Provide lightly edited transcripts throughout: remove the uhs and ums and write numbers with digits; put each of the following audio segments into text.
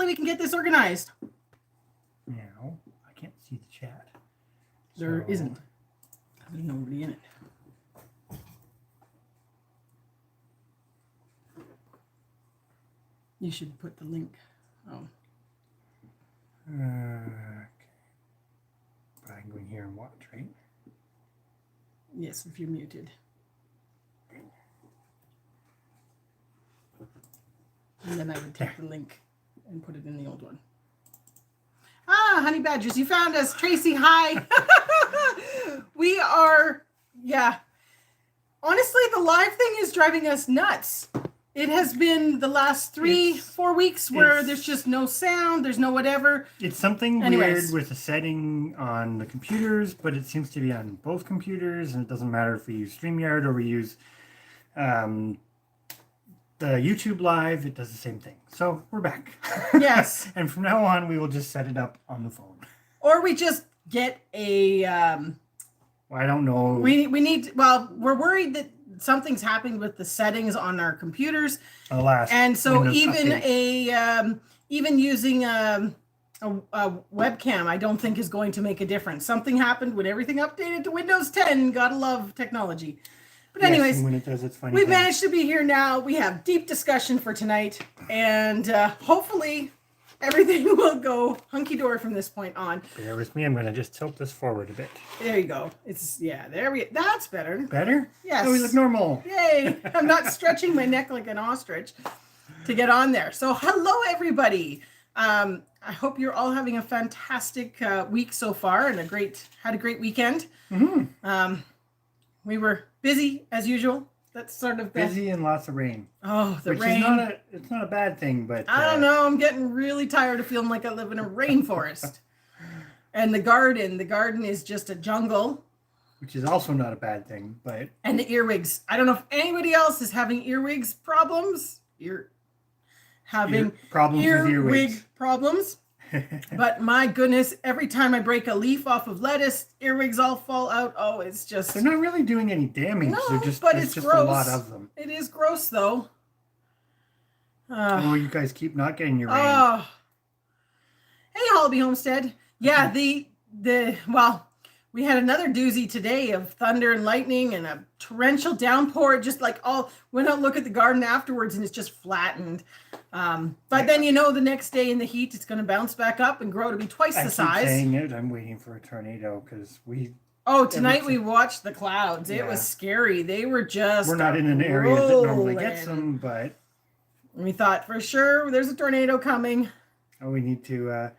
we can get this organized. Now, I can't see the chat. There isn't. There's nobody in it. You should put the link. Oh. Okay. But I can go in here and watch, right? Yes, if you're muted. And then I would take the link and put it in the old one. Ah, honey badgers, you found us. Tracy, hi. We are, yeah. Honestly, the live thing is driving us nuts. It has been the last 3-4 weeks where there's just no sound, there's no whatever. It's something weird with the setting on the computers, but it seems to be on both computers, and it doesn't matter if we use StreamYard or we use the YouTube Live, it does the same thing. So we're back. Yes. And from now on, we will just set it up on the phone. Or we just get a... well, I don't know. We need... Well, we're worried that something's happened with the settings on our computers. Alas. And so Windows even update. even using a webcam, I don't think is going to make a difference. Something happened when everything updated to Windows 10. Gotta love technology. But anyways, yes, when it does, it's funny. We've managed to be here now. We have deep discussion for tonight, and hopefully everything will go hunky-dory from this point on. Bear with me. I'm going to just tilt this forward a bit. There you go. That's better. Better? Yes. Oh, we look normal. Yay. I'm not stretching my neck like an ostrich to get on there. So hello, everybody. I hope you're all having a fantastic week so far and had a great weekend. Mm-hmm. We were busy as usual. That's sort of busy and lots of rain. Oh, the rain. It's not a bad thing, but I don't know. I'm getting really tired of feeling like I live in a rainforest. And the garden is just a jungle. Which is also not a bad thing, but... And the earwigs. I don't know if anybody else is having earwigs problems. Earwig problems. But my goodness, every time I break a leaf off of lettuce, earwigs all fall out. Oh, it's just... They're not really doing any damage. No, There's but it's just gross. A lot of them. It is gross, though. You guys keep not getting your rain. Hey, Hollaby Homestead. Yeah, well, we had another doozy today of thunder and lightning and a torrential downpour. Just like went out, look at the garden afterwards, and it's just flattened. But then, the next day in the heat, it's going to bounce back up and grow to be twice the size. I keep saying it. I'm waiting for a tornado because tonight we watched the clouds. Yeah. It was scary. They were just... We're not in an area that normally gets them, but... We thought for sure there's a tornado coming. Oh, we need to...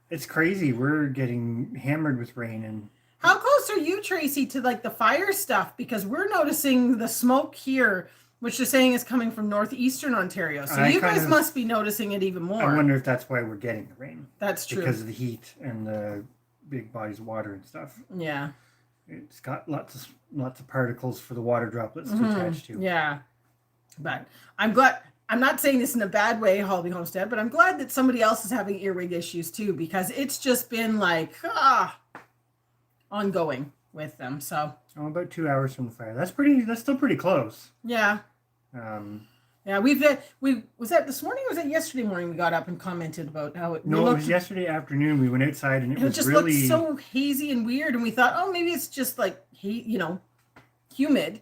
it's crazy. We're getting hammered with rain. And how close are you, Tracy, to like the fire stuff? Because we're noticing the smoke here, which they're saying is coming from northeastern Ontario. So you guys must be noticing it even more. I wonder if that's why we're getting the rain. That's true. Because of the heat and the big bodies of water and stuff. Yeah. It's got lots of particles for the water droplets to attach to. Yeah. But I'm glad... I'm not saying this in a bad way, Hollaby Homestead, but I'm glad that somebody else is having earwig issues too, because it's just been like ongoing with them. So about 2 hours from the fire. That's still pretty close. Yeah. Yeah, was that this morning or was that yesterday morning we got up and commented about how it No, it was yesterday afternoon. We went outside and it was just really looked so hazy and weird, and we thought, maybe it's just like humid.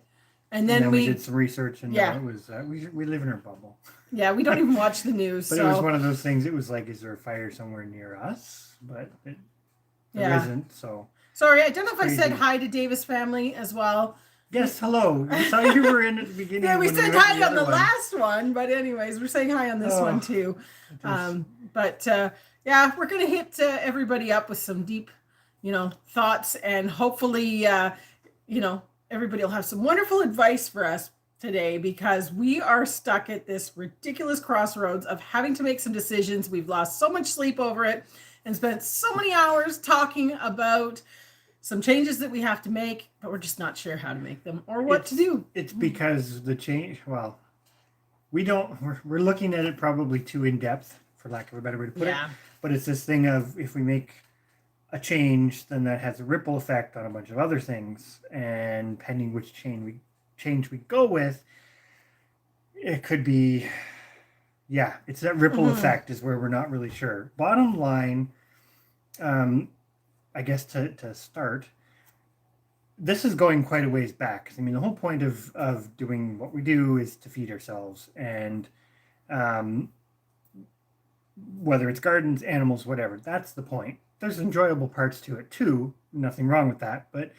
And then we did some research, and it was we live in our bubble. Yeah, we don't even watch the news. But it was one of those things. It was like, is there a fire somewhere near us? But there isn't. So sorry, I don't know if I said hi to Davis family as well. Yes, hello. I saw you were in at the beginning. Yeah, we said hi on the last one, but anyways, we're saying hi on this one too. But we're gonna hit everybody up with some deep, thoughts, and hopefully, everybody will have some wonderful advice for us today, because we are stuck at this ridiculous crossroads of having to make some decisions. We've lost so much sleep over it and spent so many hours talking about some changes that we have to make, but we're just not sure how to make them or what to do. It's because the change, we're looking at it probably too in depth, for lack of a better way to put it. But it's this thing of, if we make a change, then that has a ripple effect on a bunch of other things, and pending which change we go with, it could be Yeah, it's that ripple effect is where we're not really sure. Bottom line, I guess to start, this is going quite a ways back. I mean, the whole point of doing what we do is to feed ourselves, and um, whether it's gardens, animals, whatever, that's the point. There's enjoyable parts to it too. Nothing wrong with that, but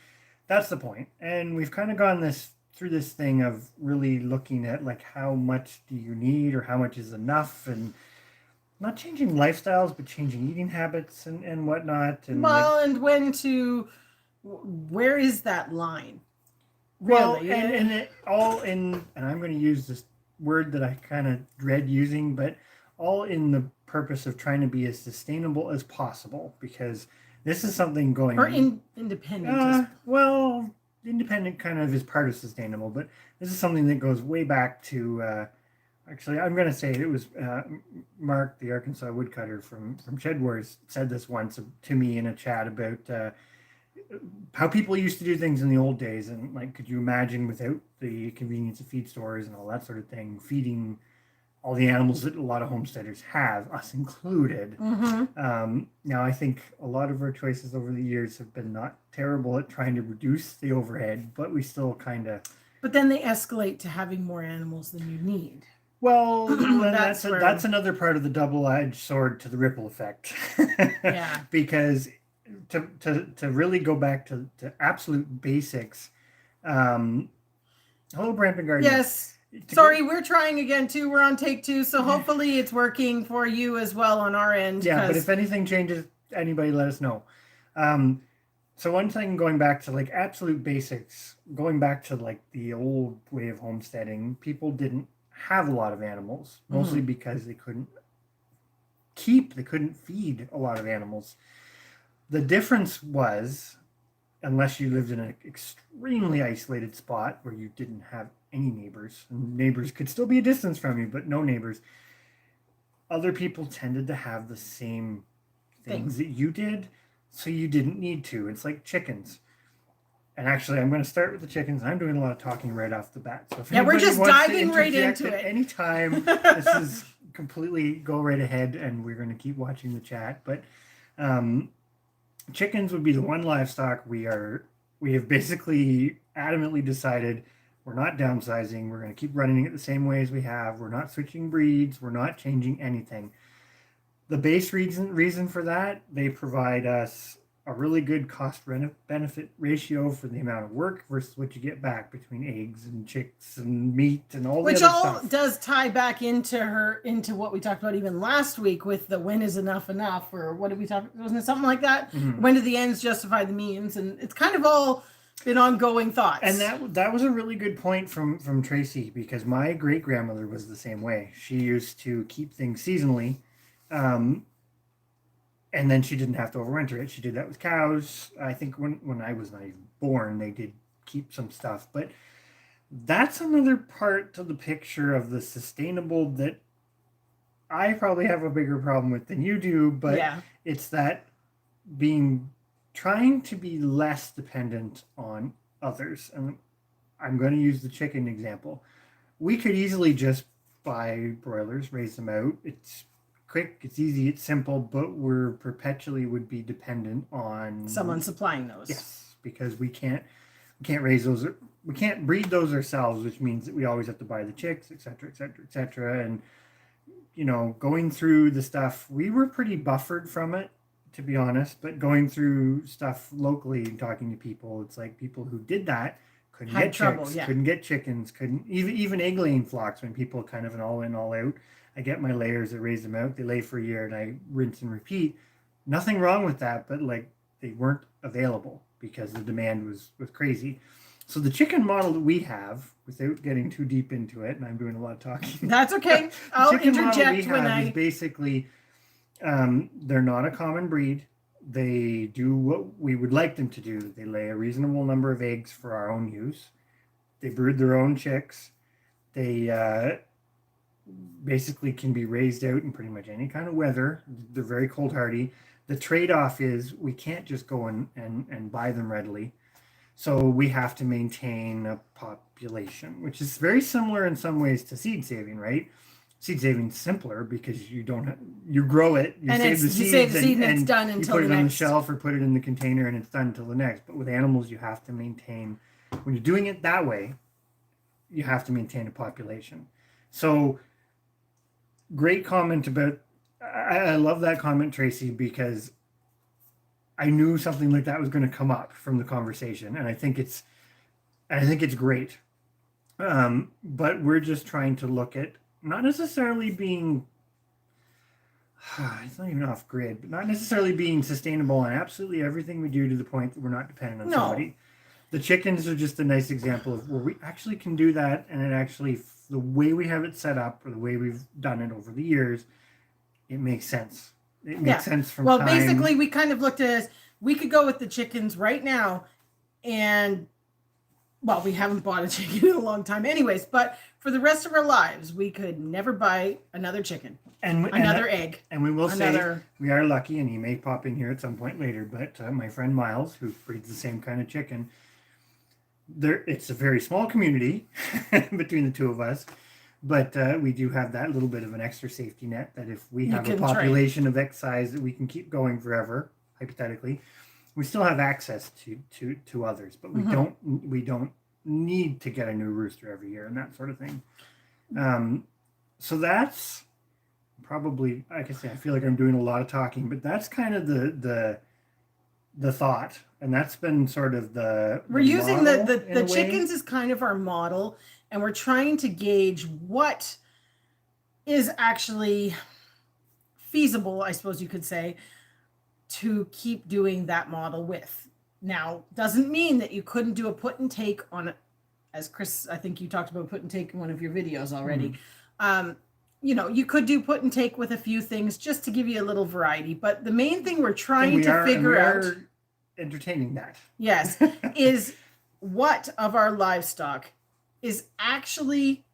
that's the point. And we've kind of gone through this thing of really looking at like how much do you need or how much is enough, and not changing lifestyles, but changing eating habits and whatnot. And well, and where is that line? Well, Really? and it all in, and I'm going to use this word that I kind of dread using, but all in the purpose of trying to be as sustainable as possible, because this is something going. Or independent. Well, independent kind of is part of sustainable, but this is something that goes way back to. Actually, I'm going to say it was Mark, the Arkansas woodcutter from Shed Wars, said this once to me in a chat about. How people used to do things in the old days, and like, could you imagine without the convenience of feed stores and all that sort of thing, feeding all the animals that a lot of homesteaders have, us included. Now, I think a lot of our choices over the years have been not terrible at trying to reduce the overhead, but we still kind of. But then they escalate to having more animals than you need. Well, that's another part of the double-edged sword to the ripple effect. Yeah. Because to really go back to absolute basics. Hello, Brampton Garden. Yes. Sorry, we're trying again too. We're on take 2, so hopefully it's working for you as well on our end. Yeah, but if anything changes, anybody let us know. So one thing, going back to like absolute basics, going back to like the old way of homesteading, people didn't have a lot of animals, mostly because they couldn't feed a lot of animals. The difference was, unless you lived in an extremely isolated spot where you didn't have any neighbors, and neighbors could still be a distance from you, but no neighbors, other people tended to have the same things that you did, so you didn't need to. It's like chickens. And actually, I'm going to start with the chickens. I'm doing a lot of talking right off the bat. So if we're just diving right into at it. Anytime, this is completely go right ahead, and we're going to keep watching the chat. But chickens would be the one livestock we have basically adamantly decided we're not downsizing. We're going to keep running it the same way as we have. We're not switching breeds. We're not changing anything. The base reason for that, they provide us a really good cost benefit ratio for the amount of work versus what you get back between eggs and chicks and meat and all the other stuff. Which all does tie back into what we talked about even last week with the when is enough, or what did we talk? Wasn't it something like that? When do the ends justify the means? And it's kind of all been ongoing thoughts. And that was a really good point from Tracy, because my great grandmother was the same way. She used to keep things seasonally. And then she didn't have to overwinter it. She did that with cows. I think when I was not even born, they did keep some stuff. But that's another part to the picture of the sustainable that I probably have a bigger problem with than you do. But it's that trying to be less dependent on others. And I'm going to use the chicken example. We could easily just buy broilers, raise them out. It's quick, it's easy, it's simple, but we're perpetually would be dependent on someone supplying those. Yes, because we can't raise those, we can't breed those ourselves, which means that we always have to buy the chicks, etc., etc., etc. And going through the stuff, we were pretty buffered from it, to be honest. But going through stuff locally and talking to people, it's like people who did that couldn't get chicks, couldn't get chickens, couldn't even egg laying flocks. When people kind of an all in, all out. I get my layers, I raise them out, they lay for a year, and I rinse and repeat. Nothing wrong with that, but like they weren't available because the demand was crazy. So the chicken model that we have, without getting too deep into it, and I'm doing a lot of talking. That's okay. I'll interject when is basically they're not a common breed. They do what we would like them to do. They lay a reasonable number of eggs for our own use. They brood their own chicks. They basically can be raised out in pretty much any kind of weather. They're very cold hardy. The trade-off is we can't just go and buy them readily. So we have to maintain a population, which is very similar in some ways to seed saving, right? seed saving simpler because you don't you grow it, you And save the you seeds, save the seed and it's and done you until put the it on the next. shelf or put it in the container and it's done until the next. But with animals, you have to maintain, when you're doing it that way, you have to maintain a population. So great comment about, I love that comment, Tracy, because I knew something like that was going to come up from the conversation, and I think it's great. But we're just trying to look at not necessarily being, it's not even off grid, but not necessarily being sustainable on absolutely everything we do to the point that we're not dependent on somebody. The chickens are just a nice example of where we actually can do that, and it actually, the way we have it set up or the way we've done it over the years, it makes sense. It makes sense from time. Basically, we kind of looked at it as we could go with the chickens right now, and well, we haven't bought a chicken in a long time anyways, but for the rest of our lives, we could never buy another chicken, another egg. And we will say we are lucky, and he may pop in here at some point later, but my friend Miles, who breeds the same kind of chicken, it's a very small community between the two of us, but we do have that little bit of an extra safety net that if we have a population of X size that we can keep going forever, hypothetically, we still have access to others, but we don't need to get a new rooster every year and that sort of thing. So that's probably, like I say, I feel like I'm doing a lot of talking, but that's kind of the thought, and that's been sort of we're using the chickens as kind of our model, and we're trying to gauge what is actually feasible, I suppose you could say, to keep doing that model with. Now, doesn't mean that you couldn't do a put and take on it, as Chris, I think you talked about put and take in one of your videos already. You know, you could do put and take with a few things just to give you a little variety, but the main thing we're trying to figure out, entertaining that, yes, is what of our livestock is actually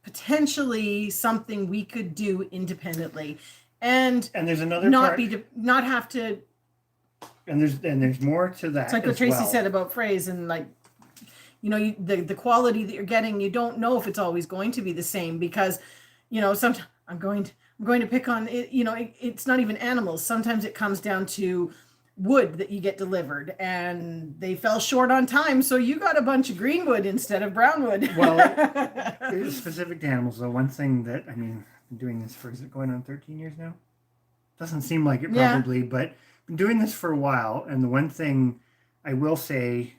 potentially something we could do independently, and there's another not have to. And there's more to that. It's like what Tracy said about phrase, and like, you know, the quality that you're getting, you don't know if it's always going to be the same, because, you know, sometimes I'm going to pick on it, you know, it's not even animals. Sometimes it comes down to wood that you get delivered, and they fell short on time, so you got a bunch of green wood instead of brown wood. Well, it's specific to animals, though. One thing that, I mean, I've been doing this for, is it going on 13 years now? Doesn't seem like it, probably, but I've been doing this for a while, and the one thing I will say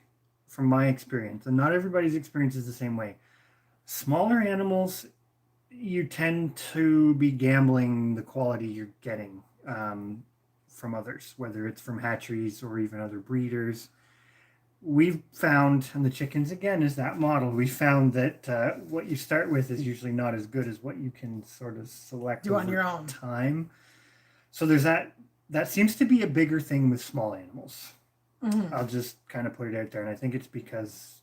from my experience, and not everybody's experience is the same way, smaller animals, you tend to be gambling the quality you're getting from others, whether it's from hatcheries or even other breeders. We've found, and the chickens again is that model, we found that what you start with is usually not as good as what you can sort of select do on your own time. So there's that seems to be a bigger thing with small animals. I'll just kind of put it out there, and I think it's because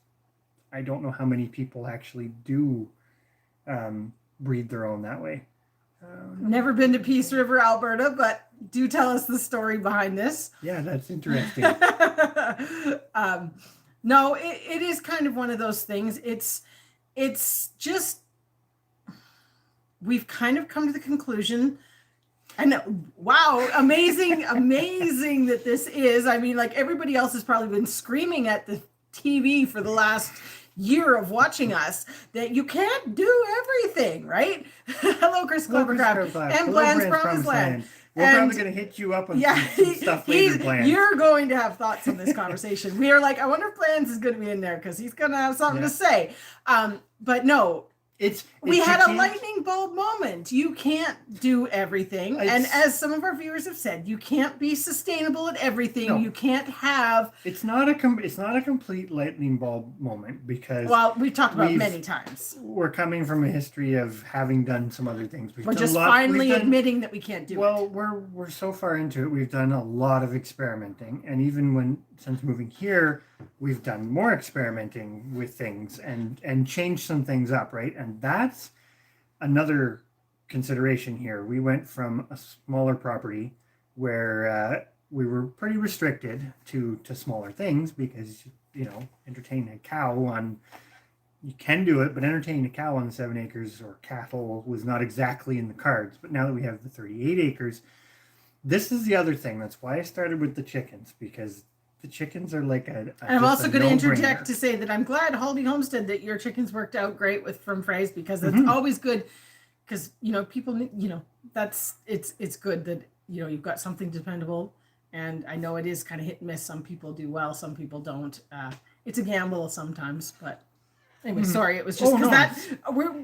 I don't know how many people actually do breed their own that way. Never been to Peace River, Alberta, but do tell us the story behind this. Yeah, that's interesting. No, it is kind of one of those things. It's just, we've kind of come to the conclusion. I know, wow, amazing that this is. I mean, like, everybody else has probably been screaming at the TV for the last year of watching us that you can't do everything, right? Hello, Chris Hickorycroft, and Plans Promised Land. We're probably going to hit you up on some stuff later, Plans. You're going to have thoughts on this conversation. We are like, I wonder if Plans is going to be in there, because he's going to have something to say. But no, we had a lightning bulb moment. You can't do everything, and as some of our viewers have said, you can't be sustainable at everything. No. You can't have. It's not a complete lightning bulb moment, because we've talked about many times. We're coming from a history of having done some other things. We're just finally admitting that we can't do it. Well, we're so far into it. We've done a lot of experimenting, and even since moving here, we've done more experimenting with things and changed some things up, right? And that's another consideration here. We went from a smaller property where we were pretty restricted to smaller things, because, you know, entertaining a cow on you can do it, but entertaining a cow on the 7 acres or cattle was not exactly in the cards. But now that we have the 38 acres, this is the other thing. That's why I started with the chickens, because the chickens are like and I'm just also a going to interject no-brainer. to say that I'm glad Holiday Homestead that your chickens worked out great with from Frey's, because it's Mhm. always good, because people it's good that you've got something dependable. And I know it is kind of hit and miss. Some people do well, some people don't. It's a gamble sometimes, but anyway, sorry. It was just Oh, because no, that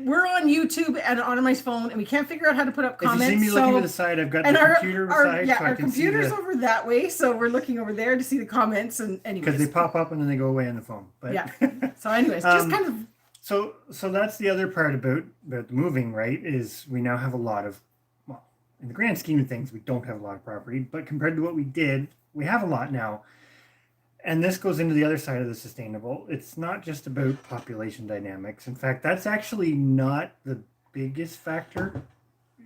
we're on YouTube and on my phone, and we can't figure out how to put up If you comments. see me looking to the side, I've got and the computer side, so I our can see computer's over that way, so we're looking over there to see the comments. And because anyways, they pop up and then they go away on the phone. But yeah. So anyways, just kind of so that's the other part about the moving, right? Is we now have a lot of, well, in the grand scheme of things, we don't have a lot of property, but compared to what we did, we have a lot now. And this goes into the other side of the sustainable. It's not just about population dynamics. In fact, that's actually not the biggest factor.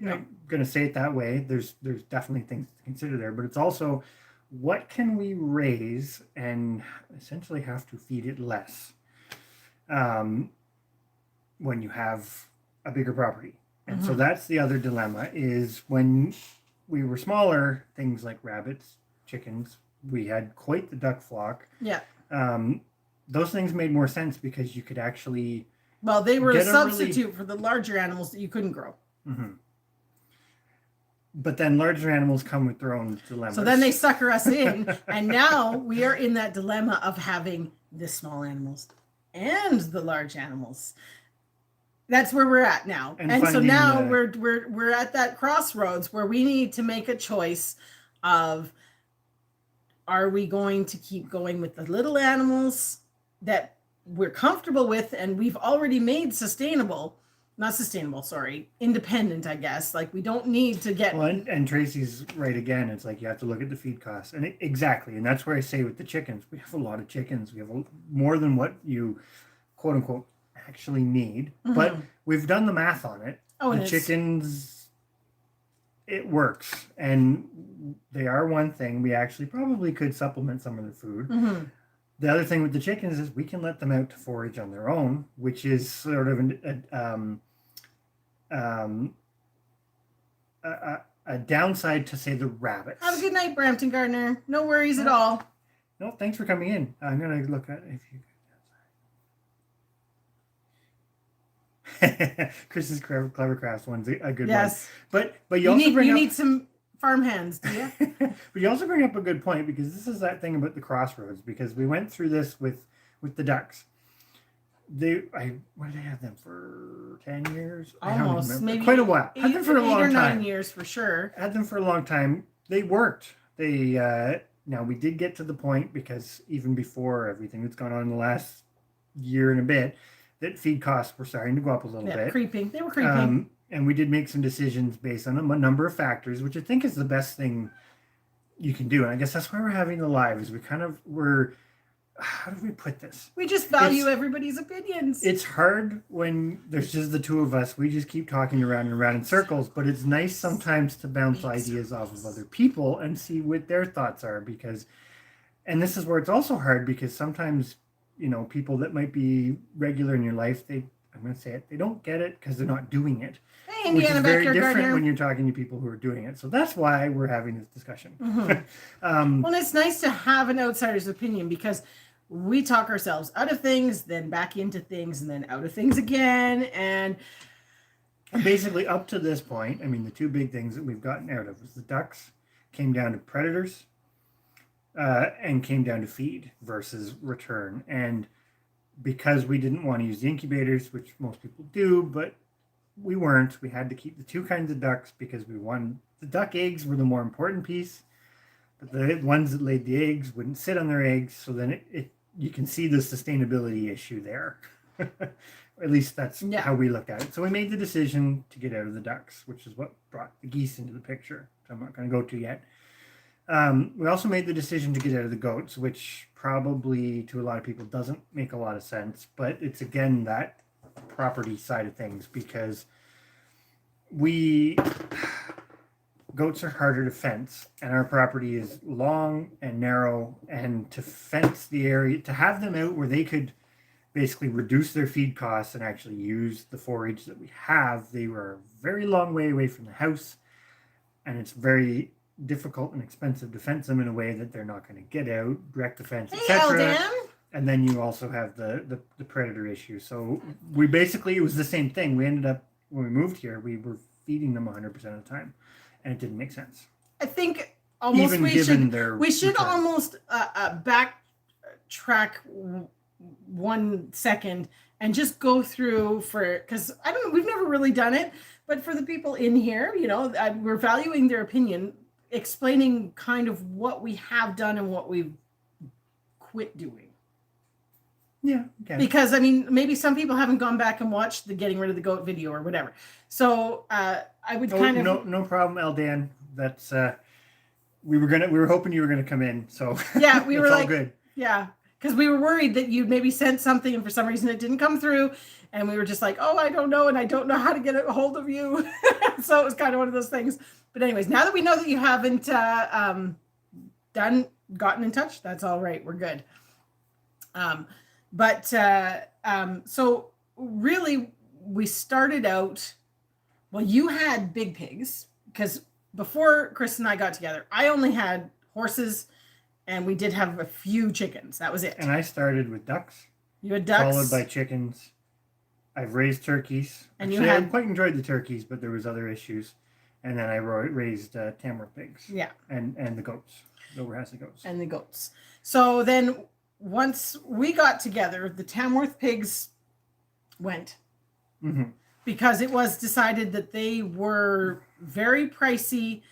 No. I'm going to say it that way. There's definitely things to consider there, but it's also what can we raise and essentially have to feed it less when you have a bigger property. And so that's the other dilemma is when we were smaller, things like rabbits, chickens, we had quite the duck flock. Yeah. Those things made more sense because you could actually. Well, they were a substitute for the larger animals that you couldn't grow. Mm-hmm. But then larger animals come with their own dilemmas. So then they sucker us in, and now we are in that dilemma of having the small animals and the large animals. That's where we're at now, and so now we're at that crossroads where we need to make a choice of. Are we going to keep going with the little animals that we're comfortable with and we've already made independent, I guess. Like we don't need to get... Well, and Tracy's right again. It's like you have to look at the feed costs. And exactly. And that's where I say with the chickens, we have a lot of chickens. We have more than what you, quote unquote, actually need. But we've done the math on it. Oh, the chickens... It works, and they are one thing. We actually probably could supplement some of the food. The other thing with the chickens is we can let them out to forage on their own, which is sort of a downside to, say, the rabbits. Have a good night, Brampton Gardner. No worries at all. No, thanks for coming in. I'm going to look at if you... Chris's Clever Crafts one's a good one. But you also need some farm hands, do you? But you also bring up a good point, because this is that thing about the Crossroads, because we went through this with the ducks. What did I have them for 10 years? Almost, maybe quite a while. Had them for a long time. 8 or 9 years for sure. Had them for a long time. They worked. Now we did get to the point, because even before everything that's gone on in the last year and a bit, that feed costs were starting to go up a little bit. They were creeping. And we did make some decisions based on a number of factors, which I think is the best thing you can do. And I guess that's why we're having the live, is how do we put this? We just value everybody's opinions. It's hard when there's just the two of us. We just keep talking around and around in circles, but it's nice sometimes to bounce ideas off of other people and see what their thoughts are, and this is where it's also hard, because sometimes people that might be regular in your life, I'm going to say it, they don't get it because they're not doing it. Hey, which Indiana, is very different when you're talking to people who are doing it. So that's why we're having this discussion. Well, it's nice to have an outsider's opinion, because we talk ourselves out of things, then back into things, and then out of things again. And basically up to this point, I mean, the two big things that we've gotten out of was the ducks came down to predators, and came down to feed versus return. And because we didn't want to use the incubators, which most people do, but we weren't, we had to keep the two kinds of ducks, because we wanted the duck eggs were the more important piece, but the ones that laid the eggs wouldn't sit on their eggs. So then you can see the sustainability issue there. At least that's how we looked at it. So we made the decision to get out of the ducks, which is what brought the geese into the picture, which I'm not going to go to yet. We also made the decision to get out of the goats, which probably to a lot of people doesn't make a lot of sense, but it's again that property side of things, because goats are harder to fence, and our property is long and narrow, and to fence the area, to have them out where they could basically reduce their feed costs and actually use the forage that we have. They were a very long way away from the house, and it's very difficult and expensive to fence them in a way that they're not going to get out, wreck the fence, Hey, etc. Aldan. And then you also have the predator issue. So we basically, it was the same thing. We ended up, when we moved here, we were feeding them 100% of the time, and it didn't make sense. I think almost Even we given should their we should return. almost backtrack 1 second and just go through because I don't know, we've never really done it, but for the people in here, you know, we're valuing their opinion, explaining kind of what we have done and what we've quit doing. Yeah. Okay. Because I mean, maybe some people haven't gone back and watched the getting rid of the goat video or whatever. So I would kind of no problem, Aldan. That's we were hoping you were gonna come in. So yeah, we were all like good. Yeah, because we were worried that you'd maybe sent something and for some reason it didn't come through, and we were just like, oh, I don't know, and I don't know how to get a hold of you. So it was kind of one of those things. But anyways, now that we know that you haven't gotten in touch, that's all right. We're good. So really, we started out. Well, you had big pigs because before Chris and I got together, I only had horses, and we did have a few chickens. That was it. And I started with ducks. You had ducks, followed by chickens. I've raised turkeys. And Actually, you had I quite enjoyed the turkeys, but there was other issues. And then I raised Tamworth pigs. Yeah, and the goats, the Overhassley goats, and the goats. So then once we got together, the Tamworth pigs went. Mm-hmm. Because it was decided that they were very pricey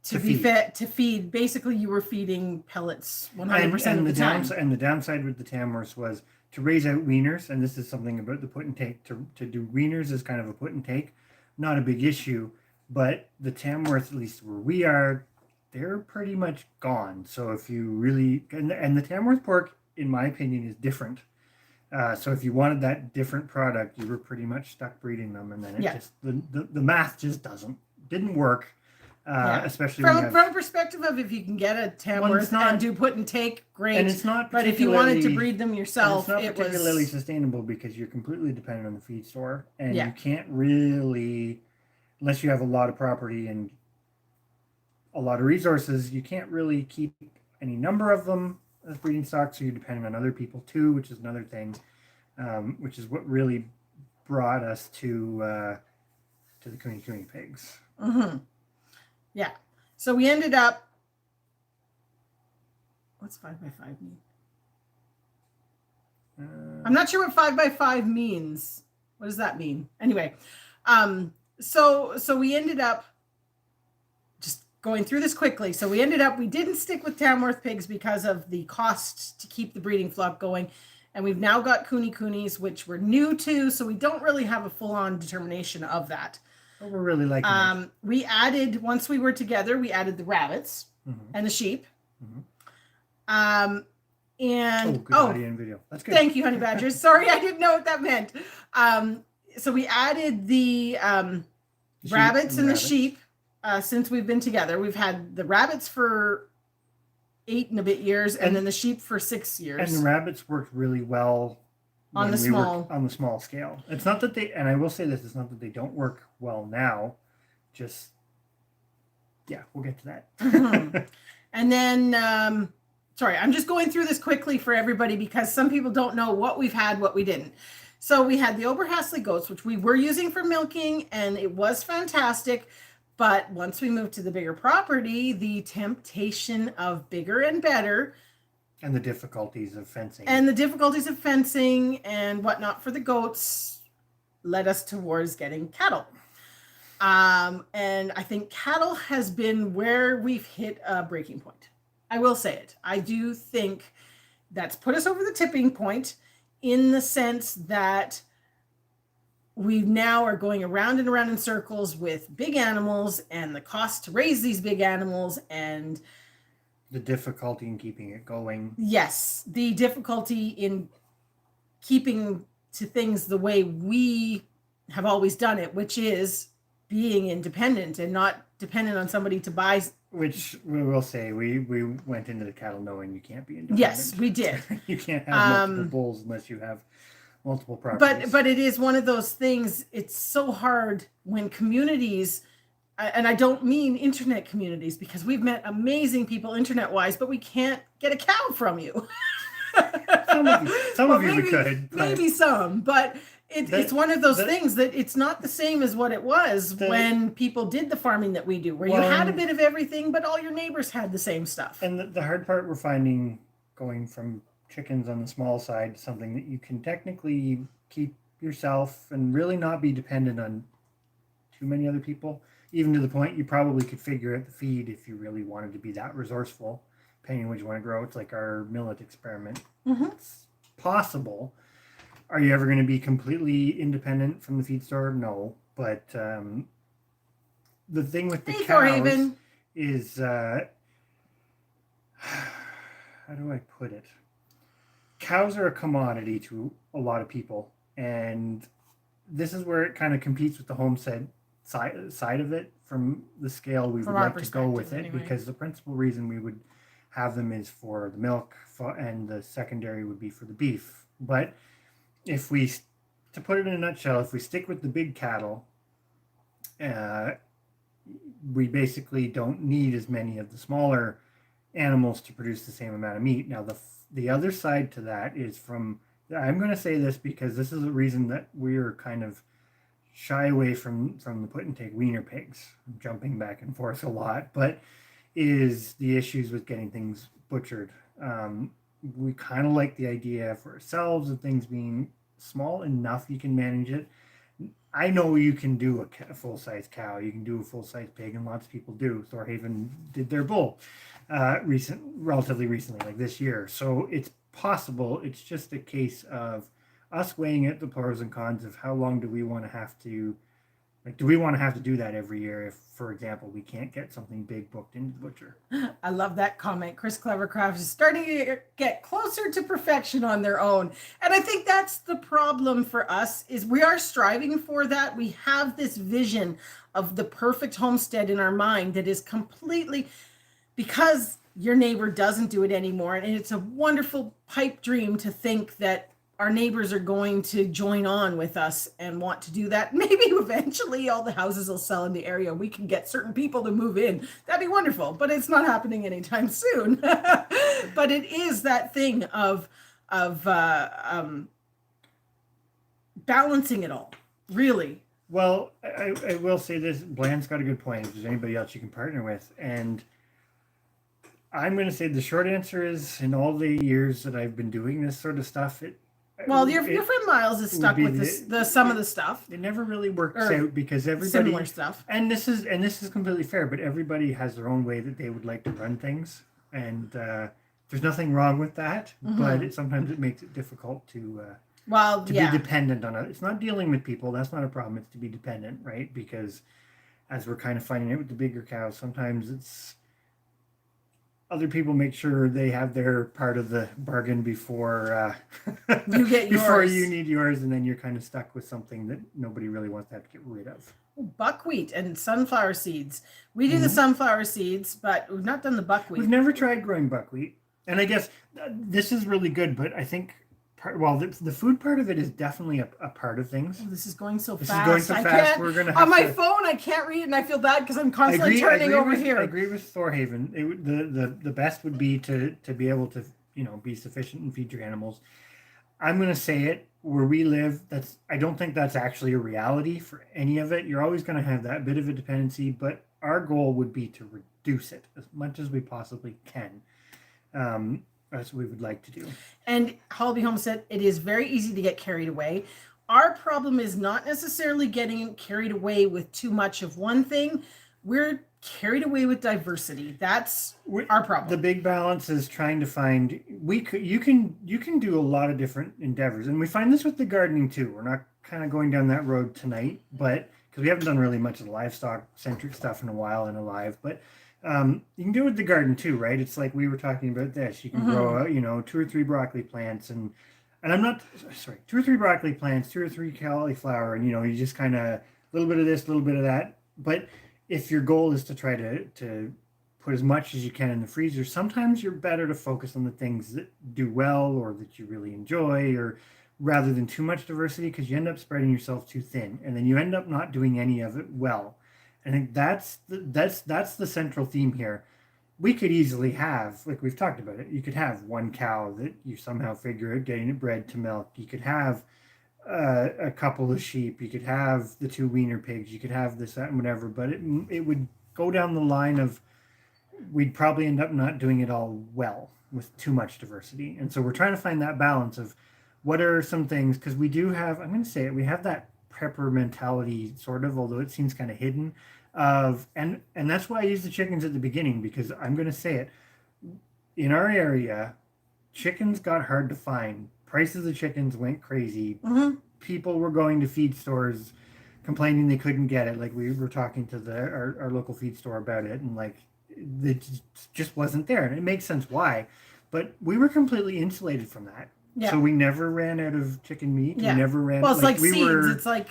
to feed. Basically, you were feeding pellets 100% of the time. And the downside with the Tamworths was to raise out weaners, and this is something about the put and take. To do weaners is kind of a put and take, not a big issue. But the Tamworths, at least where we are, they're pretty much gone. So if you really and the Tamworth pork, in my opinion, is different. So if you wanted that different product, you were pretty much stuck breeding them, and then it just the math just didn't work. Especially from a perspective of if you can get a Tamworth and do put and take, great. And it's not. But if you wanted to breed them yourself, it's not particularly sustainable because you're completely dependent on the feed store, and you can't really, unless you have a lot of property and a lot of resources, you can't really keep any number of them as breeding stock, so you're depending on other people too, which is another thing, which is what really brought us to the Kuni pigs. Mm-hmm. Yeah. So we ended up. What's 5x5 mean? I'm not sure what 5x5 means. What does that mean? Anyway, so we ended up just going through this quickly. So we didn't stick with Tamworth pigs because of the cost to keep the breeding flock going. And we've now got Kunis, which we're new to. So we don't really have a full-on determination of that. But we're really liking it. We added, once we were together, we added the rabbits and the sheep. Mm-hmm. Good audio and video. That's good. Thank you, honey badgers. Sorry, I didn't know what that meant. So we added the rabbits and the sheep since we've been together. We've had the rabbits for 8 and a bit years, and then the sheep for 6 years. And the rabbits worked really well on the small scale. It's not that they, and I will say this, it's not that they don't work well now. Just we'll get to that. Mm-hmm. And then sorry, I'm just going through this quickly for everybody because some people don't know what we've had, what we didn't. So we had the Overhassley goats, which we were using for milking, and it was fantastic. But once we moved to the bigger property, the temptation of bigger and better, and the difficulties of fencing, and whatnot for the goats led us towards getting cattle. And I think cattle has been where we've hit a breaking point. I will say it. I do think that's put us over the tipping point in the sense that we now are going around and around in circles with big animals and the cost to raise these big animals and the difficulty in keeping it going. Yes, the difficulty in keeping to things the way we have always done it, which is being independent and not dependent on somebody to buy. Which we will say, we went into the cattle knowing you can't be independent. Yes, we did. You can't have multiple bulls unless you have multiple properties. But it is one of those things. It's so hard when communities, and I don't mean internet communities, because we've met amazing people internet wise, but we can't get a cow from you. Some of you we could. Maybe some, but it's one of those things that it's not the same as what it was when people did the farming that we do, where you had a bit of everything, but all your neighbors had the same stuff. And the hard part we're finding, going from chickens on the small side to something that you can technically keep yourself and really not be dependent on too many other people, even to the point you probably could figure out the feed if you really wanted to be that resourceful, depending on what you want to grow. It's like our millet experiment. It's possible. Are you ever going to be completely independent from the feed store? No. But the thing with the cows is, how do I put it? Cows are a commodity to a lot of people. And this is where it kind of competes with the homestead side of it from the scale we would like to go with it. Anyway. Because the principal reason we would have them is for the milk, and the secondary would be for the beef. But if we, to put it in a nutshell, if we stick with the big cattle, we basically don't need as many of the smaller animals to produce the same amount of meat. Now, the other side to that is from, I'm going to say this because this is the reason that we're kind of shy away from the put and take weaner pigs. I'm jumping back and forth a lot, but is the issues with getting things butchered. We kind of like the idea for ourselves of things being small enough you can manage it. I know you can do a full-size cow, you can do a full-size pig, and lots of people do. Thorhaven did their bull relatively recently, like this year. So it's possible. It's just a case of us weighing out the pros and cons of how long do we want to have to, like, do we want to have to do that every year if, for example, we can't get something big booked into the butcher? I love that comment. Chris Clevercraft is starting to get closer to perfection on their own. And I think that's the problem for us, is we are striving for that. We have this vision of the perfect homestead in our mind that is completely, because your neighbor doesn't do it anymore. And it's a wonderful pipe dream to think that our neighbors are going to join on with us and want to do that. Maybe eventually all the houses will sell in the area. We can get certain people to move in. That'd be wonderful, but it's not happening anytime soon. But it is that thing of balancing it all, really. Well, I will say this. Bland's got a good point. If there's anybody else you can partner with, and I'm going to say the short answer is, in all the years that I've been doing this sort of stuff, your friend Miles is stuck with some of the stuff. It never really works out because everybody similar stuff. And this is completely fair, but everybody has their own way that they would like to run things, and there's nothing wrong with that. But sometimes it makes it difficult to be dependent on it. It's not dealing with people. That's not a problem. It's to be dependent, right? Because as we're kind of finding it with the bigger cows, sometimes it's other people make sure they have their part of the bargain before you get yours. Before you need yours, and then you're kind of stuck with something that nobody really wants to have to get rid of. Buckwheat and sunflower seeds. We do the sunflower seeds, but we've not done the buckwheat. We've never tried growing buckwheat, and I guess this is really good. But I think the food part of it is definitely a part of things. Oh, this is going so fast. This is going so fast. We're gonna have on my phone. I can't read it, and I feel bad because I'm constantly turning over here. I agree with Thorhaven. The best would be to be able to be sufficient and feed your animals. I'm going to say it where we live. I don't think that's actually a reality for any of it. You're always going to have that bit of a dependency, but our goal would be to reduce it as much as we possibly can. That's what we would like to do. And Hollaby Homestead, it is very easy to get carried away. Our problem is not necessarily getting carried away with too much of one thing. We're carried away with diversity. That's our problem. The big balance is trying to find. You can do a lot of different endeavors, and we find this with the gardening too. We're not kind of going down that road tonight, but because we haven't done really much of the livestock centric stuff in a while in a live, but. You can do it with the garden too, right? It's like we were talking about this. You can grow, 2 or 3 broccoli plants, and I'm not sorry, 2 or 3 broccoli plants, 2 or 3 cauliflower, and you just kind of a little bit of this, a little bit of that. But if your goal is to try to put as much as you can in the freezer, sometimes you're better to focus on the things that do well or that you really enjoy, or rather than too much diversity, because you end up spreading yourself too thin, and then you end up not doing any of it well. I think that's the central theme here. We could easily have, like we've talked about it, you could have one cow that you somehow figure out getting it bred to milk. You could have a couple of sheep. You could have the two wiener pigs. You could have this, that, and whatever. But it would go down the line of we'd probably end up not doing it all well with too much diversity. And so we're trying to find that balance of what are some things, because we do have, I'm going to say it, we have that prepper mentality sort of, although it seems kind of hidden of, and that's why I use the chickens at the beginning, because I'm going to say it, in our area, chickens got hard to find. Prices of chickens went crazy. Mm-hmm. People were going to feed stores complaining they couldn't get it. Like we were talking to our local feed store about it, and like it just wasn't there. And it makes sense why. But we were completely insulated from that. Yeah. So we never ran out of chicken meat. Yeah. We never ran. Well, it's like seeds. It's like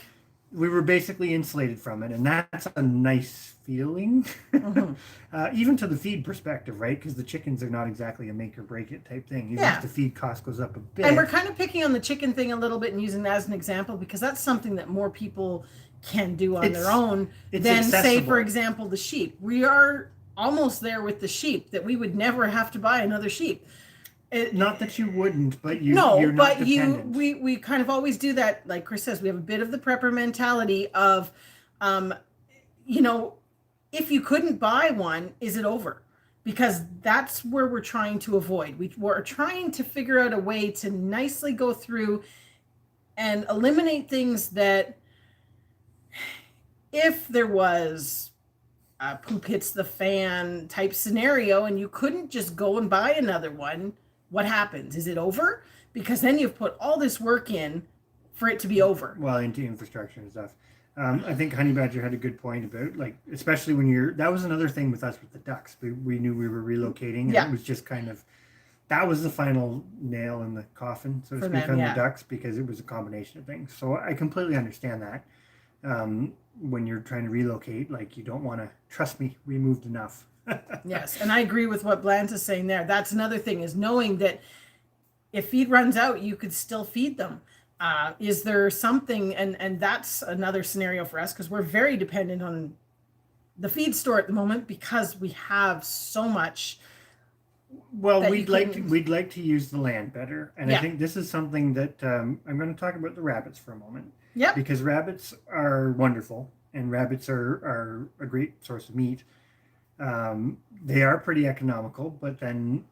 we were basically insulated from it, and that's a nice feeling. Mm-hmm. Even to the feed perspective, right? Because the chickens are not exactly a make or break it type thing. Even if the feed cost goes up a bit. And we're kind of picking on the chicken thing a little bit and using that as an example, because that's something that more people can do on their own than accessible. Say, for example, the sheep. We are almost there with the sheep, that we would never have to buy another sheep. Not that you wouldn't, but you're but not dependent. we kind of always do that. Like Chris says, we have a bit of the prepper mentality of, if you couldn't buy one, is it over? Because that's where we're trying to avoid. We're trying to figure out a way to nicely go through and eliminate things that, if there was a poop hits the fan type scenario and you couldn't just go and buy another one, what happens? Is it over? Because then you've put all this work in for it to be over. Well, into infrastructure and stuff. I think Honey Badger had a good point about, like, especially when that was another thing with us with the ducks. We knew we were relocating, and it was just kind of, that was the final nail in the coffin, so to speak, on the ducks, because it was a combination of things. So I completely understand that. When you're trying to relocate, like, you don't want to, trust me, we moved enough. Yes, and I agree with what Blant is saying there. That's another thing, is knowing that if feed runs out, you could still feed them. Is there something, and that's another scenario for us, because we're very dependent on the feed store at the moment, because we have so much. Well, we'd like to use the land better, and I think this is something that I'm going to talk about the rabbits for a moment. Yeah, because rabbits are wonderful, and rabbits are a great source of meat. They are pretty economical, but then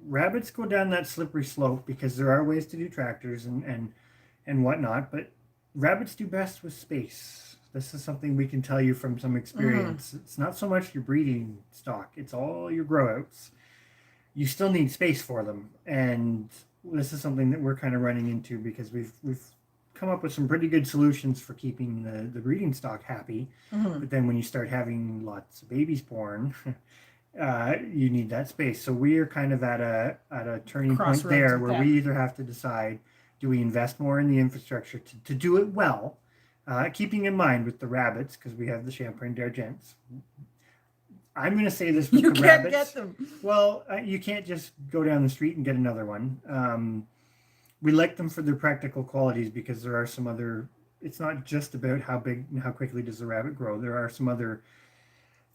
rabbits go down that slippery slope, because there are ways to do tractors and whatnot, but rabbits do best with space. This is something we can tell you from some experience. Mm-hmm. It's not so much your breeding stock, it's all your grow outs. You still need space for them, and this is something that we're kind of running into, because we've come up with some pretty good solutions for keeping the breeding stock happy. Mm-hmm. But then when you start having lots of babies born, you need that space. So we are kind of at a turning point there, where we either have to decide, do we invest more in the infrastructure to do it well, keeping in mind with the rabbits, because we have the Champagne d'Argents. I'm going to say this with the rabbits. You can't get them. Well, you can't just go down the street and get another one. We like them for their practical qualities, because there are some other, it's not just about how big and how quickly does the rabbit grow. There are some other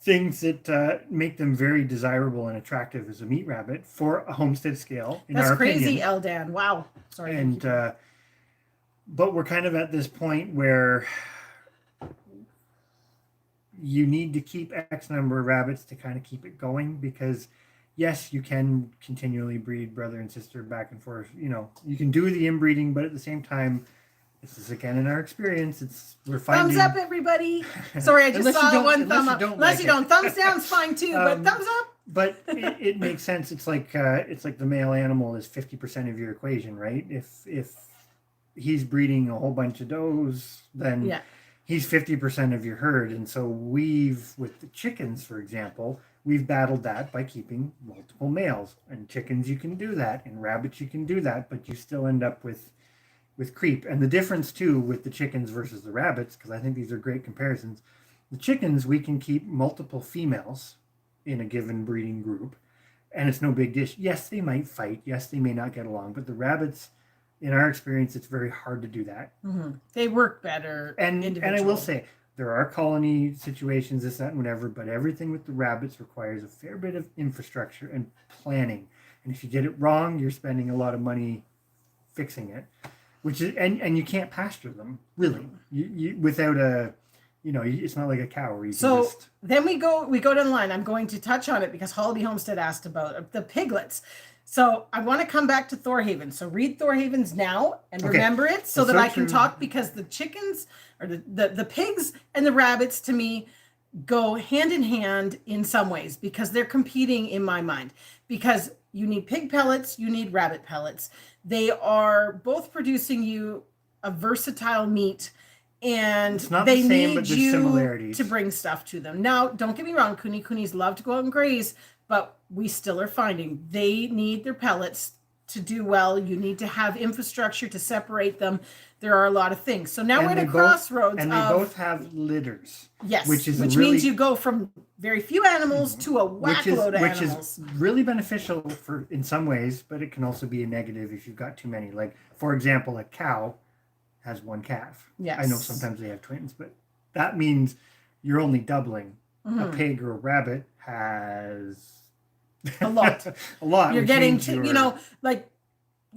things that make them very desirable and attractive as a meat rabbit for a homestead scale. That's crazy, Eldan. Wow. Sorry. And but we're kind of at this point where you need to keep X number of rabbits to kind of keep it going, because yes, you can continually breed brother and sister back and forth. You can do the inbreeding, but at the same time, this is again in our experience, we're finding. Thumbs up, everybody. Sorry, I just saw one thumb up. Unless you don't. Thumbs down's fine too, but thumbs up. But it makes sense. It's like the male animal is 50% of your equation, right? If he's breeding a whole bunch of does, then he's 50% of your herd. And so with the chickens, for example, we've battled that by keeping multiple males. And chickens, you can do that, and rabbits, you can do that, but you still end up with creep. And the difference too with the chickens versus the rabbits, because I think these are great comparisons, The chickens, we can keep multiple females in a given breeding group, and it's no big dish. Yes, they might fight. Yes, they may not get along. But the rabbits, in our experience, it's very hard to do that. They work better. And I will say, there are colony situations, this, that, and whatever, but everything with the rabbits requires a fair bit of infrastructure and planning. And if you get it wrong, you're spending a lot of money fixing it, which is, and you can't pasture them, really. You without a, it's not like a cow where you can just... Then we go down the line. I'm going to touch on it because Holiday Homestead asked about the piglets. So I want to come back to Thorhaven. So read Thorhaven's now and remember it so that I can talk, because the chickens or the pigs and the rabbits to me go hand in hand in some ways, because they're competing in my mind, because you need pig pellets, you need rabbit pellets. They are both producing you a versatile meat, and they need you to bring stuff to them. Now, don't get me wrong, kunis love to go out and graze, but we still are finding they need their pellets to do well. You need to have infrastructure to separate them. There are a lot of things. So now we're at a crossroads. And they both have litters. Yes, which means you go from very few animals to a whack-load of animals. Which is really beneficial in some ways, but it can also be a negative if you've got too many. Like, for example, a cow has one calf. Yes. I know sometimes they have twins, but that means you're only doubling. A pig or a rabbit has a lot. A lot. You're getting to,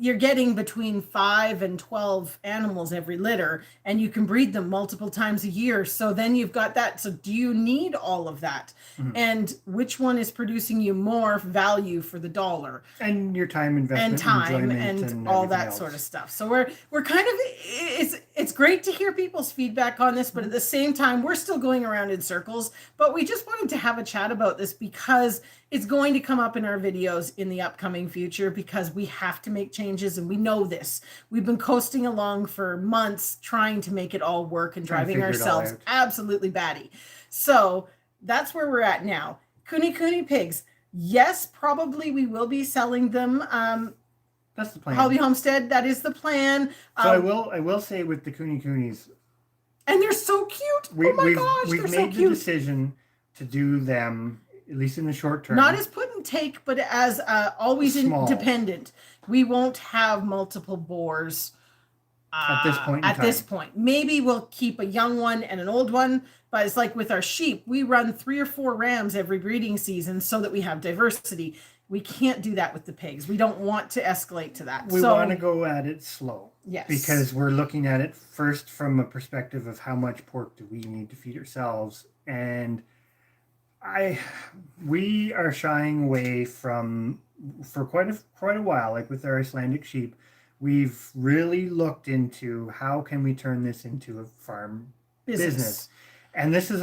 you're getting between 5 and 12 animals every litter, and you can breed them multiple times a year. So then you've got that. So do you need all of that? And which one is producing you more value for the dollar? And your time investment and all that sort of stuff. So we're kind of, it's great to hear people's feedback on this, but at the same time, we're still going around in circles. But we just wanted to have a chat about this because it's going to come up in our videos in the upcoming future, because we have to make changes, and we know this. We've been coasting along for months trying to make it all work and driving ourselves absolutely batty. So that's where we're at now. Kuni pigs. Yes, probably we will be selling them. That's the plan. Holiday Homestead, that is the plan. So I will say with the kunis, and they're so cute. Oh my gosh, we've made the decision to do them, at least in the short term. Not as put and take, but as always independent. We won't have multiple boars at this point. This point, maybe we'll keep a young one and an old one. But it's like with our sheep, we run 3 or 4 rams every breeding season so that we have diversity. We can't do that with the pigs. We don't want to escalate to that. We want to go at it slow. Yes. Because we're looking at it first from a perspective of how much pork do we need to feed ourselves. And we are shying away from, for quite a while, like with our Icelandic sheep, we've really looked into how can we turn this into a farm business. And this is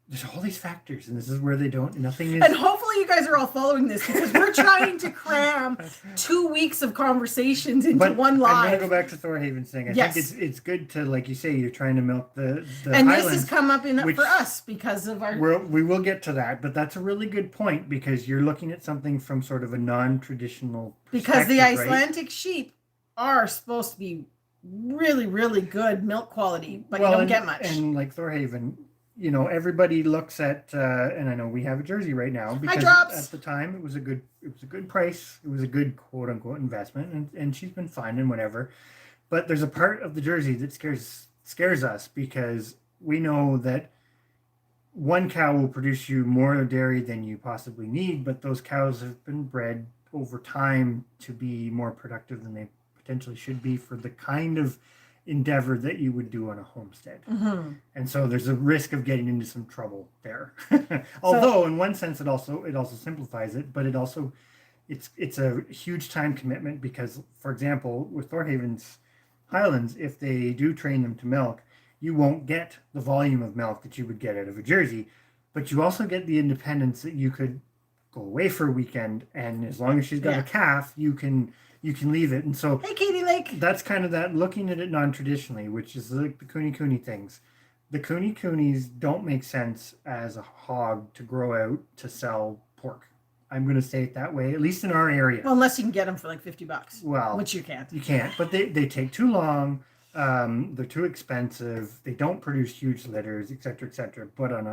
there's all these factors, and this is where nothing is. And hopefully you guys are all following this, because we're trying to cram 2 weeks of conversations into one live. I'm going to go back to Thorhaven's thing. I think it's good to, like you say, you're trying to milk the and Highlands, this has come up for us because of our... We will get to that, but that's a really good point, because you're looking at something from sort of a non-traditional perspective. Because the Icelandic sheep are supposed to be really, really good milk quality, but you don't get much. And like Thorhaven, everybody looks at, and I know we have a Jersey right now, because at the time it was a good price. It was a good quote unquote investment, and she's been fine and whatever. But there's a part of the Jersey that scares us, because we know that one cow will produce you more dairy than you possibly need, but those cows have been bred over time to be more productive than they potentially should be for the kind of endeavor that you would do on a homestead. And so there's a risk of getting into some trouble there. Although in one sense it also simplifies it, but it's a huge time commitment, because for example with Thorhaven's Highlands, if they do train them to milk, you won't get the volume of milk that you would get out of a Jersey, but you also get the independence that you could go away for a weekend, and as long as she's got a calf, you can leave it. And so, hey, Katie Lake, that's kind of that looking at it non-traditionally, which is like the kuni things. The kunis don't make sense as a hog to grow out to sell pork. I'm going to say it that way, at least in our area. Well, unless you can get them for like $50. Well, which you can't. You can't, but they take too long. They're too expensive. They don't produce huge litters, et cetera, et cetera. But on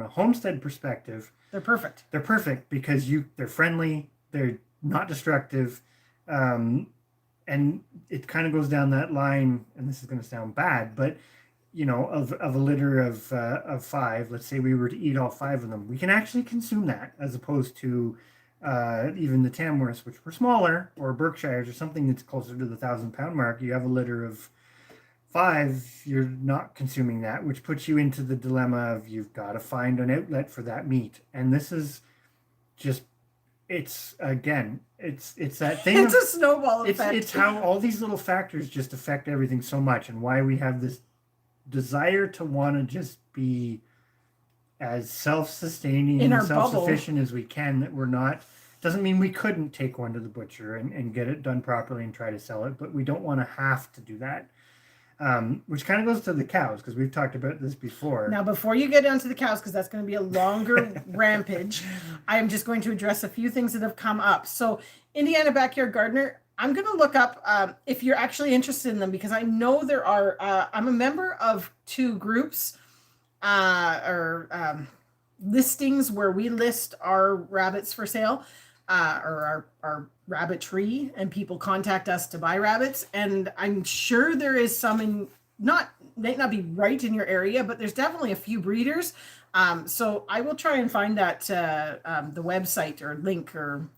a homestead perspective, they're perfect. They're perfect because they're friendly. They're not destructive. And it kind of goes down that line, and this is going to sound bad, but of a litter of 5, let's say we were to eat all 5 of them, we can actually consume that, as opposed to even the Tamworths, which were smaller, or Berkshires, or something that's closer to the 1,000-pound mark. You have a litter of 5, you're not consuming that, which puts you into the dilemma of you've got to find an outlet for that meat. And this is just, it's that thing. It's a snowball effect. It's how all these little factors just affect everything so much, and why we have this desire to want to just be as self-sustaining and self-sufficient as we can, that we're not. Doesn't mean we couldn't take one to the butcher and get it done properly and try to sell it, but we don't want to have to do that. Which kind of goes to the cows, because we've talked about this before. Now, before you get onto the cows, because that's going to be a longer rampage, I am just going to address a few things that have come up. So, Indiana Backyard Gardener, I'm going to look up if you're actually interested in them, because I know there are, I'm a member of 2 groups or listings where we list our rabbits for sale, or our rabbitry, and people contact us to buy rabbits. And I'm sure there is some might not be right in your area, but there's definitely a few breeders. So I will try and find that the website or link or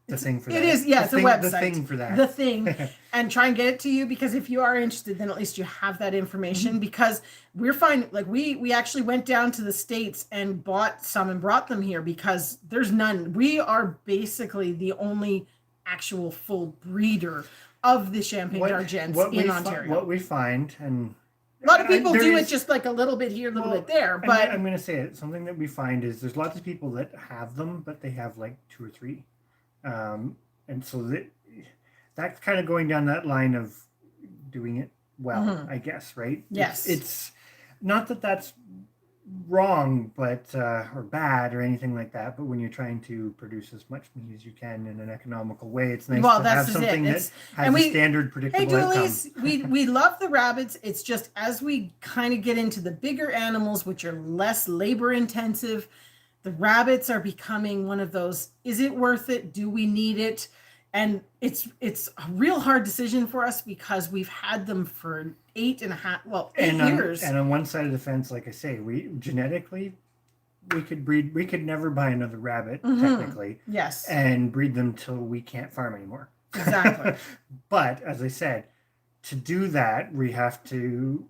the thing for that. It is, yeah, it's a website. The thing for that. The thing. And try and get it to you, because if you are interested, then at least you have that information. Mm-hmm. Because we're finding, like, we actually went down to the States and bought some and brought them here, because there's none. We are basically the only actual full breeder of the Champagne D'Argents in Ontario. What we find, and a lot of people do it just like a little bit here, a little bit there. But I'm going to say it. Something that we find is there's lots of people that have them, but they have like 2 or 3. And so that's kind of going down that line of doing it well, mm-hmm. I guess, right? Yes. It's not that that's wrong, but or bad or anything like that. But when you're trying to produce as much meat as you can in an economical way, it's nice to have something that has a standard, predictable outcome. we love the rabbits. It's just as we kind of get into the bigger animals, which are less labor intensive, the rabbits are becoming one of those, is it worth it? Do we need it? And it's a real hard decision for us, because we've had them for 8 years. And on one side of the fence, like I say, we genetically, we could never buy another rabbit, mm-hmm. technically. Yes. And breed them till we can't farm anymore. Exactly. But as I said, to do that, we have to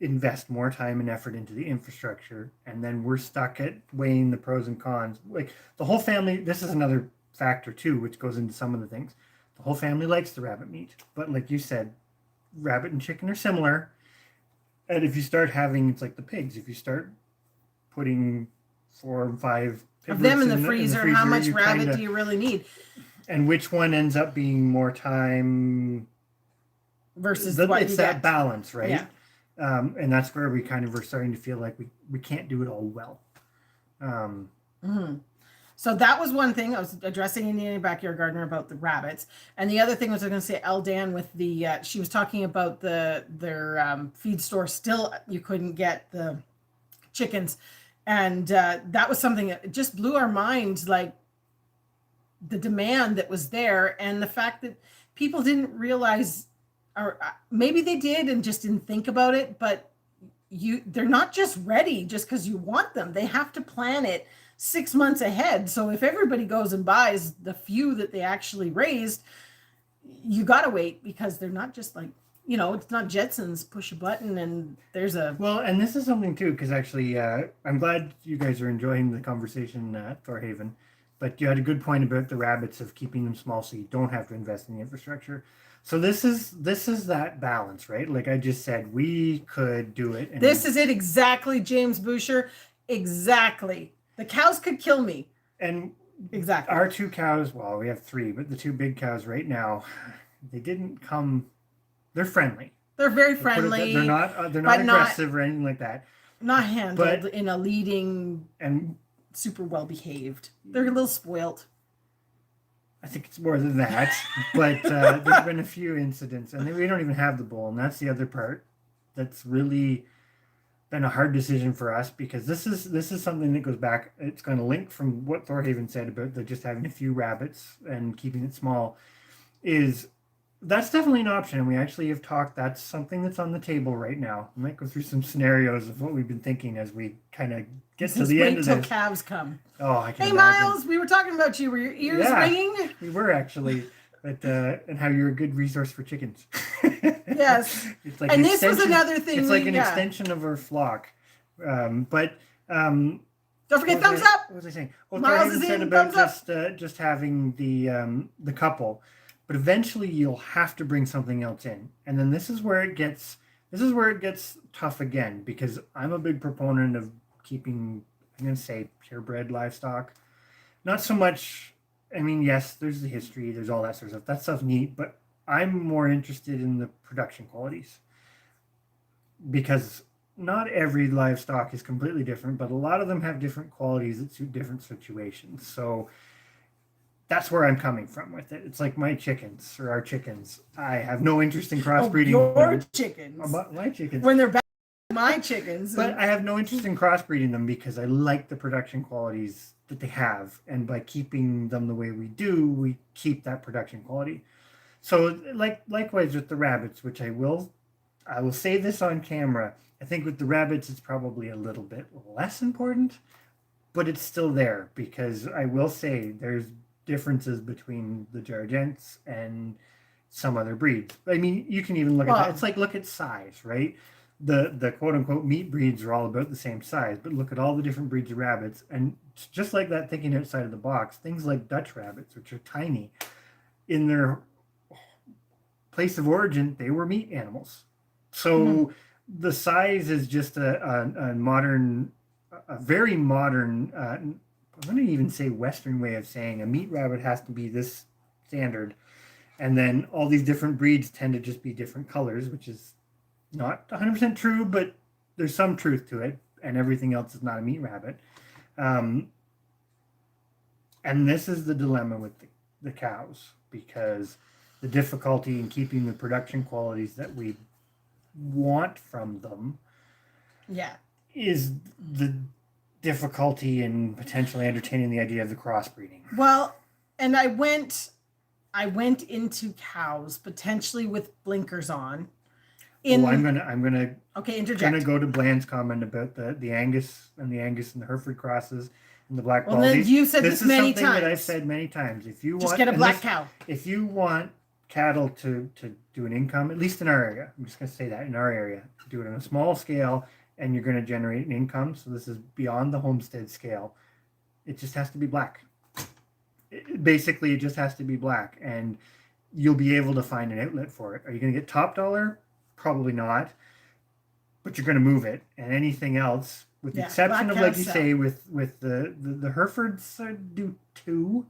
invest more time and effort into the infrastructure, and then we're stuck at weighing the pros and cons. Like the whole family, this is another factor too, which goes into some of the things. The whole family likes the rabbit meat, but like you said, rabbit and chicken are similar. And if you start having, it's like the pigs, if you start putting 4 or 5 of them in the freezer, how much rabbit do you really need? And which one ends up being more time versus it's that balance, right? Yeah. And that's where we kind of are starting to feel like we can't do it all well. Mm-hmm. So that was one thing I was addressing in the Backyard Gardener about the rabbits. And the other thing was I was going to say, Eldan with the, she was talking about their feed store. Still, you couldn't get the chickens. And that was something that just blew our minds, like the demand that was there, and the fact that people didn't realize, or maybe they did and just didn't think about it, but they're not just ready just because you want them. They have to plan it 6 months ahead. So if everybody goes and buys the few that they actually raised, you got to wait, because they're not just like, it's not Jetsons, push a button and there's a... Well, and this is something too, because actually I'm glad you guys are enjoying the conversation at Thorhaven, but you had a good point about the rabbits of keeping them small so you don't have to invest in the infrastructure. So this is that balance, right? Like I just said, we could do it. This is it exactly, James Boucher. Exactly. The cows could kill me. And exactly. Our 2 cows, well, we have 3, but the 2 big cows right now, they didn't come. They're friendly. They're very friendly. They're not aggressive or anything like that. Not handled in a leading and super well behaved. They're a little spoiled. I think it's more than that, but there's been a few incidents, and we don't even have the bull, and that's the other part that's really been a hard decision for us because this is something that goes back. It's going to link from what Thorhaven said about the just having a few rabbits and keeping it small. Is that's definitely an option, and we actually have talked. That's something that's on the table right now. We might go through some scenarios of what we've been thinking as we kind of get to the end of this. Wait till calves come. Oh, I can Hey, imagine. Miles, we were talking about you. Were your ears ringing? We were actually, but and how you're a good resource for chickens. Yes. It's like and this was another thing. It's like an extension of our flock. Don't forget thumbs up. What was I saying? Oh, Miles is said in, about thumbs just having the couple, but eventually you'll have to bring something else in, and then this is where it gets tough again because I'm a big proponent of keeping, I'm going to say, purebred livestock. Not so much. I mean, yes, there's the history, there's all that sort of stuff. That stuff's neat, but I'm more interested in the production qualities because not every livestock is completely different, but a lot of them have different qualities that suit different situations. So that's where I'm coming from with it. It's like my chickens or our chickens. I have no interest in crossbreeding. Your chickens. My chickens. When they're back to my chickens. But I have no interest in crossbreeding them because I like the production qualities that they have. And by keeping them the way we do, we keep that production quality. So likewise with the rabbits, which I will say this on camera. I think with the rabbits, it's probably a little bit less important, but it's still there because I will say there's differences between the Jargents and some other breeds. I mean, you can even look at that. It's like, look at size, right? The quote unquote meat breeds are all about the same size, but look at all the different breeds of rabbits. And just like that, thinking outside of the box, things like Dutch rabbits, which are tiny, in their place of origin, they were meat animals. So the size is just a modern, a very modern, I'm going to even say Western way of saying a meat rabbit has to be this standard. And then all these different breeds tend to just be different colors, which is not 100% true, but there's some truth to it. And everything else is not a meat rabbit. And this is the dilemma with the cows, because the difficulty in keeping the production qualities that we want from them is the difficulty in potentially entertaining the idea of the crossbreeding. Well, and I went into cows potentially with blinkers on. I'm gonna interject. Gonna go to Bland's comment about the Angus and the Hereford crosses and the black balls. Well, you said this many times. This is something that I've said many times. If you just get a black cow. If you want cattle to do an income, at least in our area, I'm just gonna say that in our area, do it on a small scale, and you're gonna generate an income. So this is beyond the homestead scale. It just has to be black. Basically, it just has to be black, and you'll be able to find an outlet for it. Are you gonna get top dollar? Probably not, but you're going to move it. And anything else, with the exception of, like you say, with the Herefords do too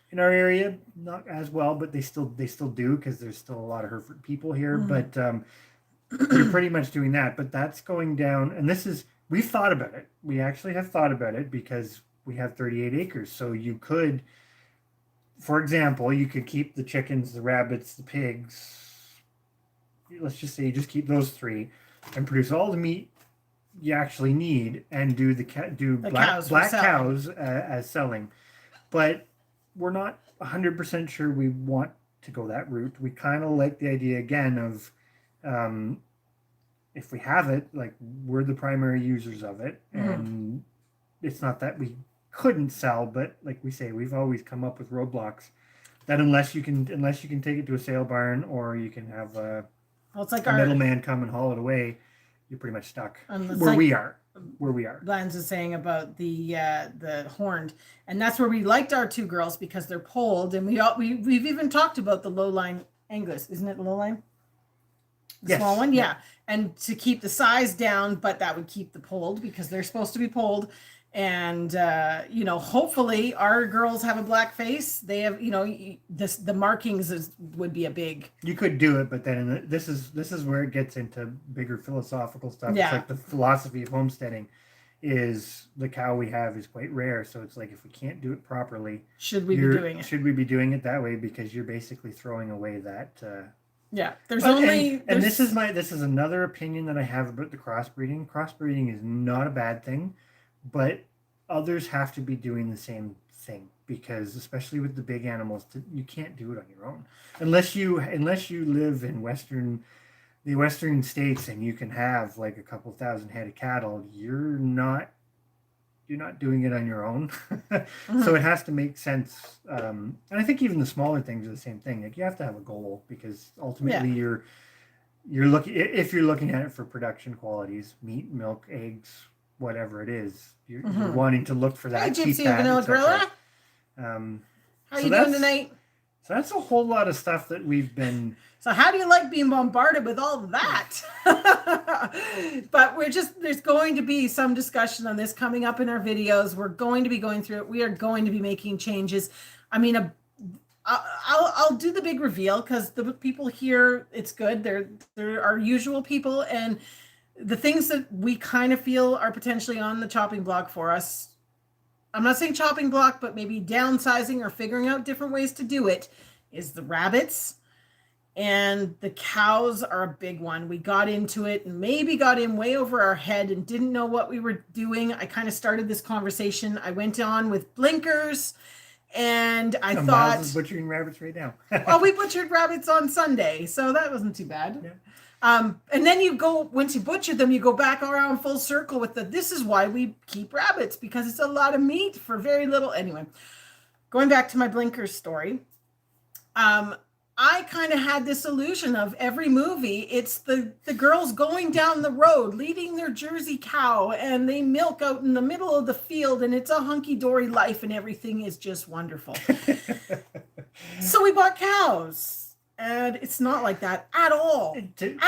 in our area, not as well, but they still do because there's still a lot of Hereford people here. But you're pretty much doing that. But that's going down, and we've thought about it. We actually have thought about it because we have 38 acres. So you could, for example, you could keep the chickens, the rabbits, the pigs. Let's just say you just keep those three and produce all the meat you actually need and do black cows as selling. But we're not 100% sure we want to go that route. We kind of like the idea again of if we have it, like we're the primary users of it. And it's not that we couldn't sell, but like we say, we've always come up with roadblocks that unless you can take it to a sale barn or you can have it's like a middleman come and haul it away, you're pretty much stuck where we are. Lance is saying about the horned, and that's where we liked our two girls because they're polled, and we've even talked about the low-line Angus, isn't it low-line? The small one, yeah. And to keep the size down, but that would keep the polled because they're supposed to be polled. And hopefully our girls have a black face. They have, the markings would be a big. You could do it, but then this is where it gets into bigger philosophical stuff. Yeah. It's like the philosophy of homesteading. is the cow we have is quite rare. So it's like, if we can't do it properly, should we be doing it? Should we be doing it that way? Because you're basically throwing away that. Yeah, there's and this is another opinion that I have about the crossbreeding. Crossbreeding is not a bad thing, but others have to be doing the same thing, because especially with the big animals, you can't do it on your own unless you live in the western states and you can have like a couple thousand head of cattle. You're not doing it on your own. So it has to make sense. And I think even the smaller things are the same thing. Like, you have to have a goal, because ultimately you're looking, if you're looking at it for production qualities, meat, milk, eggs, whatever it is, you're wanting to look for that. Hey, Gypsy and Vanilla Gorilla. How you doing tonight? So that's a whole lot of stuff that we've been. So how do you like being bombarded with all of that? But there's going to be some discussion on this coming up in our videos. We're going to be going through it. We are going to be making changes. I mean, I'll do the big reveal, because the people here, it's good. They're our usual people, and the things that we kind of feel are potentially on the chopping block for us. I'm not saying chopping block, but maybe downsizing or figuring out different ways to do it, is the rabbits. And the cows are a big one. We got into it and maybe got in way over our head and didn't know what we were doing. I kind of started this conversation. I went on with blinkers, and I thought, Miles is butchering rabbits right now. Well, we butchered rabbits on Sunday, so that wasn't too bad. Yeah. And then once you butcher them, you go back around full circle with this is why we keep rabbits, because it's a lot of meat for very little. Anyway, going back to my blinkers story. I kind of had this illusion of every movie, it's the girls going down the road, leading their Jersey cow, and they milk out in the middle of the field, and it's a hunky-dory life, and everything is just wonderful. So we bought cows, and it's not like that at all. It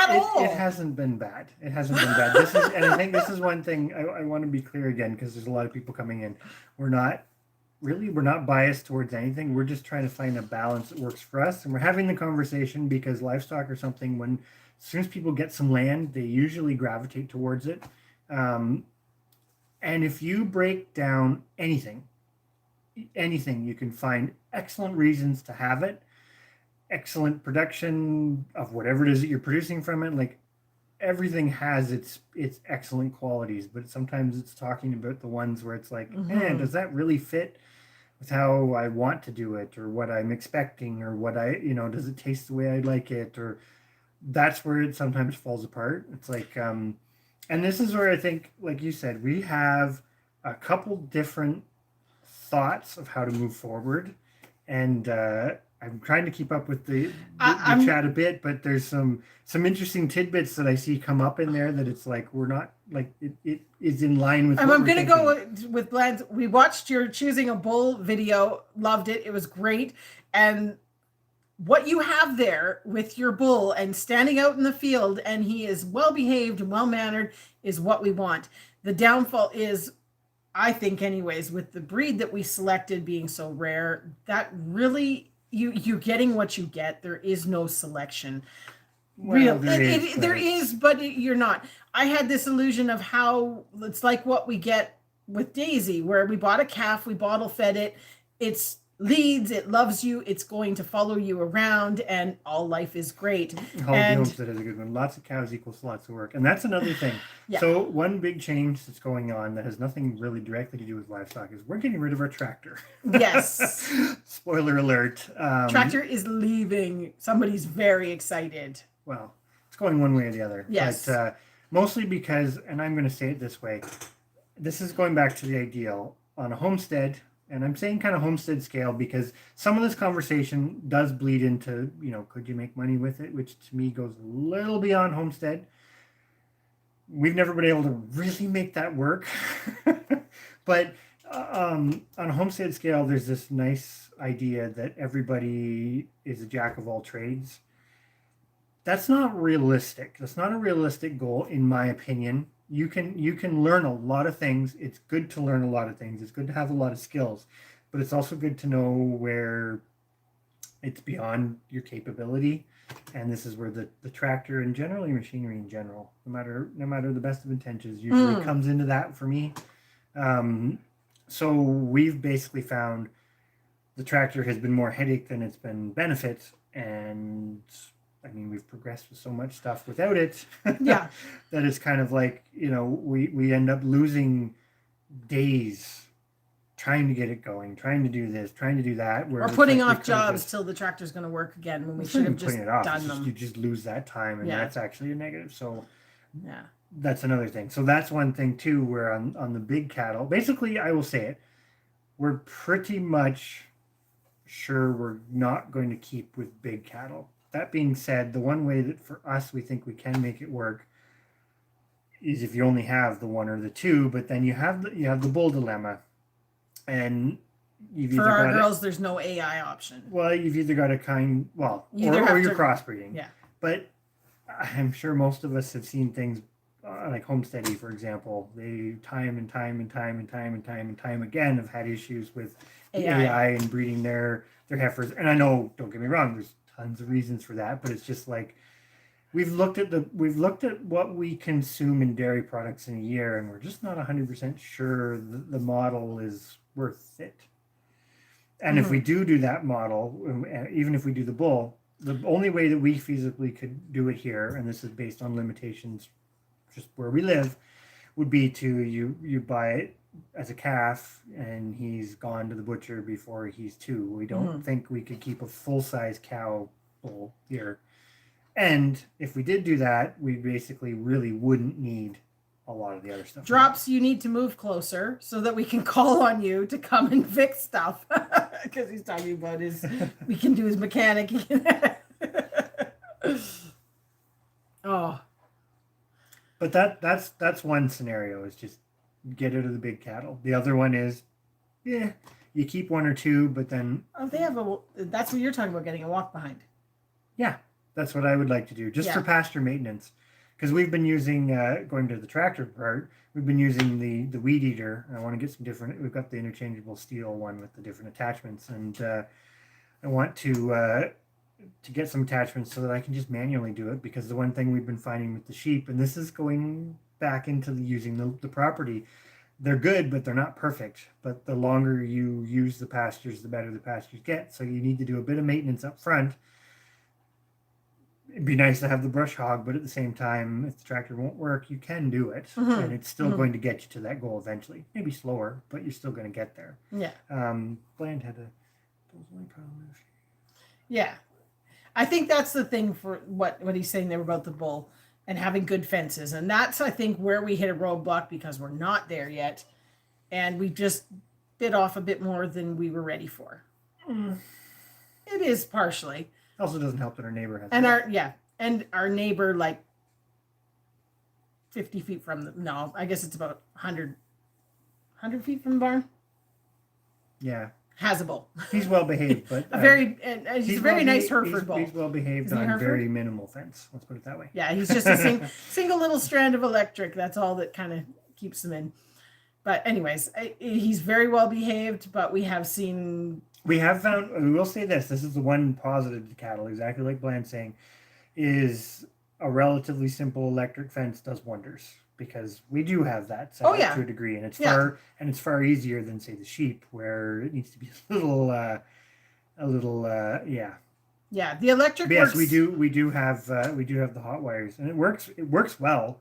hasn't been bad. It hasn't been bad. And I think this is one thing I want to be clear again, because there's a lot of people coming in. We're not biased towards anything. We're just trying to find a balance that works for us. And we're having the conversation because livestock are something, as soon as people get some land, they usually gravitate towards it. And if you break down anything, you can find excellent reasons to have it, excellent production of whatever it is that you're producing from it. Like, everything has its excellent qualities, but sometimes it's talking about the ones where it's like, does that really fit with how I want to do it, or what I'm expecting, or what does it taste the way I like it? Or that's where it sometimes falls apart. It's like, and this is where I think, like you said, we have a couple different thoughts of how to move forward, and I'm trying to keep up with the chat a bit, but there's some interesting tidbits that I see come up in there that it's like, we're not like, it is in line with. I'm going to go with Blanche. We watched your choosing a bull video, loved it. It was great. And what you have there with your bull and standing out in the field, and he is well behaved and well mannered, is what we want. The downfall is, I think anyways, with the breed that we selected being so rare, that really, you're getting what you get. There is no selection. Well, there is, but you're not. I had this illusion of how it's like what we get with Daisy, where we bought a calf, we bottle fed it, it's leads, it loves you, it's going to follow you around, and all life is great. Homestead is a good one. Lots of cows equals lots of work, and that's another thing. Yeah. So one big change that's going on that has nothing really directly to do with livestock is we're getting rid of our tractor. Yes. Spoiler alert. Tractor is leaving. Somebody's very excited. Well, it's going one way or the other. Yes. But mostly because, and I'm going to say it this way, this is going back to the ideal on a homestead. And I'm saying kind of homestead scale because some of this conversation does bleed into, could you make money with it? Which to me goes a little beyond homestead. We've never been able to really make that work. But on a homestead scale, there's this nice idea that everybody is a jack of all trades. That's not realistic. That's not a realistic goal, in my opinion. You can learn a lot of things. It's good to learn a lot of things. It's good to have a lot of skills, but it's also good to know where it's beyond your capability. And this is where the tractor and generally machinery in general, no matter the best of intentions, usually comes into that for me. So we've basically found the tractor has been more headache than it's been benefit. And I mean, we've progressed with so much stuff without it. Yeah. That it's kind of like, we end up losing days trying to get it going, trying to do this, trying to do that. Or putting off jobs till the tractor's going to work again when we should have just done them. You just lose that time, and that's actually a negative. So yeah, that's another thing. So that's one thing too, where on the big cattle, basically, I will say it, we're pretty much sure we're not going to keep with big cattle. That being said, the one way that for us we think we can make it work is if you only have the one or the two, but then you have the bull dilemma. And for our girls, there's no AI option. Well, you've either got or you're crossbreeding. Yeah. But I'm sure most of us have seen things like Homesteady, for example. They time and time again have had issues with AI and breeding their heifers. And I know, don't get me wrong, there's tons of reasons for that, but it's just like we've looked at what we consume in dairy products in a year, and we're just not 100% sure the model is worth it. And if we do that model, even if we do the bull, the only way that we feasibly could do it here, and this is based on limitations just where we live, would be to you buy it as a calf and he's gone to the butcher before he's 2. We don't think we could keep a full-size cow bull here. And if we did do that, we basically really wouldn't need a lot of the other stuff. Drops, you need to move closer so that we can call on you to come and fix stuff. Because he's talking about we can do his mechanic. Oh. But that's one scenario, is just get out of the big cattle. The other one is, you keep 1 or 2, but then... Oh, that's what you're talking about, getting a walk behind. Yeah, that's what I would like to do, just for pasture maintenance. Because we've been using, going to the tractor part, we've been using the weed eater. And I want to get some different, we've got the interchangeable steel one with the different attachments. And I want to get some attachments so that I can just manually do it. Because the one thing we've been finding with the sheep, and this is going back into using the property, they're good, but they're not perfect. But the longer you use the pastures, the better the pastures get. So you need to do a bit of maintenance up front. It'd be nice to have the brush hog, but at the same time, if the tractor won't work, you can do it, and it's still going to get you to that goal eventually. Maybe slower, but you're still going to get there. Yeah. Bland had Yeah, I think that's the thing for what he's saying there about the bull and having good fences, and that's I think where we hit a roadblock because we're not there yet, and we just bit off a bit more than we were ready for. It is partially. Also doesn't help that our neighbor has our neighbor like 50 feet from I guess it's about 100 feet from the barn. Yeah. Has a bull. He's well behaved, but he's a very nice Hereford bull. He's well behaved on very minimal fence. Let's put it that way. Yeah, he's just a single little strand of electric. That's all that kind of keeps him in. But anyways, he's very well behaved, but we have found, we will say this is the one positive to cattle, exactly like Bland's saying, is a relatively simple electric fence does wonders, because we do have that set up to a degree, and it's far easier than, say, the sheep, where it needs to be a little Yeah, the electric but yes, works. we do have the hot wires, and it works well.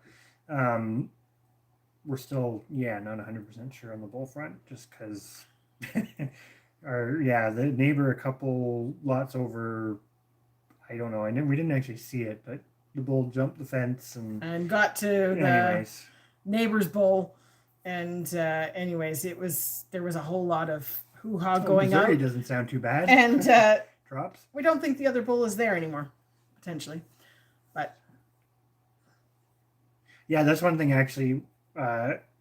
We're still not 100% sure on the bull front, just because the neighbor a couple lots over, I don't know, we didn't actually see it, but the bull jumped the fence and got to the neighbor's bull, and there was a whole lot of hoo-ha going Missouri on. Doesn't sound too bad. And drops. We don't think the other bull is there anymore, potentially, but that's one thing actually.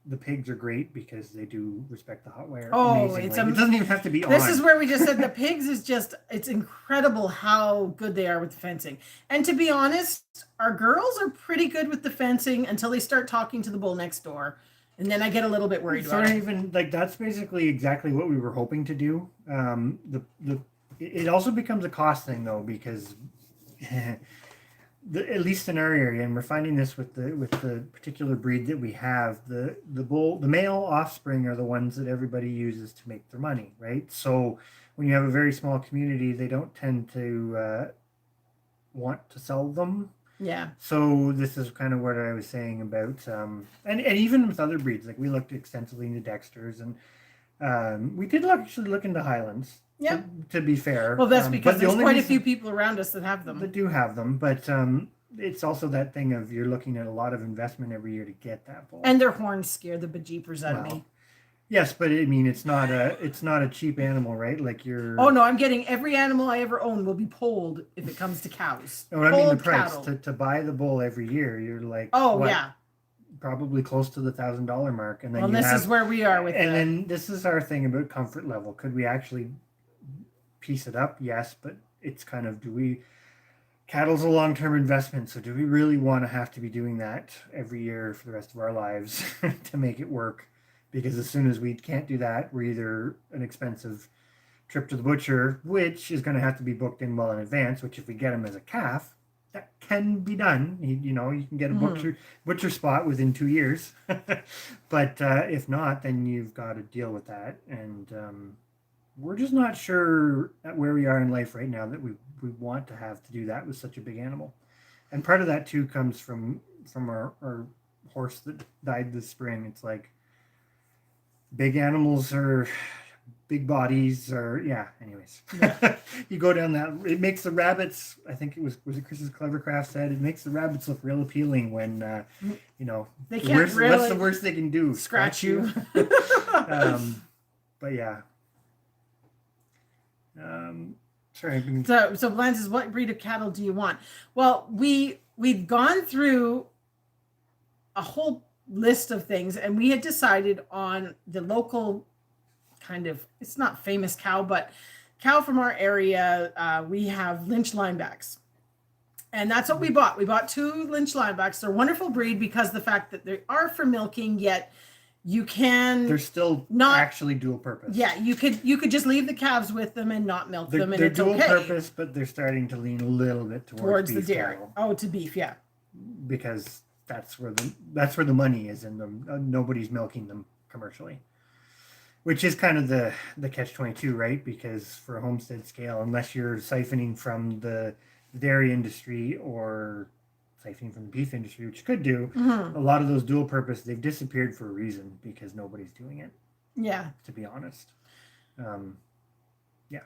The pigs are great because they do respect the hot wire. Oh, it doesn't even have to be on. This is where we just said the pigs is it's incredible how good they are with the fencing. And to be honest, our girls are pretty good with the fencing until they start talking to the bull next door. And then I get a little bit worried about it. Even like that's basically exactly what we were hoping to do. it also becomes a cost thing though, because at least in our area, and we're finding this with the particular breed that we have, the male offspring are the ones that everybody uses to make their money, right? So when you have a very small community, they don't tend to want to sell them. Yeah. So this is kind of what I was saying about, and even with other breeds, like we looked extensively into Dexters, and we did actually look into Highlands. Yeah. To be fair. Well, that's because there's quite a few people around us that have them. That do have them, but it's also that thing of you're looking at a lot of investment every year to get that bull. And their horns scare the bejeepers out of me. Yes, but I mean it's not a cheap animal, right? Like you're. Oh no, I'm getting every animal I ever own will be polled if it comes to cows. No, I mean the price to buy the bull every year. You're like, yeah, probably close to the $1,000 mark, and then this is where we are with. And then this is our thing about comfort level. Could we actually piece it up? Yes, but it's kind of cattle's a long-term investment, so do we really want to have to be doing that every year for the rest of our lives to make it work? Because as soon as we can't do that, we're either an expensive trip to the butcher, which is going to have to be booked in well in advance, which if we get them as a calf, that can be done. You can get a butcher spot within 2 years. But if not, then you've got to deal with that. And we're just not sure at where we are in life right now that we want to have to do that with such a big animal. And part of that too comes from our horse that died this spring. It's like big animals are big bodies anyways. Yeah. You go down that, it makes the rabbits, I think it was it Chris's Clevercraft said, it makes the rabbits look real appealing when they can't really what's the worst they can do? Scratch you. But yeah. Sorry. So Blanche says, what breed of cattle do you want? Well, we've gone through a whole list of things, and we had decided on the local kind of, it's not famous cow, but cow from our area. We have Lynch Linebacks, and that's what we bought. We bought 2 Lynch Linebacks. They're a wonderful breed because the fact that they are for milking, yet they're still not actually dual purpose. Yeah, you could just leave the calves with them and not milk them, and they're dual purpose, but they're starting to lean a little bit towards the dairy. Cattle. Oh, to beef, yeah. Because that's where the money is in them. Nobody's milking them commercially, which is kind of the catch-22, right? Because for a homestead scale, unless you're siphoning from the dairy industry or siphoning from the beef industry, which you could do, a lot of those dual purpose, they've disappeared for a reason because nobody's doing it. Yeah. To be honest. Yeah.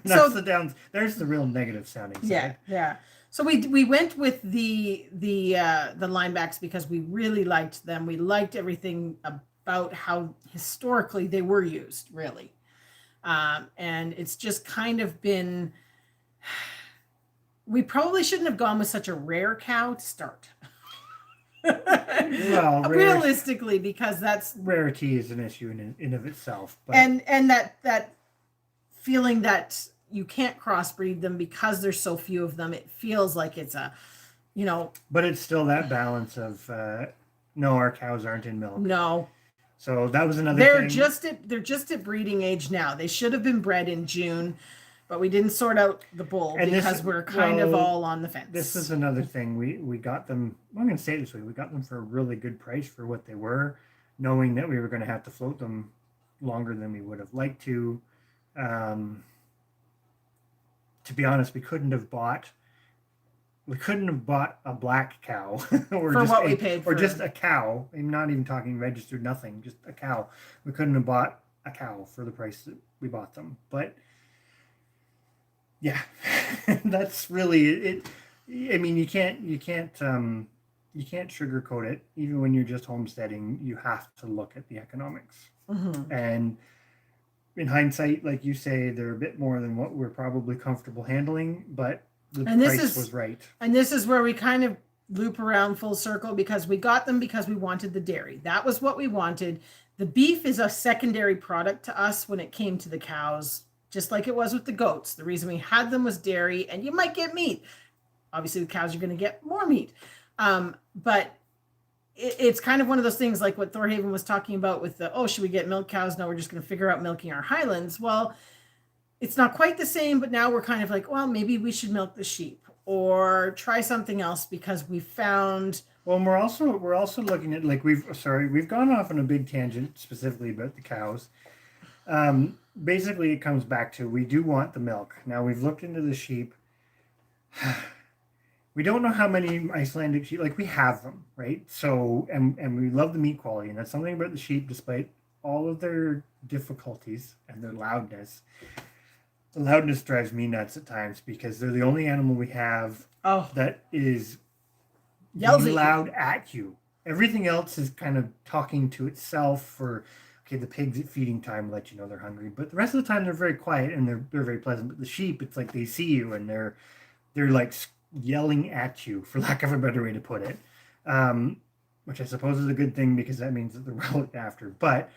That's there's the real negative sounding side. Yeah. Yeah. So we went with the linebacks because we really liked them. We liked everything about how historically they were used, really. And it's just kind of been, we probably shouldn't have gone with such a rare cow to start. Well, realistically, because that's rarity is an issue in of itself. But. And that feeling that you can't crossbreed them because there's so few of them, it feels like it's but it's still that balance of no, our cows aren't in milk. No. So that was another thing. They're just at breeding age now. They should have been bred in June, but we didn't sort out the bull because we're kind of all on the fence. This is another thing. We got them, I'm going to say it this way, we got them for a really good price for what they were, knowing that we were going to have to float them longer than we would have liked to. To be honest, we couldn't have bought a black cow or for just what we paid for. Or just a cow. I'm not even talking registered, nothing, just a cow. We couldn't have bought a cow for the price that we bought them. But yeah, that's really it. I mean, you can't sugarcoat it. Even when you're just homesteading, you have to look at the economics. Mm-hmm. And in hindsight, like you say, they're a bit more than what we're probably comfortable handling, but the price was right. And this is where we kind of loop around full circle because we got them because we wanted the dairy. That was what we wanted. The beef is a secondary product to us when it came to the cows, just like it was with the goats. The reason we had them was dairy, and you might get meat. Obviously, the cows are going to get more meat. But it's kind of one of those things like what Thorhaven was talking about with should we get milk cows? No, we're just going to figure out milking our Highlands. Well, it's not quite the same, but now we're kind of like, well, maybe we should milk the sheep or try something else because we found. Well, and we're also looking at, like, we've gone off on a big tangent specifically about the cows. Basically, it comes back to we do want the milk. Now we've looked into the sheep. We don't know how many Icelandic sheep, like we have them, right? So, and we love the meat quality, and that's something about the sheep, despite all of their difficulties and their loudness. The loudness drives me nuts at times because they're the only animal we have that is Yells being at you. loud at you. Everything else is kind of talking to itself, or okay, the pigs at feeding time let you know they're hungry, but the rest of the time they're very quiet and they're very pleasant. But the sheep, it's like they see you and they're like yelling at you, for lack of a better way to put it, which I suppose is a good thing because that means that they're well looked after. But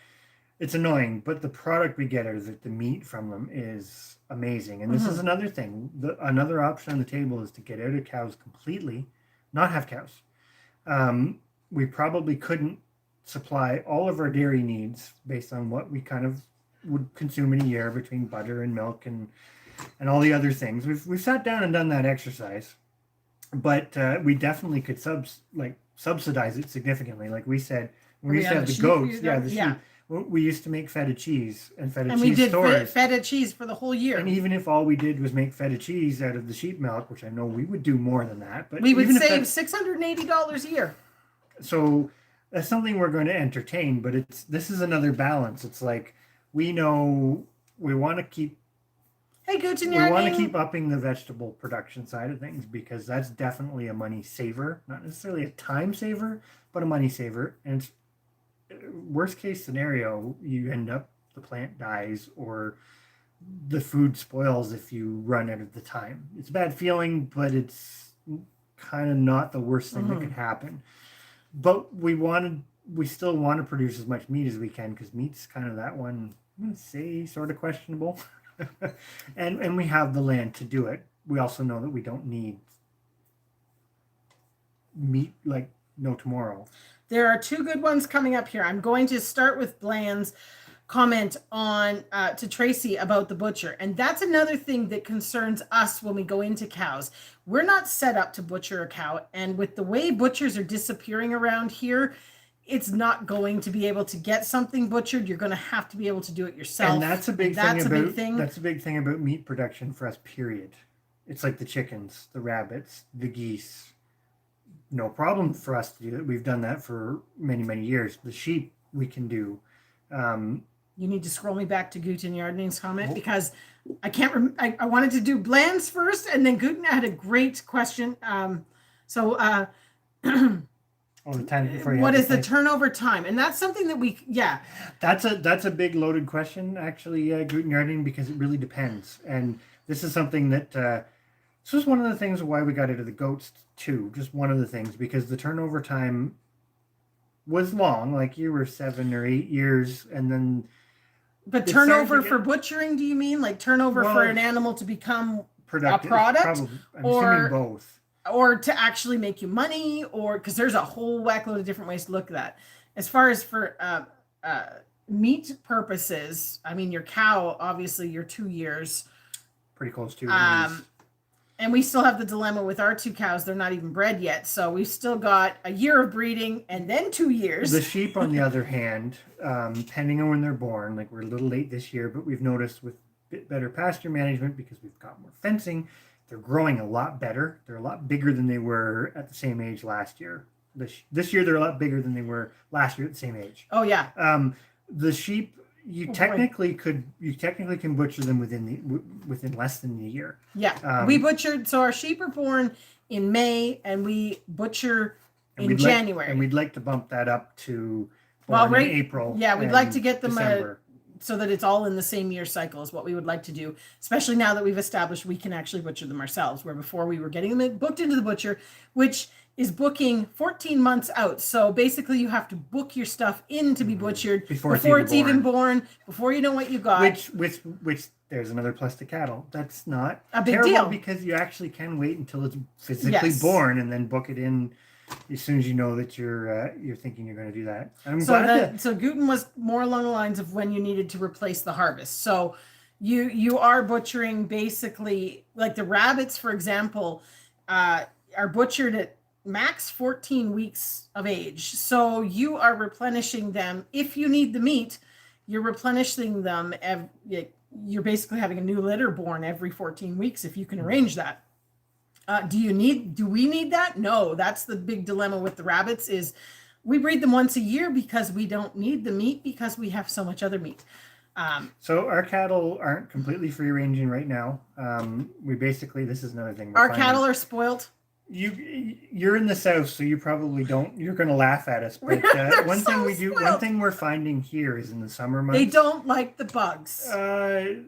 it's annoying. But the product we get is that the meat from them is amazing. And this is another thing. Another option on the table is to get out of cows completely, not have cows. We probably couldn't supply all of our dairy needs based on what we kind of would consume in a year between butter and milk and all the other things. We've sat down and done that exercise, but we definitely could subsidize it significantly. Like we said, when we used to have the goats, the sheep. We used to make feta cheese and we cheese did stores. feta cheese for the whole year. And even if all we did was make feta cheese out of the sheep milk, which I know we would do more than that, but we would save $680 a year. So that's something we're going to entertain, but this is another balance. It's like we know we want to keep. Hey, Guten we want to keep upping the vegetable production side of things because that's definitely a money saver, not necessarily a time saver, but a money saver. And it's, worst case scenario, you end up the plant dies or the food spoils if you run out of the time. It's a bad feeling, but it's kind of not the worst thing that could happen. But we still want to produce as much meat as we can because meat's kind of that one, I'm going to say, sort of questionable. and we have the land to do it. We also know that we don't need meat like no tomorrow. There are two good ones coming up here. I'm going to start with Bland's comment on to Tracy about the butcher. And that's another thing that concerns us when we go into cows. We're not set up to butcher a cow. And with the way butchers are disappearing around here, it's not going to be able to get something butchered. You're going to have to be able to do it yourself. And that's a big thing. That's a big thing about meat production for us, period. It's like the chickens, the rabbits, the geese. No problem for us to do that. We've done that for many, many years. The sheep we can do. You need to scroll me back to Guten Yardning's comment because I can't remember. I wanted to do Bland's first, and then Guten had a great question. The time before what is the turnover time? And that's something that That's a big loaded question, actually, Guten Yardning, because it really depends. And this is something that this was one of the things why we got into the goats too. Just one of the things, because the turnover time was long, like you were 7 or 8 years, and then. But turnover for butchering, do you mean like turnover for an animal to become productive, a product, probably, I'm assuming both, or to actually make you money, or because there's a whole whack load of different ways to look at that. As far as for meat purposes, I mean, your cow, obviously, you're 2 years, pretty close to. And we still have the dilemma with our 2 cows. They're not even bred yet. So we've still got a year of breeding and then 2 years. The sheep, on the other hand, depending on when they're born, like we're a little late this year, but we've noticed with a bit better pasture management because we've got more fencing, they're growing a lot better. They're a lot bigger than they were at the same age last year. This year, they're a lot bigger than they were last year at the same age. Oh, yeah. The sheep... You technically can butcher them within less than a year. Yeah, we butchered. So our sheep are born in May, and we butcher in January. And we'd like to bump that up to in April. Yeah, we'd like to get them so that it's all in the same year cycle is what we would like to do. Especially now that we've established we can actually butcher them ourselves, where before we were getting them booked into the butcher, which is booking 14 months out. So basically you have to book your stuff in to be butchered before it's even born, before you know what you got. Which there's another plus to cattle. That's not a big terrible deal because you actually can wait until it's physically born and then book it in as soon as you know that you're thinking you're going to do that. So Guten was more along the lines of when you needed to replace the harvest. So You are butchering basically, like the rabbits, for example, are butchered at max 14 weeks of age. So you are replenishing them. If you need the meat, you're replenishing them. You're basically having a new litter born every 14 weeks if you can arrange that. Do we need that? No, that's the big dilemma with the rabbits is we breed them once a year because we don't need the meat because we have so much other meat. So our cattle aren't completely free ranging right now. We basically, this is another thing. Our cattle are spoiled. You're in the south, so you probably don't. You're going to laugh at us. But one thing we're finding here is in the summer months, they don't like the bugs. To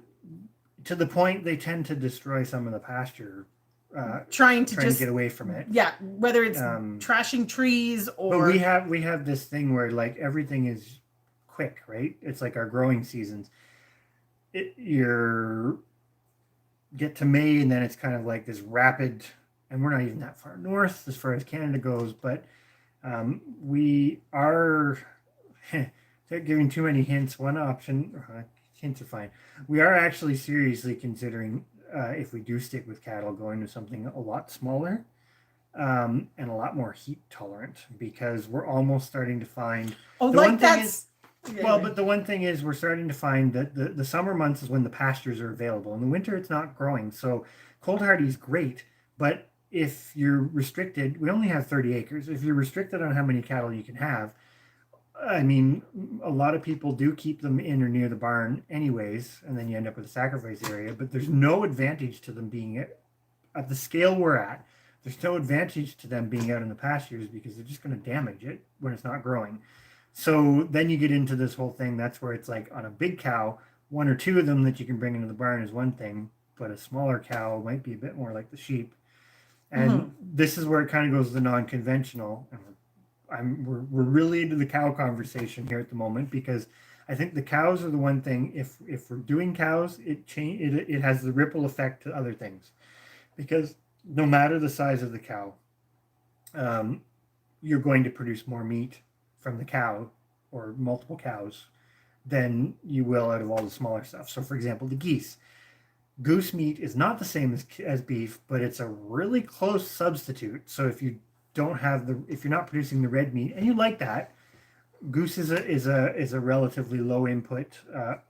the point they tend to destroy some of the pasture. Trying to get away from it. Yeah, whether it's trashing trees or. But we have this thing where like everything is quick, right? It's like our growing seasons. You get to May and then it's kind of like this rapid, and we're not even that far north as far as Canada goes, but we are giving too many hints. One option, hints are fine. We are actually seriously considering if we do stick with cattle, going to something a lot smaller and a lot more heat tolerant, because we're almost starting to find. Oh, like that's. But the one thing is we're starting to find that the summer months is when the pastures are available. In the winter, it's not growing. So cold hardy is great, but if you're restricted, we only have 30 acres. If you're restricted on how many cattle you can have, I mean, a lot of people do keep them in or near the barn anyways, and then you end up with a sacrifice area, but there's no advantage to them being at the scale we're at. There's no advantage to them being out in the pastures because they're just going to damage it when it's not growing. So then you get into this whole thing. That's where it's like on a big cow, one or two of them that you can bring into the barn is one thing, but a smaller cow might be a bit more like the sheep. And this is where it kind of goes to the non-conventional. And we're really into the cow conversation here at the moment, because I think the cows are the one thing. If we're doing cows, it has the ripple effect to other things, because no matter the size of the cow, you're going to produce more meat from the cow or multiple cows than you will out of all the smaller stuff. So for example, the geese. Goose meat is not the same as beef, but it's a really close substitute. So if you if you're not producing the red meat and you like that, goose is a relatively low input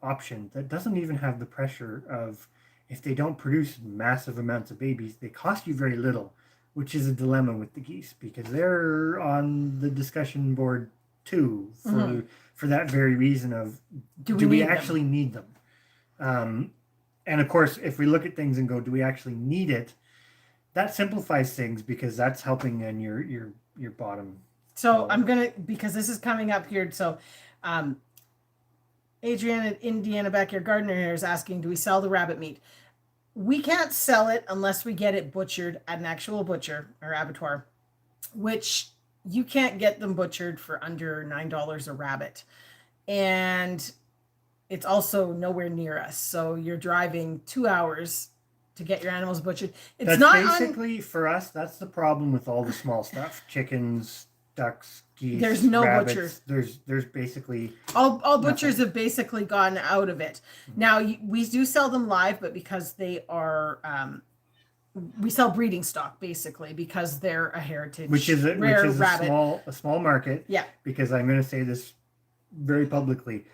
option that doesn't even have the pressure of, if they don't produce massive amounts of babies, they cost you very little, which is a dilemma with the geese, because they're on the discussion board too for that very reason of do we actually need them? And of course, if we look at things and go, do we actually need it? That simplifies things, because that's helping in your bottom. So I'm going to, because this is coming up here. So Adrienne at Indiana Backyard Gardener here is asking, do we sell the rabbit meat? We can't sell it unless we get it butchered at an actual butcher or abattoir, which you can't get them butchered for under $9 a rabbit. And it's also nowhere near us. So you're driving 2 hours to get your animals butchered. It's that's not basically for us. That's the problem with all the small stuff: chickens, ducks, geese. There's no rabbits. butcher. There's basically all butchers have basically gone out of it. Now we do sell them live, but because they are, we sell breeding stock basically because they're a heritage, which is rabbit. a small market. Yeah. Because I'm going to say this very publicly.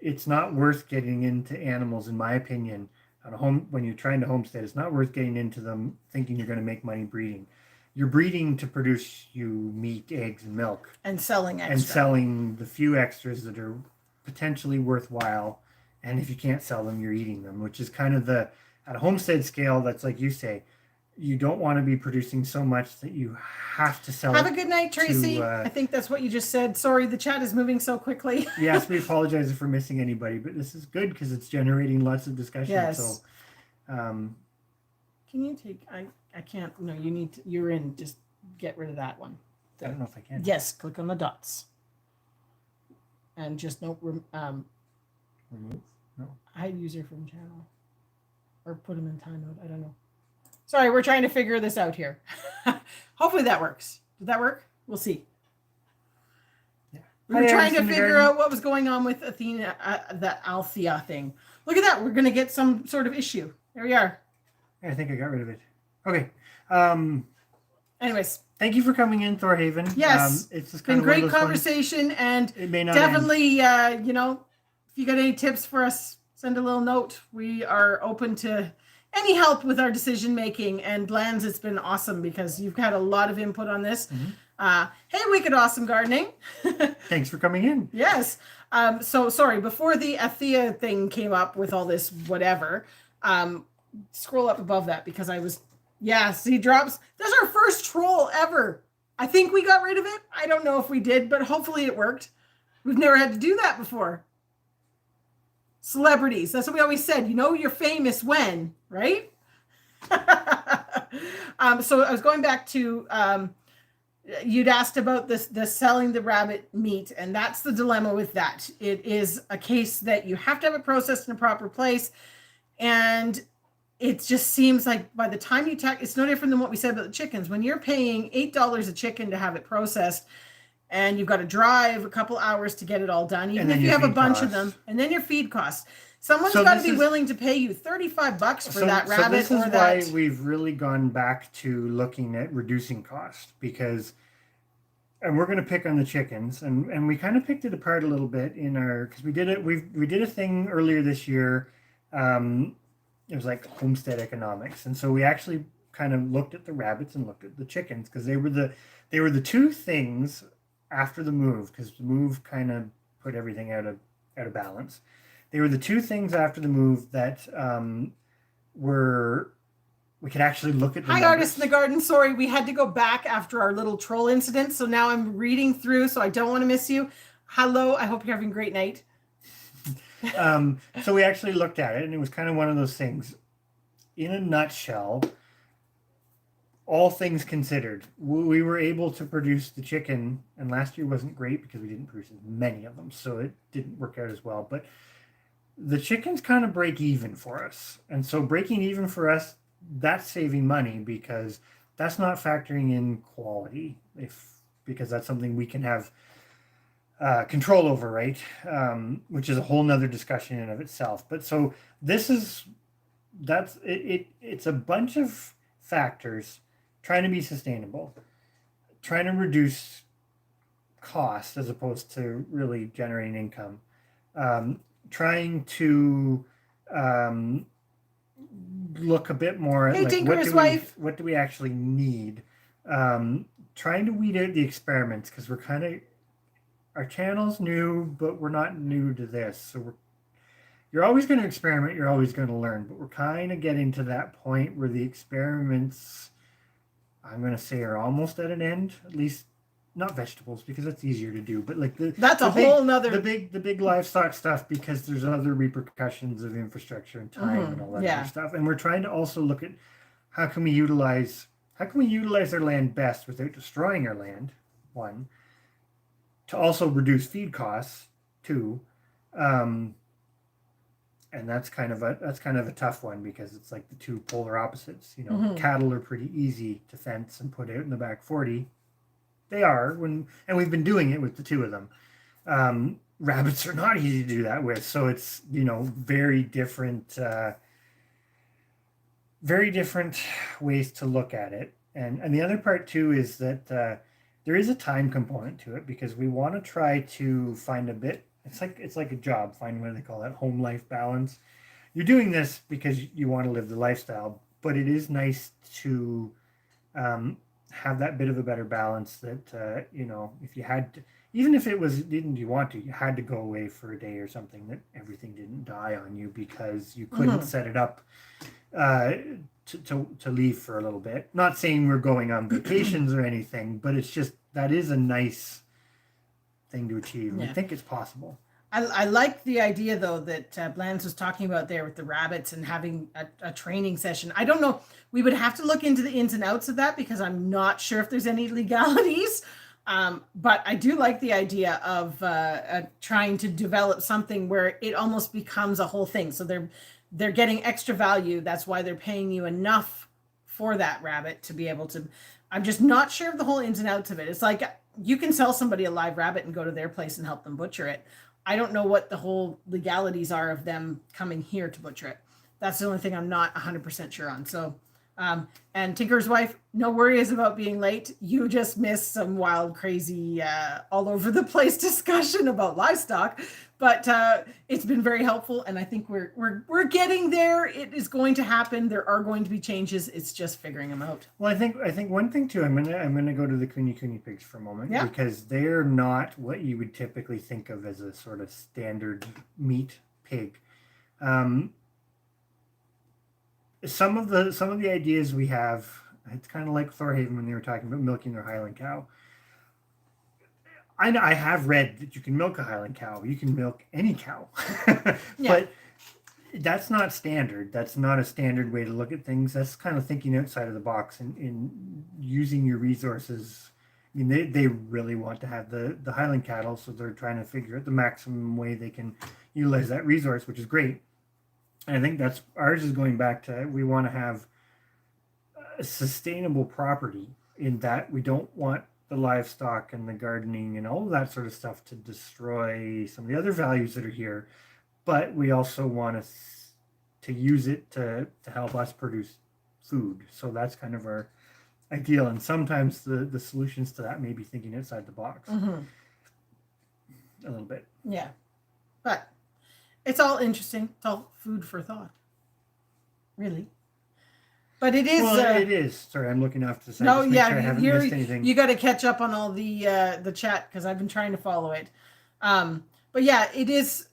It's not worth getting into animals, in my opinion, on a home when you're trying to homestead. It's not worth getting into them thinking you're going to make money breeding. You're breeding to produce you meat, eggs, and milk, and selling extra. And selling the few extras that are potentially worthwhile. And if you can't sell them, you're eating them, which is kind of at a homestead scale. That's like you say, you don't want to be producing so much that you have to sell. Have a good night, Tracy. I think that's what you just said. Sorry, the chat is moving so quickly. Yes, we apologize if we're missing anybody, but this is good because it's generating lots of discussion. Yes. So, can you take? I can't. No, you need to. You're in. Just get rid of that one. I don't know if I can. Yes, click on the dots, and just remove. No. Hide user from channel, or put them in timeout. I don't know. Sorry, we're trying to figure this out here. Hopefully that works. Did that work? We'll see. Yeah. We're trying to figure out what was going on with Athena, the Althea thing. Look at that. We're going to get some sort of issue. There we are. I think I got rid of it. Okay. Anyways. Thank you for coming in, Thorhaven. Yes. It's just been great conversation. And it may not definitely, you know, if you got any tips for us, send a little note. We are open to any help with our decision making. And Lance, it's been awesome because you've had a lot of input on this. Hey, Wicked Awesome Gardening. Thanks for coming in. Yes. So sorry, before the Athea thing came up with all this whatever, scroll up above that because I was, see drops. That's our first troll ever. I think we got rid of it. I don't know if we did, but hopefully it worked. We've never had to do that before. Celebrities. That's what we always said. You know you're famous when, right? So I was going back to, you'd asked about the selling the rabbit meat, and that's the dilemma with that. It is a case that you have to have it processed in a proper place, and it just seems like by the time you it's no different than what we said about the chickens. When you're paying $8 a chicken to have it processed, and you've got to drive a couple hours to get it all done, even if you have a bunch of them, and then your feed costs. Someone's got to be willing to pay you $35 for that rabbit. So this is why we've really gone back to looking at reducing cost, because, and we're going to pick on the chickens, and we kind of picked it apart a little bit in our, because we did a thing earlier this year. It was like homestead economics, and so we actually kind of looked at the rabbits and looked at the chickens because they were the two things after the move, because the move kind of put everything out of balance. They were the two things after the move that we could actually look at the numbers. Artist in the Garden. Sorry, we had to go back after our little troll incident, so now I'm reading through, so I don't want to miss you. Hello, I hope you're having a great night. So we actually looked at it, and it was kind of one of those things. In a nutshell, all things considered, we were able to produce the chicken, and last year wasn't great because we didn't produce as many of them, so it didn't work out as well. But the chickens kind of break even for us, and so breaking even for us, that's saving money because that's not factoring in quality, because that's something we can have control over, right? Which is a whole nother discussion in of itself. But so it's a bunch of factors trying to be sustainable, trying to reduce costs as opposed to really generating income, trying to look a bit more at what do we actually need, trying to weed out the experiments, because we're kind of, our channel's new, but we're not new to this. So you're always going to experiment, you're always going to learn, but we're kind of getting to that point where the experiments, I'm going to say, are almost at an end, at least not vegetables, because that's easier to do, but like the big livestock stuff, because there's other repercussions of infrastructure and time and all that other stuff. And we're trying to also look at how can we utilize our land best without destroying our land, one, to also reduce feed costs, two, and that's kind of a tough one because it's like the two polar opposites. You know, cattle are pretty easy to fence and put out in the back 40. They are, and we've been doing it with the two of them. Rabbits are not easy to do that with, so it's, you know, very different ways to look at it. And the other part too is that there is a time component to it, because we want to try to find a bit. It's like a job. Find what they call that home life balance. You're doing this because you want to live the lifestyle, but it is nice to have that bit of a better balance. That you know, if you had to, even if it didn't you want to, you had to go away for a day or something, that everything didn't die on you because you couldn't set it up to leave for a little bit. Not saying we're going on vacations or anything, but it's just, that is a nice thing to achieve. I think it's possible. I like the idea though that Blanche was talking about there with the rabbits and having a training session. I don't know, we would have to look into the ins and outs of that because I'm not sure if there's any legalities. But I do like the idea of trying to develop something where it almost becomes a whole thing. So they're getting extra value. That's why they're paying you enough for that rabbit to be able to. I'm just not sure of the whole ins and outs of it. It's like you can sell somebody a live rabbit and go to their place and help them butcher it. I don't know what the whole legalities are of them coming here to butcher it. That's the only thing I'm not 100% sure on. So, and Tinker's wife, no worries about being late. You just missed some wild, crazy, all over the place discussion about livestock, but it's been very helpful, and I think we're getting there. It is going to happen. There are going to be changes. It's just figuring them out. Well, I think one thing too. I'm gonna go to the Kuni pigs for a moment, because they're not what you would typically think of as a sort of standard meat pig. Some of the ideas we have, it's kind of like Thorhaven when they were talking about milking their Highland cow. I have read that you can milk a Highland cow. You can milk any cow. But that's not standard. That's not a standard way to look at things. That's kind of thinking outside of the box and in using your resources. I mean, they really want to have the Highland cattle, so they're trying to figure out the maximum way they can utilize that resource, which is great. And I think that's ours is going back to, we want to have a sustainable property in that we don't want the livestock and the gardening and all of that sort of stuff to destroy some of the other values that are here, but we also want to use it to help us produce food. So that's kind of our ideal, and sometimes the solutions to that may be thinking outside the box a little bit. Yeah, but it's all interesting. It's all food for thought, really. But it is. Well, it is. Sorry, I'm looking off to the side. No, sure I haven't missed anything. You got to catch up on all the chat because I've been trying to follow it. But yeah, it is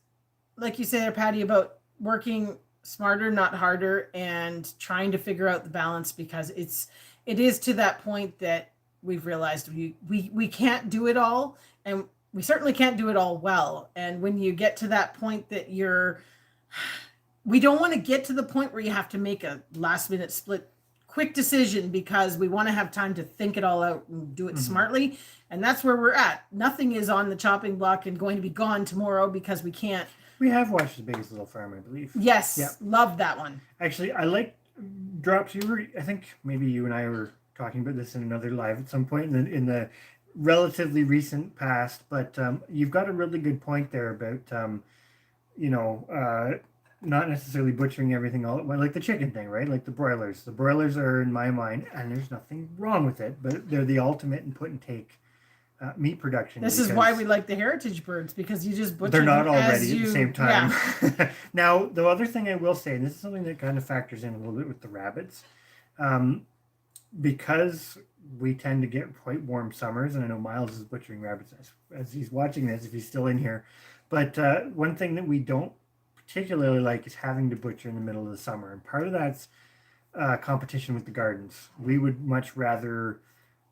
like you say there, Patty, about working smarter, not harder, and trying to figure out the balance, because it is to that point that we've realized we can't do it all, and we certainly can't do it all well. And when you get to that point that we don't want to get to the point where you have to make a last minute split quick decision because we want to have time to think it all out and do it smartly. And that's where we're at. Nothing is on the chopping block and going to be gone tomorrow because we can't. We have watched The Biggest Little Farm, I believe. Yes. Yep. Love that one. Actually, I like Drops. I think maybe you and I were talking about this in another live at some point in the relatively recent past, but you've got a really good point there about not necessarily butchering everything all at once, like the chicken thing, right? Like the broilers. The broilers are, in my mind, and there's nothing wrong with it, but they're the ultimate in put and take meat production. This is why we like the heritage birds, because you just butcher them. They're not all ready at the same time. Yeah. Now, the other thing I will say, and this is something that kind of factors in a little bit with the rabbits, because we tend to get quite warm summers, and I know Miles is butchering rabbits as he's watching this, if he's still in here. But one thing that we don't particularly like is having to butcher in the middle of the summer, and part of that's competition with the gardens. We would much rather,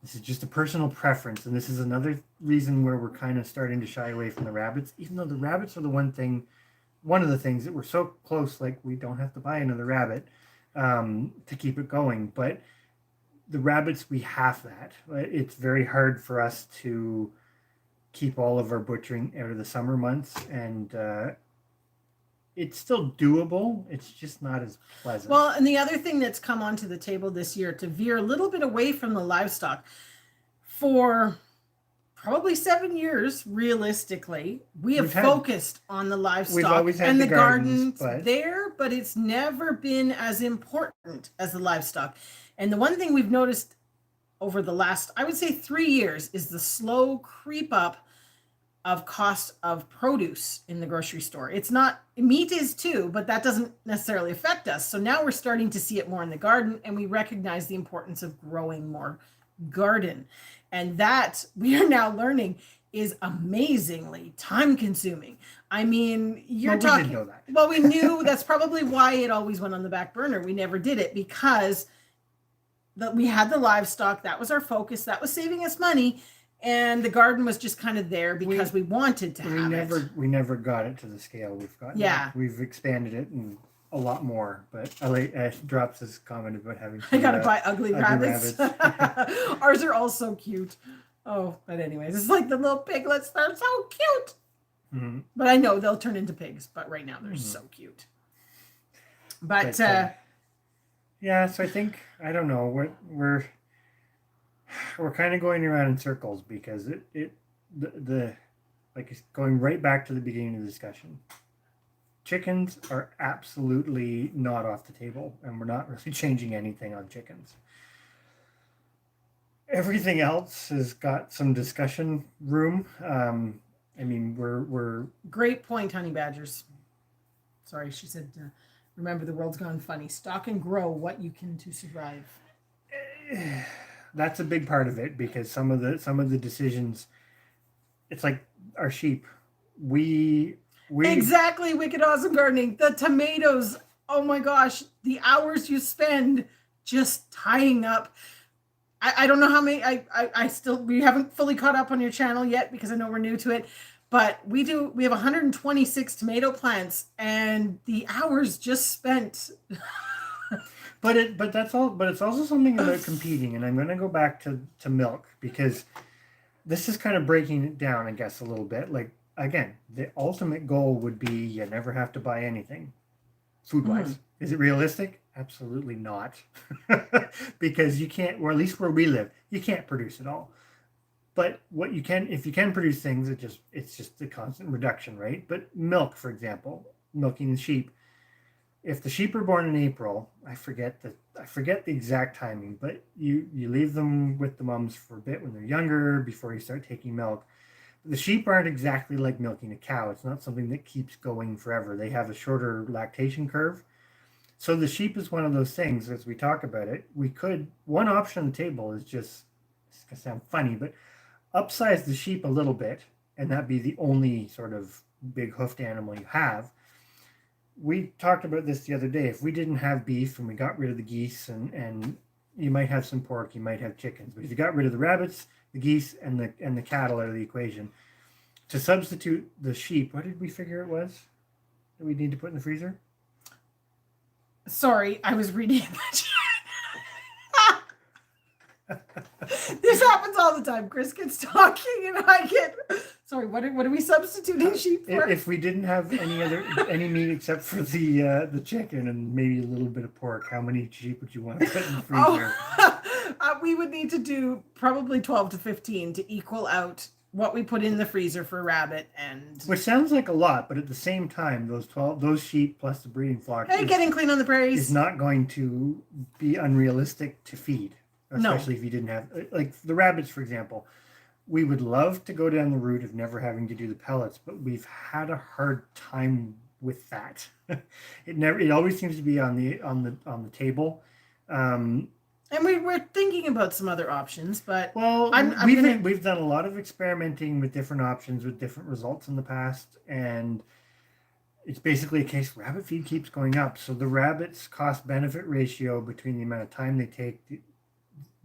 this is just a personal preference, and this is another reason where we're kind of starting to shy away from the rabbits, even though the rabbits are one of the things that we're so close, like we don't have to buy another rabbit to keep it going. But the rabbits, we have that. It's very hard for us to keep all of our butchering out of the summer months, and it's still doable. It's just not as pleasant. Well, and the other thing that's come onto the table this year to veer a little bit away from the livestock, for probably 7 years, realistically, we have focused on the livestock and the gardens there, but it's never been as important as the livestock. And the one thing we've noticed over the last, I would say 3 years, is the slow creep up of cost of produce in the grocery store. It's not, meat is too, but that doesn't necessarily affect us. So now we're starting to see it more in the garden, and we recognize the importance of growing more garden. And that, we are now learning, is amazingly time consuming. I mean, you're talking, we didn't know that. Well, we knew that's probably why it always went on the back burner. We never did it because we had the livestock. That was our focus. That was saving us money. And the garden was just kind of there because we wanted to have it. We never got it to the scale we've gotten. Yeah. We've expanded it and a lot more. But Drops his comment about having I got to buy ugly rabbits. Ours are all so cute. Oh, but anyways, it's like the little piglets. They're so cute. Mm-hmm. But I know they'll turn into pigs. But right now they're so cute. But Yeah, so I think I don't know. We're kind of going around in circles because the like it's going right back to the beginning of the discussion. Chickens are absolutely not off the table, and we're not really changing anything on chickens. Everything else has got some discussion room. I mean, we're Great point, honey badgers. Sorry, she said, remember the world's gone funny. Stock and grow what you can to survive. That's a big part of it because some of the decisions, it's like our sheep. We Exactly, Wicked Awesome Gardening. The tomatoes, oh my gosh, the hours you spend just tying up. I don't know how many, I still, we haven't fully caught up on your channel yet because I know we're new to it, but we have 126 tomato plants and the hours just spent. but it's also something about competing, and I'm going to go back to milk because this is kind of breaking it down, I guess, a little bit. Like, again, the ultimate goal would be you never have to buy anything food wise. Mm-hmm. Is it realistic? Absolutely not. Because you can't, or at least where we live, you can't produce it all. But what you can, if you can produce things, it's just a constant reduction, right? But milk, for example, milking the sheep. If the sheep are born in April, I forget the exact timing, but you leave them with the mums for a bit when they're younger before you start taking milk. The sheep aren't exactly like milking a cow. It's not something that keeps going forever. They have a shorter lactation curve. So the sheep is one of those things, as we talk about it, one option on the table is just, it's going to sound funny, but upsize the sheep a little bit, and that be the only sort of big hoofed animal you have. We talked about this the other day. If we didn't have beef and we got rid of the geese, and you might have some pork, you might have chickens, but if you got rid of the rabbits, the geese, and the cattle out of the equation, to substitute the sheep, what did we figure it was that we need to put in the freezer? Sorry, I was reading that. This happens all the time. Chris gets talking and I get... Sorry, what are we substituting sheep for? If we didn't have any meat except for the chicken and maybe a little bit of pork, how many sheep would you want to put in the freezer? We would need to do probably 12 to 15 to equal out what we put in the freezer for rabbit, and which sounds like a lot, but at the same time, those sheep plus the breeding flock, getting clean on the prairies, is not going to be unrealistic to feed, especially if you didn't have, like the rabbits, for example. We would love to go down the route of never having to do the pellets, but we've had a hard time with that. It always seems to be on the table. And we're thinking about some other options, but we've done a lot of experimenting with different options with different results in the past, and it's basically a case rabbit feed keeps going up. So the rabbits cost benefit ratio between the amount of time they take,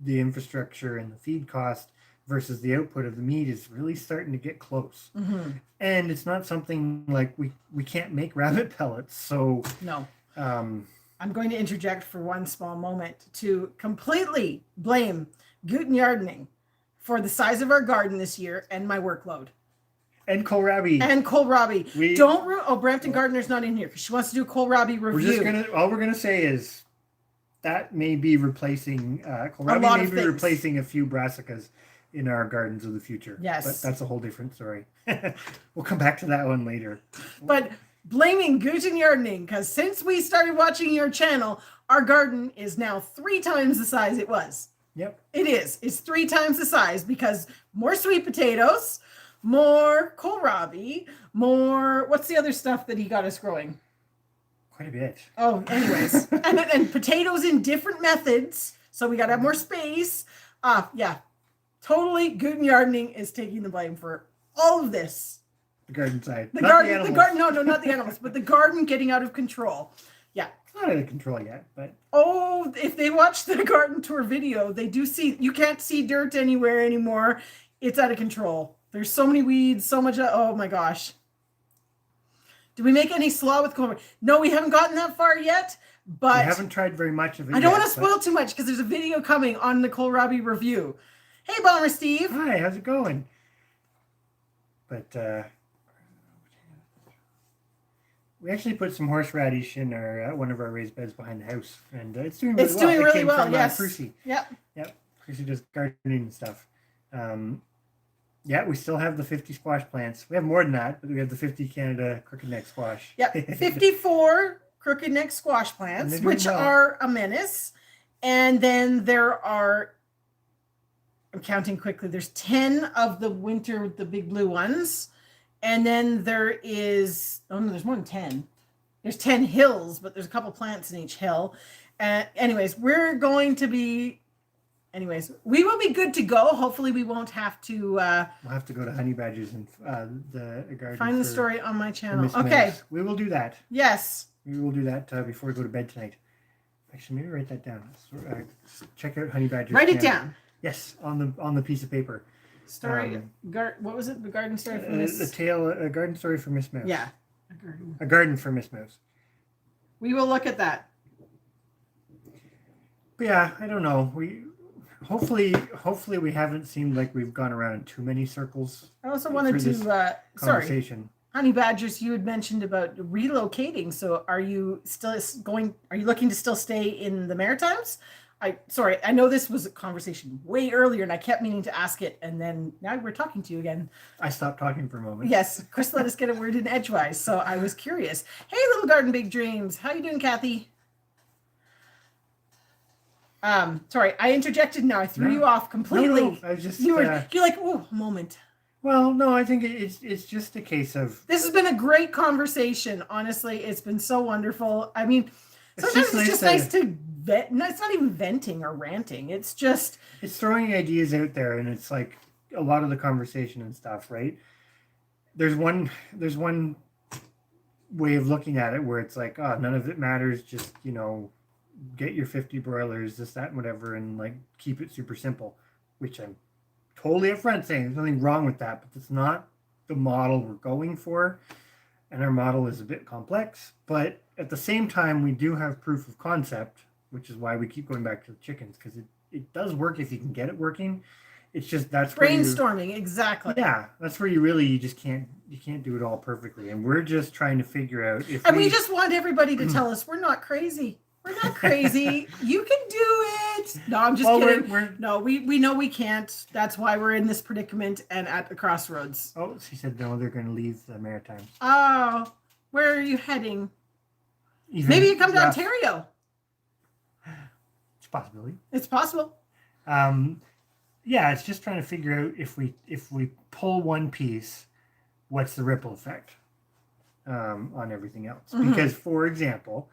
the infrastructure, and the feed cost versus the output of the meat is really starting to get close. Mm-hmm. And it's not something like we can't make rabbit pellets. So no. I'm going to interject for one small moment to completely blame Guten Gardening for the size of our garden this year and my workload. And kohlrabi. Brampton Gardener's not in here because she wants to do a kohlrabi review. All we're gonna say is that may be replacing kohlrabi may be replacing a few brassicas in our gardens of the future. Yes. But that's a whole different story. We'll come back to that one later. But blaming Guten Gardening, because since we started watching your channel, our garden is now 3 times the size it was. Yep. It is. It's 3 times the size because more sweet potatoes, more kohlrabi, more... What's the other stuff that he got us growing? Quite a bit. Oh, anyways. and potatoes in different methods, so we got to have more space. Yeah. Totally, Guten Gardening is taking the blame for all of this. The garden side. The garden, no, not the animals, but the garden getting out of control. Yeah. It's not out of control yet, but... Oh, if they watch the garden tour video, they do see, you can't see dirt anywhere anymore. It's out of control. There's so many weeds, so much, oh my gosh. Did we make any slaw with kohlrabi? No, we haven't gotten that far yet, but... We haven't tried very much of it I don't want to spoil too much because there's a video coming on the kohlrabi review. Hey, Bomber Steve. Hi, how's it going? But, We actually put some horseradish in our one of our raised beds behind the house, and it's doing It's really well. doing It really came well. from, Yes. Crucy. Yep. Crucy does gardening and stuff. Yeah, we still have the 50 squash plants. We have more than that, but we have the 50 Canada crooked neck squash. Yep. 54 crooked neck squash plants, which are a menace. And then there are, I'm counting quickly, there's 10 of the winter, the big blue ones. And then there is, oh no, there's more than 10. There's 10 hills, but there's a couple plants in each hill. Anyways, we will be good to go. Hopefully we won't have to... we'll have to go to Honey Badgers and the garden. Find the story on my channel. Okay. Mills. We will do that. Yes. We will do that before we go to bed tonight. Actually, maybe write that down. Check out Honey Badgers. Write it down. Yes, on the piece of paper. Story. What was it? The garden story for Miss. A garden story for Miss Mouse. Yeah. A garden for Miss Mouse. We will look at that. But yeah, I don't know. Hopefully we haven't seemed like we've gone around in too many circles. I also wanted to conversation. Honey Badgers, you had mentioned about relocating. So are you looking to still stay in the Maritimes? I know this was a conversation way earlier and I kept meaning to ask it, and then now we're talking to you again. I stopped talking for a moment. Yes, Chris let us get a word in edgewise, so I was curious. Hey, Little Garden Big Dreams. How you doing, Kathy? Sorry, I interjected now. I threw you off completely. No, I just you're like, oh, a moment. Well, no, I think it's just a case of... This has been a great conversation. Honestly, it's been so wonderful. I mean, sometimes it's just nice to vent. No, it's not even venting or ranting. It's just... It's throwing ideas out there, and it's like a lot of the conversation and stuff, right? There's one way of looking at it where it's like, oh, none of it matters. Just, get your 50 broilers, this, that, and whatever, and like keep it super simple, which I'm totally upfront saying there's nothing wrong with that, but that's not the model we're going for. And our model is a bit complex, but at the same time, we do have proof of concept, which is why we keep going back to the chickens, because it does work if you can get it working. It's just that's brainstorming, exactly. Yeah, that's where you just can't do it all perfectly, and we're just trying to figure out if. And we just want everybody to tell us we're not crazy. We're not crazy. You can do it. No, I'm just kidding. No, we know we can't. That's why we're in this predicament and at the crossroads. Oh, she said no, they're going to leave the Maritimes. Oh, where are you heading? Maybe you come to Ontario. It's a possibility. It's possible. Yeah, it's just trying to figure out if we pull one piece, what's the ripple effect on everything else? Mm-hmm. Because, for example,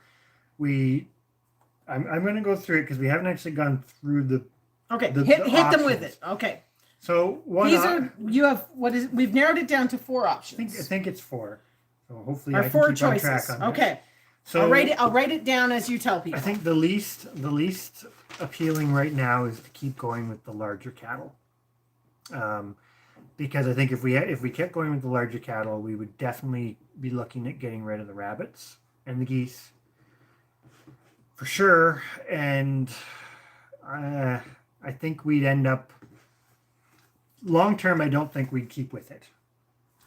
I'm going to go through it because we haven't actually gone through the. Okay, hit them with it. Okay. So we've narrowed it down to 4 options. I think it's 4. So hopefully our I can 4 keep choices. On track on okay. This. So I'll write it down as you tell people. I think the least appealing right now is to keep going with the larger cattle. Because I think if we kept going with the larger cattle, we would definitely be looking at getting rid of the rabbits and the geese. For sure, and I think we'd end up long term. I don't think we'd keep with it,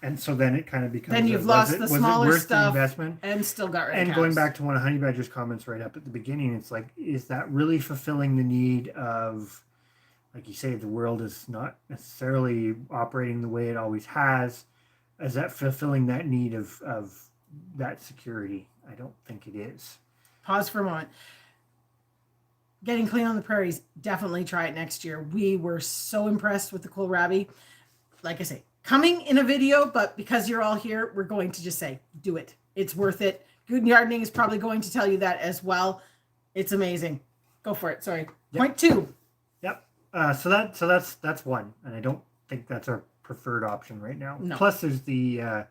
and so then it kind of becomes. Then you've lost the smaller stuff investment and still got rid of And going back to one of Honey Badger's comments right up at the beginning, it's like, is that really fulfilling the need of, like you say, the world is not necessarily operating the way it always has? Is that fulfilling that need of that security? I don't think it is. Pause for a moment. Getting Clean on the Prairies, definitely try it next year. We were so impressed with the kohlrabi. Like I say, coming in a video, but because you're all here, we're going to just say, do it. It's worth it. Good Gardening is probably going to tell you that as well. It's amazing. Go for it. Sorry. Yep. Point 2. Yep. So that's one, and I don't think that's our preferred option right now. No. Plus, there's the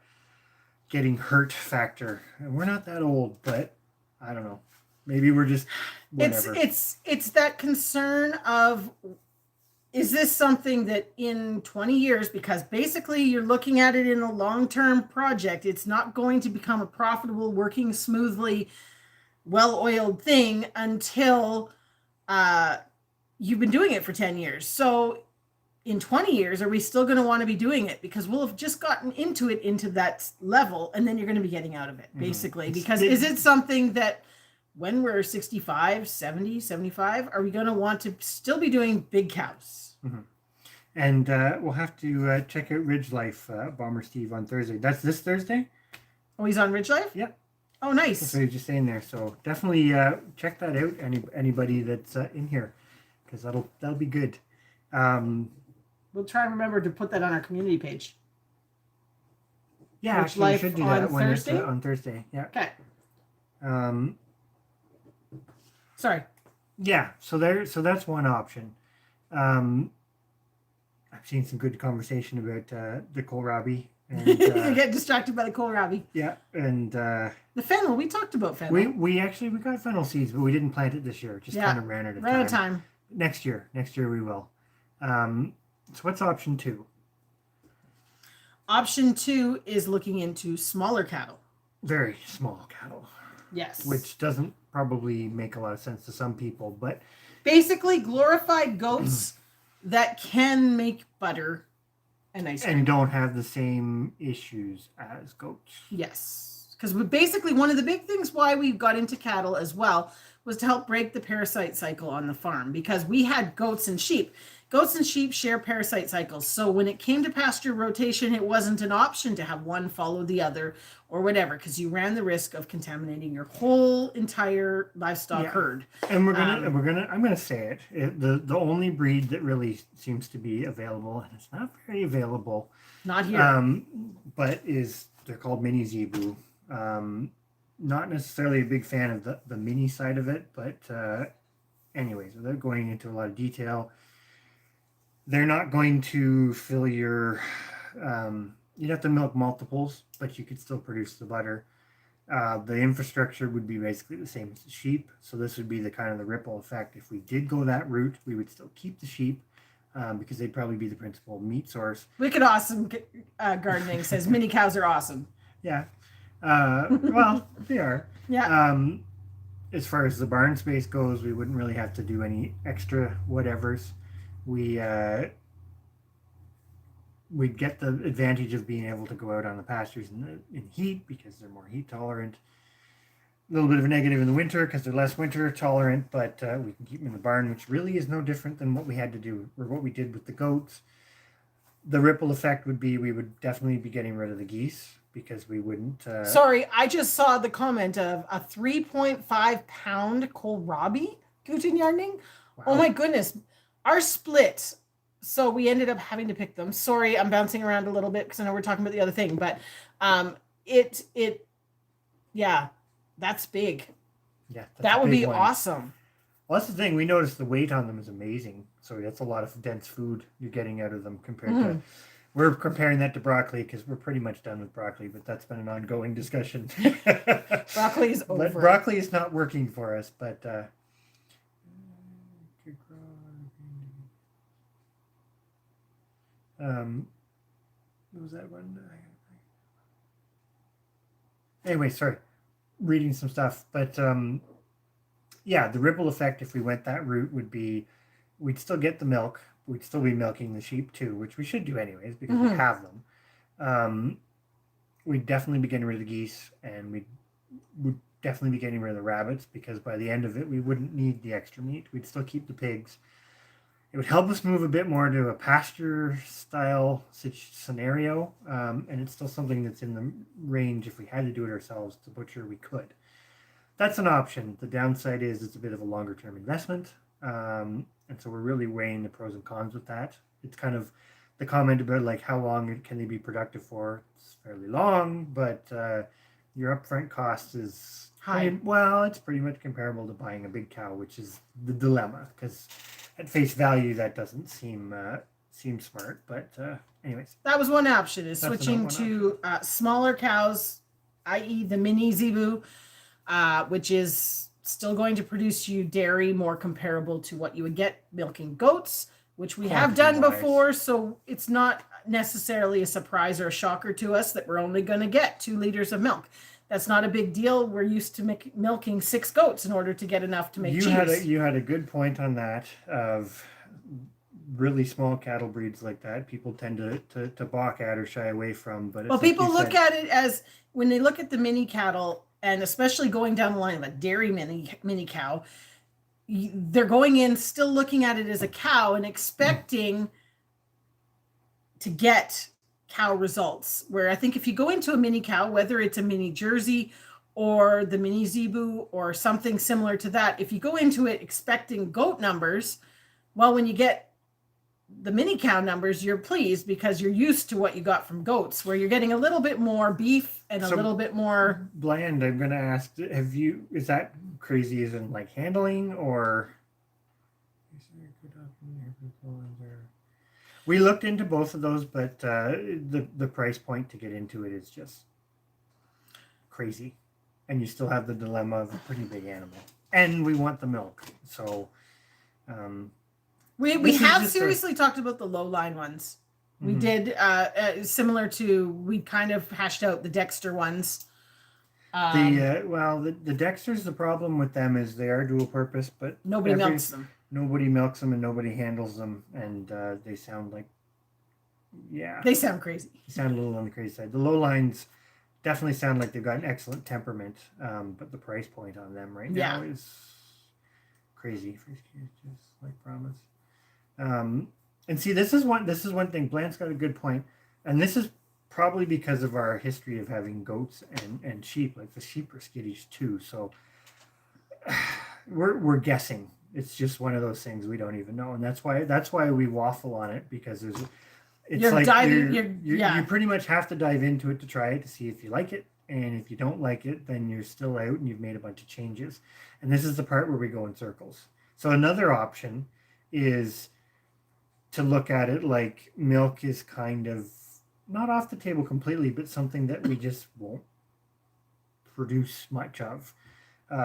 getting hurt factor. And we're not that old, but I don't know. Maybe we're just whatever. It's that concern of, is this something that in 20 years, because basically you're looking at it in a long-term project, it's not going to become a profitable, working smoothly, well-oiled thing until you've been doing it for 10 years. So in 20 years, are we still going to want to be doing it? Because we'll have just gotten into that level, and then you're going to be getting out of it, basically. Because is it something that when we're 65, 70, 75, are we going to want to still be doing big cows? And we'll have to check out Ridge Life, Bomber Steve, on Thursday. That's this Thursday? Oh, he's on Ridge Life? Yep. Oh, nice. That's what he was just saying there. So definitely check that out, anybody that's in here, because that'll be good. We'll try and remember to put that on our community page. Yeah, Ridge actually, we Life should do on that when it's Thursday? on Thursday. Yeah. Okay. Sorry. Yeah. So that's one option. I've seen some good conversation about the kohlrabi. And, you get distracted by the kohlrabi. Yeah, and the fennel. We talked about fennel. We got fennel seeds, but we didn't plant it this year. It just kind of ran out of time. Next year we will. So what's option 2? Option 2 is looking into smaller cattle. Very small cattle. Yes. Which doesn't probably make a lot of sense to some people, but basically glorified goats that can make butter and ice cream. And don't have the same issues as goats. Yes. Because basically one of the big things why we got into cattle as well was to help break the parasite cycle on the farm, because we had goats and sheep. Goats and sheep share parasite cycles. So when it came to pasture rotation, it wasn't an option to have one follow the other or whatever, because you ran the risk of contaminating your whole entire livestock herd. And I'm gonna say it. The only breed that really seems to be available, and it's not very available. Not here. But they're called mini zebu. Not necessarily a big fan of the mini side of it, but anyways, without going into a lot of detail, they're not going to fill your you'd have to milk multiples, but you could still produce the butter. The infrastructure would be basically the same as the sheep, so this would be the kind of the ripple effect. If we did go that route, we would still keep the sheep because they'd probably be the principal meat source. Wicked Awesome Gardening says mini cows are awesome. Yeah. Well, they are. Yeah. As far as the barn space goes, we wouldn't really have to do any extra whatevers. We'd get the advantage of being able to go out on the pastures in heat because they're more heat tolerant. A little bit of a negative in the winter because they're less winter tolerant, but we can keep them in the barn, which really is no different than what we had to do or what we did with the goats. The ripple effect would be we would definitely be getting rid of the geese because we wouldn't. Sorry, I just saw the comment of a 3.5 pound kohlrabi guten yarning. Wow. Oh my goodness. Our split, so we ended up having to pick them. Sorry, I'm bouncing around a little bit because I know we're talking about the other thing, but yeah, that's big. Yeah, that would be awesome. Well, that's the thing. We noticed the weight on them is amazing. So that's a lot of dense food you're getting out of them compared to. We're comparing that to broccoli because we're pretty much done with broccoli, but that's been an ongoing discussion. Broccoli is over. But broccoli is not working for us, but. What was that one? Anyway, sorry, reading some stuff, but yeah, the ripple effect if we went that route would be we'd still get the milk, we'd still be milking the sheep too, which we should do anyways because we have them. We'd definitely be getting rid of the geese, and we would definitely be getting rid of the rabbits because by the end of it we wouldn't need the extra meat. We'd still keep the pigs. It would help us move a bit more to a pasture style scenario, and it's still something that's in the range. If we had to do it ourselves to butcher, we could. That's an option. The downside is it's a bit of a longer term investment, and so we're really weighing the pros and cons with that. It's kind of the comment about like how long can they be productive for. It's fairly long, but your upfront cost is high. Well, it's pretty much comparable to buying a big cow, which is the dilemma because at face value that doesn't seem smart. But anyways, that was one option is switching to smaller cows, i.e. the mini zebu, which is still going to produce you dairy more comparable to what you would get milking goats, which we have done before. So it's not necessarily a surprise or a shocker to us that we're only going to get 2 liters of milk. That's not a big deal. We're used to milking 6 goats in order to get enough to make cheese. You had a good point on that of really small cattle breeds like that, people tend to balk at or shy away from. But Well, it's like people you look said, at it as when they look at the mini cattle, and especially going down the line of a dairy mini cow, they're going in still looking at it as a cow and expecting to get cow results. Where I think if you go into a mini cow, whether it's a mini Jersey or the mini Zebu or something similar to that, if you go into it expecting goat numbers, well, when you get the mini cow numbers, you're pleased because you're used to what you got from goats, where you're getting a little bit more beef and a little bit more bland. I'm going to ask, is that crazy as in like handling, or we looked into both of those, but the price point to get into it is just crazy, and you still have the dilemma of a pretty big animal, and we want the milk. So we have seriously talked about the low line ones. We did similar to, we kind of hashed out the Dexter ones. The Dexters, the problem with them is they are dual purpose, but nobody milks them. Nobody milks them and nobody handles them, and they sound like, they sound crazy. They sound a little on the crazy side. The low lines definitely sound like they've got an excellent temperament, but the price point on them right now is crazy. Just like promise. And see, this is one thing. Bland's got a good point, and this is probably because of our history of having goats and sheep. Like the sheep are skittish too, so we're guessing. It's just one of those things we don't even know, and that's why we waffle on it, because you pretty much have to dive into it to try it to see if you like it, and if you don't like it, then you're still out and you've made a bunch of changes. And this is the part where we go in circles. So another option is to look at it like milk is kind of not off the table completely, but something that we just won't produce much of.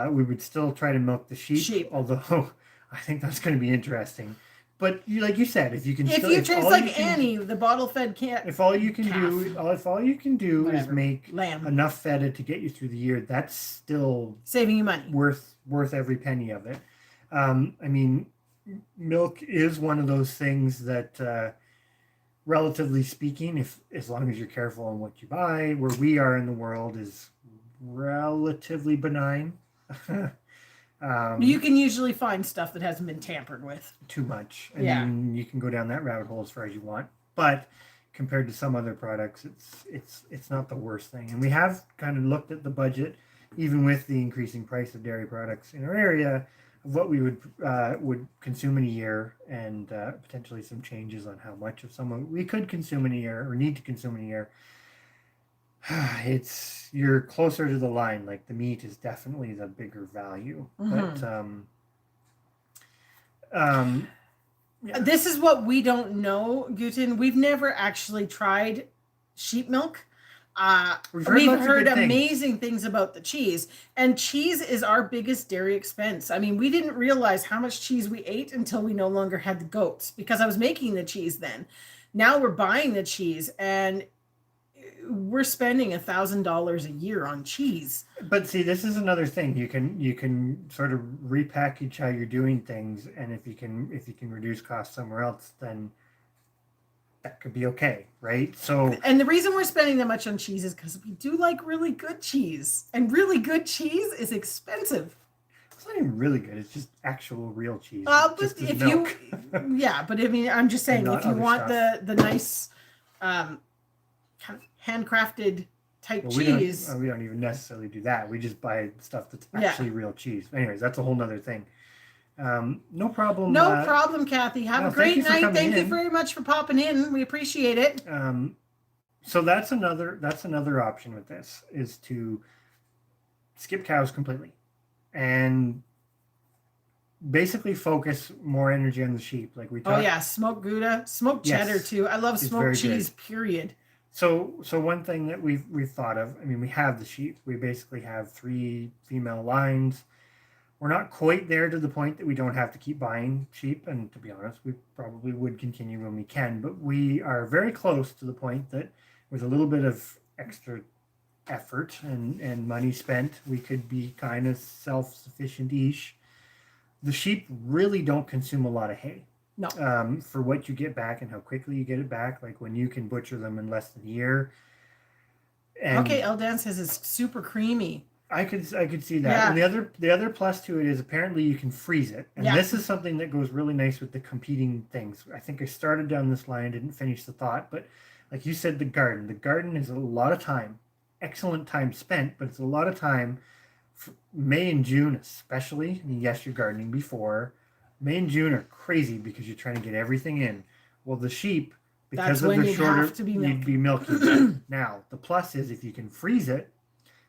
We would still try to milk the sheep. Although I think that's going to be interesting. But like you said, if you can, it's like Annie, the bottle-fed cat. If all you can do is make enough feta to get you through the year, that's still saving you money. Worth every penny of it. I mean, milk is one of those things that, relatively speaking, as long as you're careful on what you buy, where we are in the world is relatively benign. You can usually find stuff that hasn't been tampered with. Too much. I mean, you can go down that rabbit hole as far as you want, but compared to some other products, it's not the worst thing. And we have kind of looked at the budget, even with the increasing price of dairy products in our area, of what we would consume in a year, and potentially some changes on how much of some we could consume in a year or need to consume in a year. You're closer to the line. Like the meat is definitely the bigger value, but this is what we don't know, Guten. We've never actually tried sheep milk. We've heard amazing things about the cheese, and cheese is our biggest dairy expense. I mean, we didn't realize how much cheese we ate until we no longer had the goats, because I was making the cheese then. Now we're buying the cheese, and we're spending $1,000 a year on cheese. But see, this is another thing. You can sort of repackage how you're doing things, and if you can reduce costs somewhere else, then that could be okay, right? So, and the reason we're spending that much on cheese is because we do like really good cheese, and really good cheese is expensive. It's not even really good. It's just actual real cheese. But if milk. But I mean, I'm just saying, if you want the nice, kind of handcrafted type cheese. We don't even necessarily do that. We just buy stuff that's actually real cheese. Anyways, that's a whole nother thing. No problem. No problem, Kathy. Have a great night. Thank you very much for popping in. We appreciate it. So that's another option with this, is to skip cows completely and basically focus more energy on the sheep. Like we talked. Oh yeah, smoked Gouda, smoked cheddar too. I love smoked cheese. Good. Period. So one thing that we've thought of, I mean, we have the sheep. We basically have 3 female lines. We're not quite there to the point that we don't have to keep buying sheep, and to be honest, we probably would continue when we can, but we are very close to the point that with a little bit of extra effort and money spent, we could be kind of self-sufficient-ish. The sheep really don't consume a lot of hay. No. For what you get back and how quickly you get it back. Like when you can butcher them in less than a year. And okay, Eldan says it's super creamy. I could see that. Yeah. And the other plus to it is apparently you can freeze it. And Yeah. this is something that goes really nice with the competing things. I think I started down this line, didn't finish the thought, but like you said, the garden. The garden is a lot of time. Excellent time spent, but it's a lot of time. May and June especially. I mean, yes, you're gardening before. May and June are crazy because you're trying to get everything in. Well, the sheep, because of their shorter, you'd be milking. Now, the plus is if you can freeze it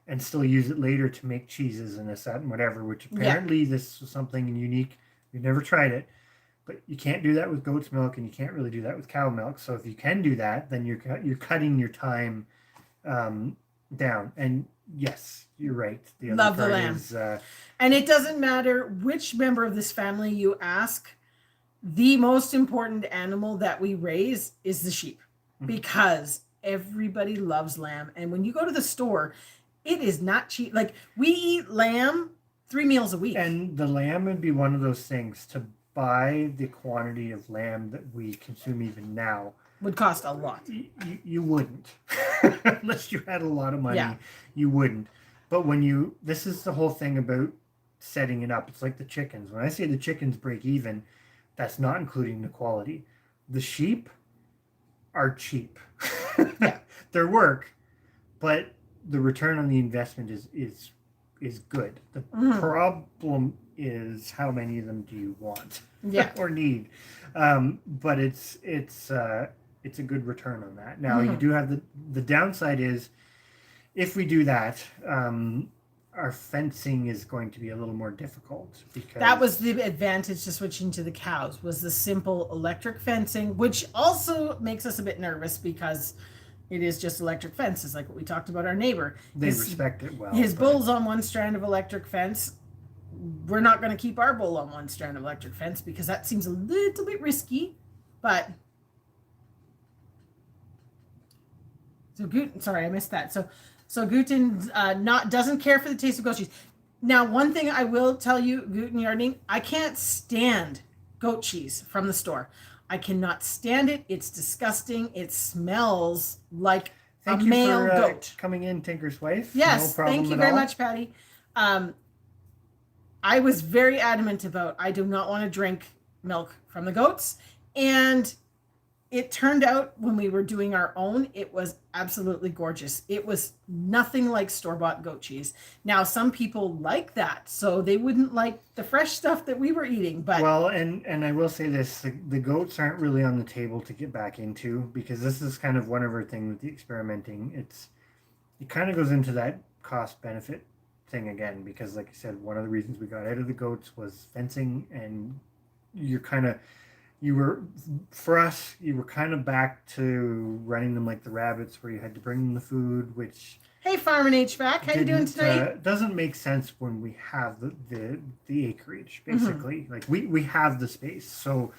and still use it later to make cheeses and this, that, and whatever, which apparently this was something unique. We've never tried it, but you can't do that with goat's milk and you can't really do that with cow milk. So if you can do that, then you're cutting your time down. And yes, you're right. The other Love part the lamb. is, and it doesn't matter which member of this family you ask, the most important animal that we raise is the sheep, because everybody loves lamb. And when you go to the store, it is not cheap. Like we eat lamb 3 meals a week. And the lamb would be one of those things to buy the quantity of lamb that we consume even now. Would cost a lot. You wouldn't. Unless you had a lot of money, Yeah. you wouldn't. But this is the whole thing about setting it up. It's like the chickens. When I say the chickens break even, that's not including the quality. The sheep are cheap. Yeah. They're work, but the return on the investment is good. The problem is how many of them do you want or need? But it's a good return on that. Now you do have the downside is if we do that, our fencing is going to be a little more difficult because that was the advantage to switching to the cows, was the simple electric fencing, which also makes us a bit nervous because it is just electric fences, like what we talked about our neighbor. They respect it well. His bull's on one strand of electric fence. We're not going to keep our bull on one strand of electric fence because that seems a little bit risky. But so Guten, sorry, I missed that. So Guten doesn't care for the taste of goat cheese. Now, one thing I will tell you, Guten Yarding, I can't stand goat cheese from the store. I cannot stand it. It's disgusting. It smells like a male goat. Coming in, Tinker's wife. Yes, no problem thank you at very all. much, Patty. I was very adamant about I do not want to drink milk from the goats. And it turned out when we were doing our own, it was absolutely gorgeous. It was nothing like store-bought goat cheese. Now, some people like that, so they wouldn't like the fresh stuff that we were eating. But well, and I will say this, the goats aren't really on the table to get back into because this is kind of one of our things with the experimenting. It kind of goes into that cost-benefit thing again because, like I said, one of the reasons we got out of the goats was fencing, and you were kind of back to running them like the rabbits where you had to bring them the food, which hey, Farm and HVAC, how you doing tonight? Doesn't make sense when we have the acreage, basically. Like we have the space, so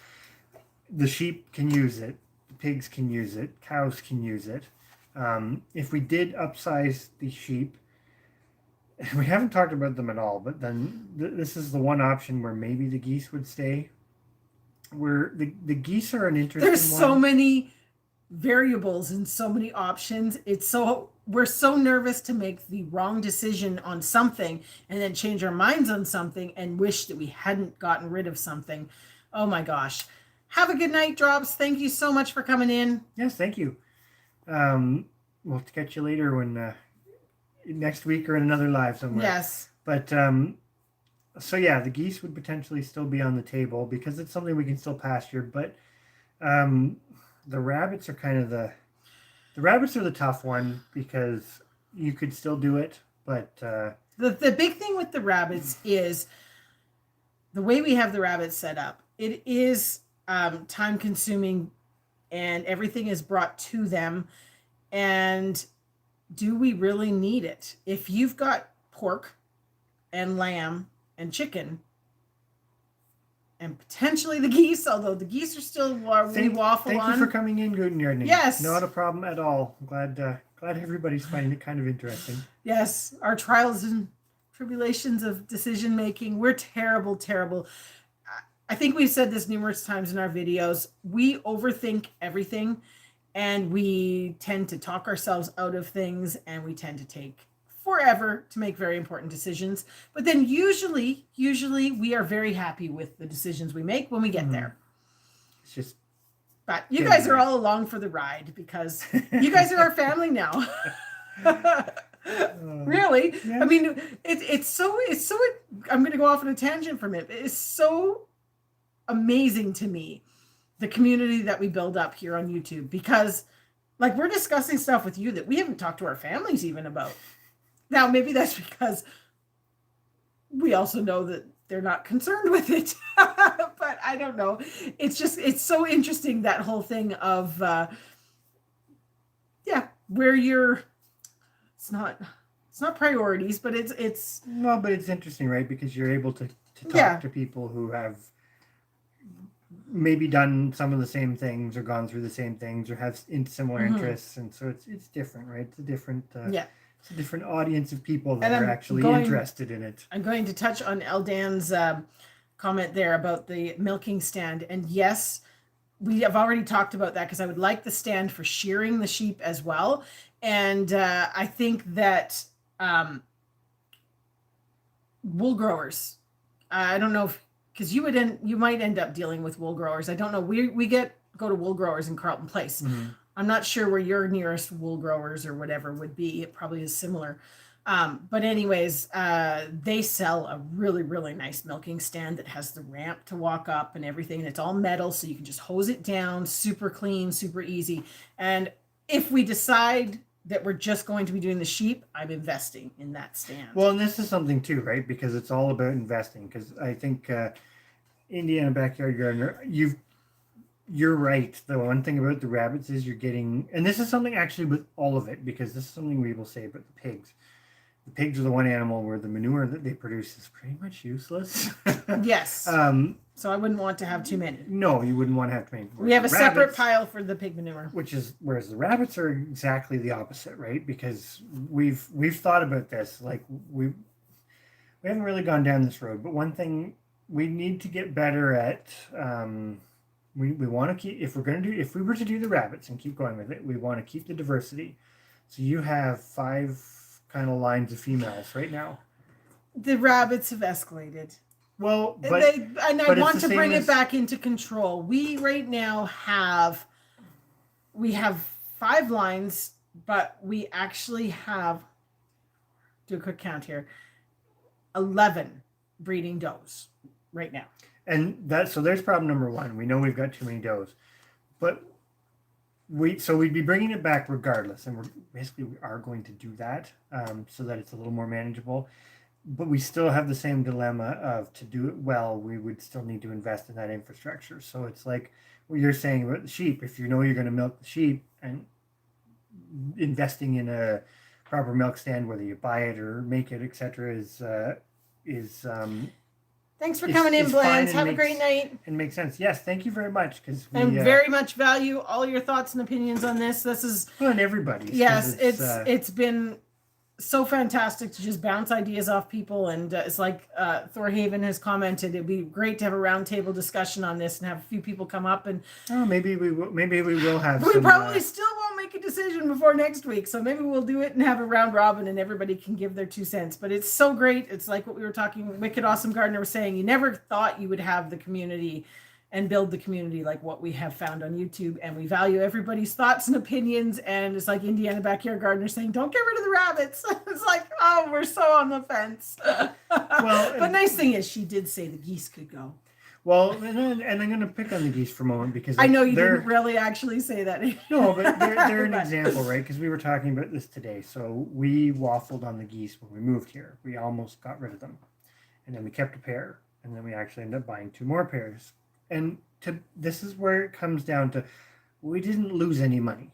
the sheep can use it, the pigs can use it, cows can use it. If we did upsize the sheep, we haven't talked about them at all, but then this is the one option where maybe the geese would stay. Where the geese are an interesting There's so many variables and so many options. We're so nervous to make the wrong decision on something and then change our minds on something and wish that we hadn't gotten rid of something. Oh my gosh. Have a good night, Drops. Thank you so much for coming in. Yes, thank you. We'll catch you later when next week or in another live somewhere. Yes. But so yeah, the geese would potentially still be on the table because it's something we can still pasture. But the rabbits are kind of the rabbits are the tough one because you could still do it, but the big thing with the rabbits is the way we have the rabbits set up. It is time consuming, and everything is brought to them. And do we really need it? If you've got pork and lamb and chicken and potentially the geese, although the geese are still we waffle on. Thank you for coming in, Guten Yarding. Yes. Not a problem at all. Glad everybody's finding it kind of interesting. Yes. Our trials and tribulations of decision making. We're terrible. I think we've said this numerous times in our videos. We overthink everything, and we tend to talk ourselves out of things, and we tend to take forever to make very important decisions. But then usually we are very happy with the decisions we make when we get there. It's just. But you guys are all along for the ride because you guys are our family now. Really? Yeah. I mean, it's so. I'm going to go off on a tangent from it. It's so amazing to me, the community that we build up here on YouTube, because like we're discussing stuff with you that we haven't talked to our families even about. Now, maybe that's because we also know that they're not concerned with it, but I don't know. It's so interesting, that whole thing of, where you're, it's not priorities, but it's. No, but it's interesting, right? Because you're able to talk to people who have maybe done some of the same things or gone through the same things or have similar interests. And so it's different, right? It's a different, it's a different audience of people that are actually interested in it. I'm going to touch on Eldan's comment there about the milking stand. And yes, we have already talked about that because I would like the stand for shearing the sheep as well. And I think that wool growers, I don't know if, because you might end up dealing with wool growers. I don't know. We go to wool growers in Carleton Place. Mm-hmm. I'm not sure where your nearest wool growers or whatever would be. It probably is similar. But anyways, they sell a really, really nice milking stand that has the ramp to walk up and everything. And it's all metal, so you can just hose it down, super clean, super easy. And if we decide that we're just going to be doing the sheep, I'm investing in that stand. Well, and this is something too, right? Because it's all about investing. Because I think Indiana Backyard Gardener, you're right. The one thing about the rabbits is you're getting, and this is something actually with all of it, because this is something we will say about the pigs. The pigs are the one animal where the manure that they produce is pretty much useless. Yes. So I wouldn't want to have too many. No, you wouldn't want to have too many. We have a separate pile for the pig manure. Whereas the rabbits are exactly the opposite, right? Because we've thought about this. Like we haven't really gone down this road, but one thing we need to get better at. We want to keep, if we were to do the rabbits and keep going with it, we want to keep the diversity. So you have 5 kind of lines of females right now. The rabbits have escalated. Well, I want to bring it back into control. We right now have 5 lines, but we actually have, do a quick count here, 11 breeding does right now. And so there's problem number 1. We know we've got too many does, but we'd be bringing it back regardless, and we are going to do that so that it's a little more manageable. But we still have the same dilemma of, to do it well, we would still need to invest in that infrastructure. So it's like what you're saying about the sheep. If you know you're going to milk the sheep, and investing in a proper milk stand, whether you buy it or make it, etc., is thanks for coming in, Blanche. Have a great night. And makes sense. Yes, thank you very much. I very much value all your thoughts and opinions on this. This is and everybody's. Yes, it's been so fantastic to just bounce ideas off people, and it's like Thorhaven has commented, it'd be great to have a roundtable discussion on this and have a few people come up and. Oh, maybe we will have. We probably still won't make a decision before next week, so maybe we'll do it and have a round robin and everybody can give their 2 cents. But it's so great. It's like what we were talking. Wicked Awesome Gardener was saying. You never thought you would have the community and build the community like what we have found on YouTube. And we value everybody's thoughts and opinions. And it's like Indiana Backyard Gardener saying, don't get rid of the rabbits. It's like, oh, we're so on the fence. Well, but nice thing is she did say the geese could go. Well, and I'm going to pick on the geese for a moment, because I know you didn't really actually say that. No, but they're an example, right? Because we were talking about this today. So we waffled on the geese when we moved here. We almost got rid of them. And then we kept a pair. And then we actually ended up buying 2 more pairs. And this is where it comes down to, we didn't lose any money.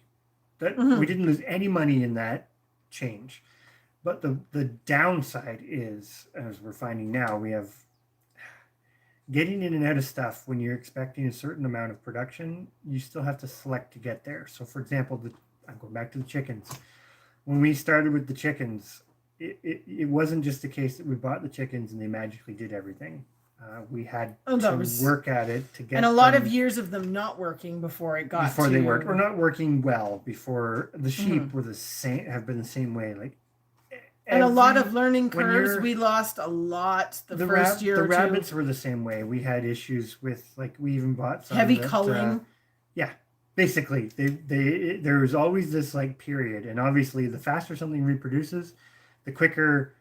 We didn't lose any money in that change. But the downside is, as we're finding now, we have getting in and out of stuff. When you're expecting a certain amount of production, you still have to select to get there. So for example, I'm going back to the chickens. When we started with the chickens, it wasn't just the case that we bought the chickens and they magically did everything. We had Oh, to work at it to get and a lot of years of them not working before it got before they worked, or not working well before. The sheep were the same, have been the same way. Like and a lot of learning curves. We lost a lot the first year. The rabbits were the same way. We had issues with, like, we even bought some heavy culling. Yeah, basically, there was always this like period, and obviously, the faster something reproduces, the quicker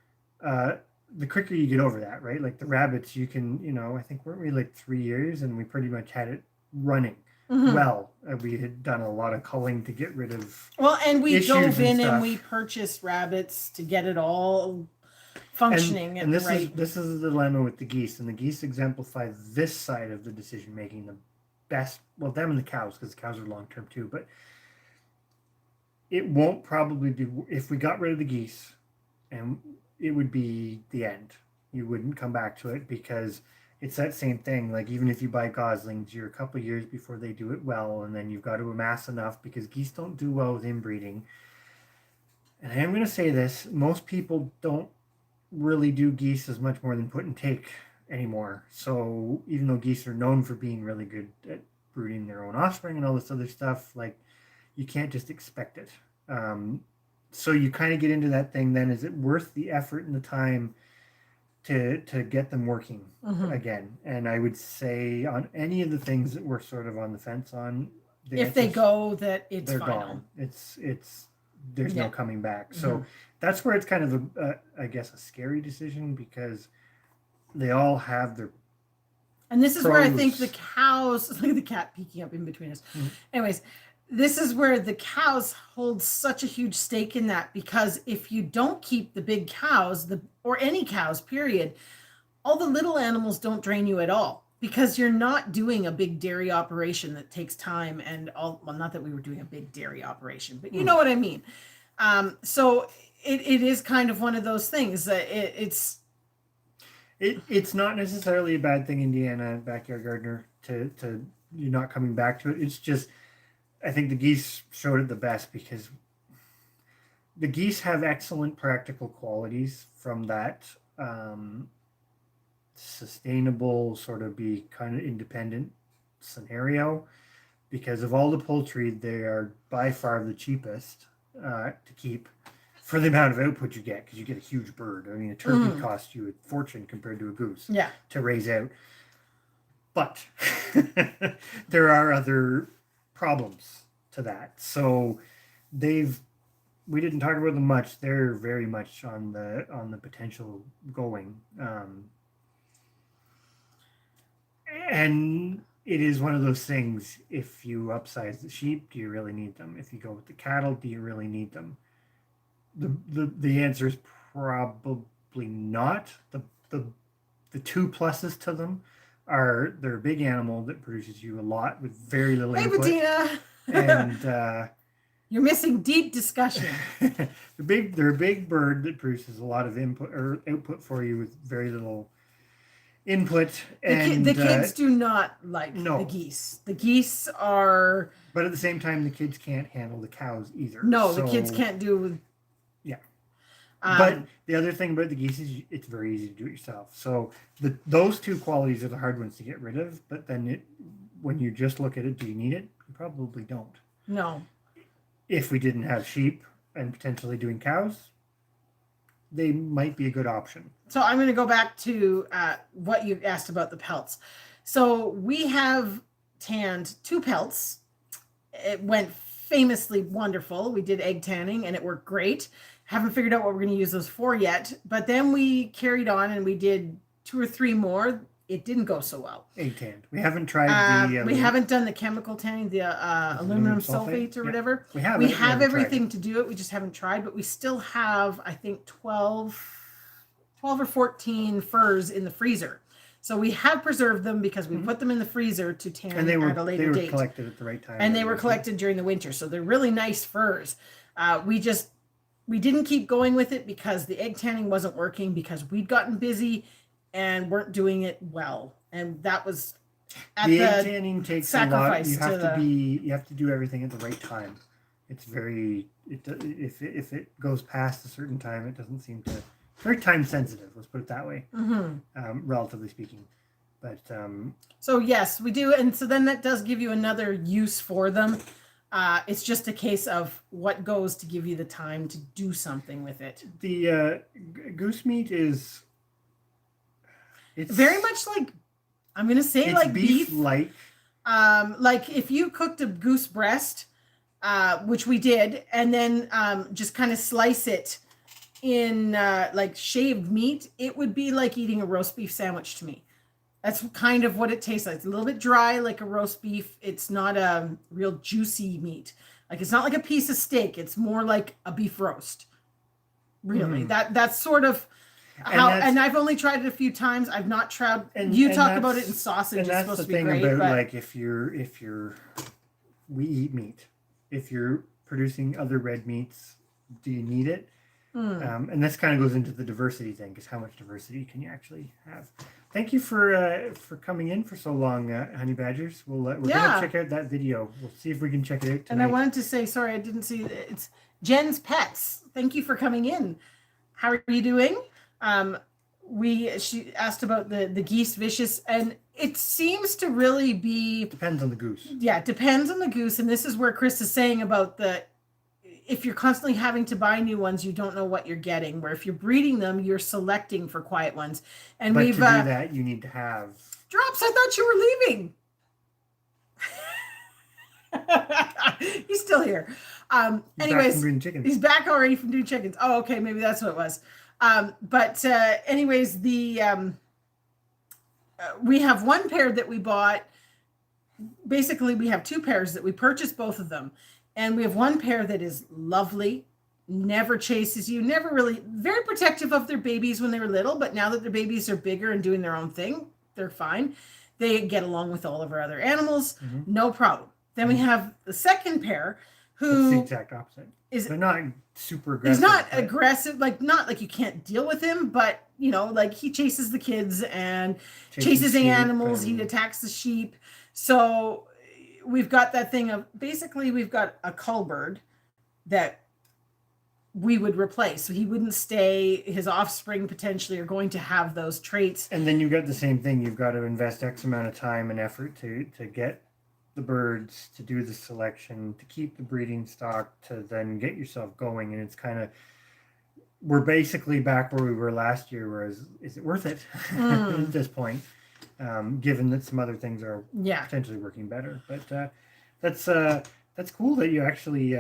you get over that, right? Like the rabbits, you can, I think, weren't we like 3 years, and we pretty much had it running well. We had done a lot of culling to get rid of and we dove in and we purchased rabbits to get it all functioning. And this is the dilemma with the geese, and the geese exemplify this side of the decision making the best. Well, them and the cows, because the cows are long term too. But it won't probably do if we got rid of the geese, and it would be the end. You wouldn't come back to it, because it's that same thing. Like, even if you buy goslings, you're a couple of years before they do it well, and then you've got to amass enough, because geese don't do well with inbreeding. And I am going to say this: most people don't really do geese as much more than put and take anymore. So even though geese are known for being really good at brooding their own offspring and all this other stuff, like, you can't just expect it. So you kind of get into that thing then: is it worth the effort and the time to get them working again? And I would say on any of the things that we're sort of on the fence on, if they go, that it's they're final. Gone. It's there's no coming back. So that's where it's kind of I guess a scary decision, because they all have their and this is where I think the cows, look at the cat peeking up in between us. Anyways, this is where the cows hold such a huge stake in that, because if you don't keep the big cows, or any cows, period, all the little animals don't drain you at all, because you're not doing a big dairy operation that takes time and all. Well, not that we were doing a big dairy operation, but you know what I mean. So it is kind of one of those things that it's not necessarily a bad thing, Indiana backyard gardener, to you're not coming back to it. It's just, I think the geese showed it the best, because the geese have excellent practical qualities from that sustainable, sort of be kind of independent scenario. Because of all the poultry, they are by far the cheapest to keep for the amount of output you get, because you get a huge bird. I mean, a turkey costs you a fortune compared to a goose to raise out. But there are other problems to that. So we didn't talk about them much. They're very much on the potential going. And it is one of those things: if you upsize the sheep, do you really need them? If you go with the cattle, do you really need them? The answer is probably not. The two pluses to them are they're a big animal that produces you a lot with very little input. Bettina. And you're missing deep discussion. They're a big bird that produces a lot of input or output for you with very little input. And the kids do not like the geese. The geese are. But at the same time, the kids can't handle the cows either. No, the kids can't do. Yeah. But the other thing about the geese is it's very easy to do it yourself. So those two qualities are the hard ones to get rid of. But then when you just look at it, do you need it? You probably don't. No. If we didn't have sheep and potentially doing cows, they might be a good option. So I'm going to go back to what you asked about the pelts. So we have tanned 2 pelts. It went famously wonderful. We did egg tanning and it worked great. Haven't figured out what we're going to use those for yet. But then we carried on and we did 2 or 3 more. It didn't go so well. Egg tanned. We haven't tried we haven't done the chemical tanning, the aluminum sulfate or whatever. We have everything to do it. We just haven't tried, but we still have, I think, 12 or 14 furs in the freezer. So we have preserved them because we put them in the freezer to tan at a later date. They were collected at the right time. And they were collected during the winter. So they're really nice furs. We didn't keep going with it because the egg tanning wasn't working, because we'd gotten busy and weren't doing it well, and that was at the egg tanning takes a lot. You have to do everything at the right time. It's if it goes past a certain time, it doesn't seem to. Very time sensitive. Let's put it that way. Relatively speaking, But so yes, we do, and so then that does give you another use for them. It's just a case of what goes to give you the time to do something with it. The goose meat is it's very much like, I'm gonna say, like beef. Like if you cooked a goose breast, which we did, and then just kind of slice it in like shaved meat, it would be like eating a roast beef sandwich to me. That's kind of what it tastes like. It's a little bit dry, like a roast beef. It's not a real juicy meat. Like, it's not like a piece of steak. It's more like a beef roast. Really, that's sort of how. And I've only tried it a few times. I've not tried. You talk about it in sausage. And that's the thing about like if we eat meat. If you're producing other red meats, do you need it? And this kind of goes into the diversity thing, because how much diversity can you actually have? Thank you for coming in for so long, Honey Badgers. We're gonna check out that video. We'll see if we can check it out tonight. And I wanted to say, sorry, I didn't see it's Jen's Pets. Thank you for coming in. How are you doing? She asked about the geese vicious, and it seems to really be depends on the goose. Yeah, it depends on the goose, and this is where Chris is saying about if you're constantly having to buy new ones, you don't know what you're getting. Where if you're breeding them, you're selecting for quiet ones. And but to do that, you need to have Drops. I thought you were leaving. He's still here. Anyways, he's back already from doing chickens. Oh, okay, maybe that's what it was. Anyways, we have one pair that we bought. Basically, we have two pairs that we purchased, both of them. And we have one pair that is lovely, never chases you, never really, very protective of their babies when they were little, but now that their babies are bigger and doing their own thing, they're fine. They get along with all of our other animals, no problem. Then we have the second pair who... It's the exact opposite. They're not super aggressive. He's not aggressive, not like you can't deal with him, but, like he chases the kids and chases the animals, he attacks the sheep. So... we've got that thing of, basically we've got a cull bird that we would replace. So he wouldn't stay, his offspring potentially are going to have those traits. And then you've got the same thing. You've got to invest X amount of time and effort to get the birds, to do the selection, to keep the breeding stock, to then get yourself going. And it's kind of, we're basically back where we were last year, whereas is it worth it at this point? Given that some other things are potentially working better, but that's cool that you actually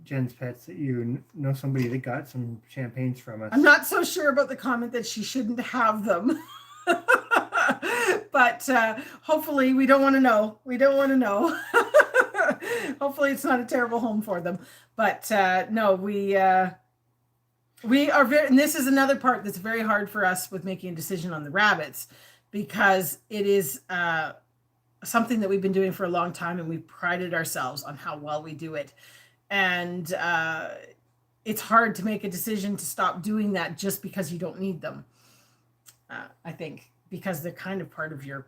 Jen's Pets, that you know somebody that got some champagnes from us. I'm not so sure about the comment that she shouldn't have them, but hopefully we don't want to know. Hopefully it's not a terrible home for them, but no, we are very, and this is another part that's very hard for us with making a decision on the rabbits. Because it is something that we've been doing for a long time, and we've prided ourselves on how well we do it. And it's hard to make a decision to stop doing that just because you don't need them. I think because they're kind of part of your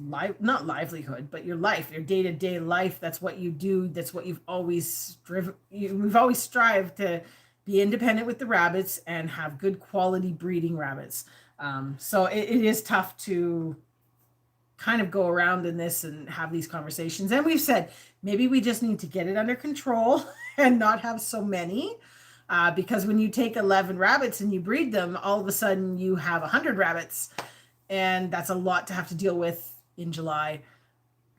life, not livelihood, but your life, your day-to-day life. That's what you do. That's what you've always we've always strived to be independent with the rabbits and have good quality breeding rabbits. So it is tough to kind of go around in this and have these conversations. And we've said, maybe we just need to get it under control and not have so many, because when you take 11 rabbits and you breed them, all of a sudden you have 100 rabbits, and that's a lot to have to deal with in July.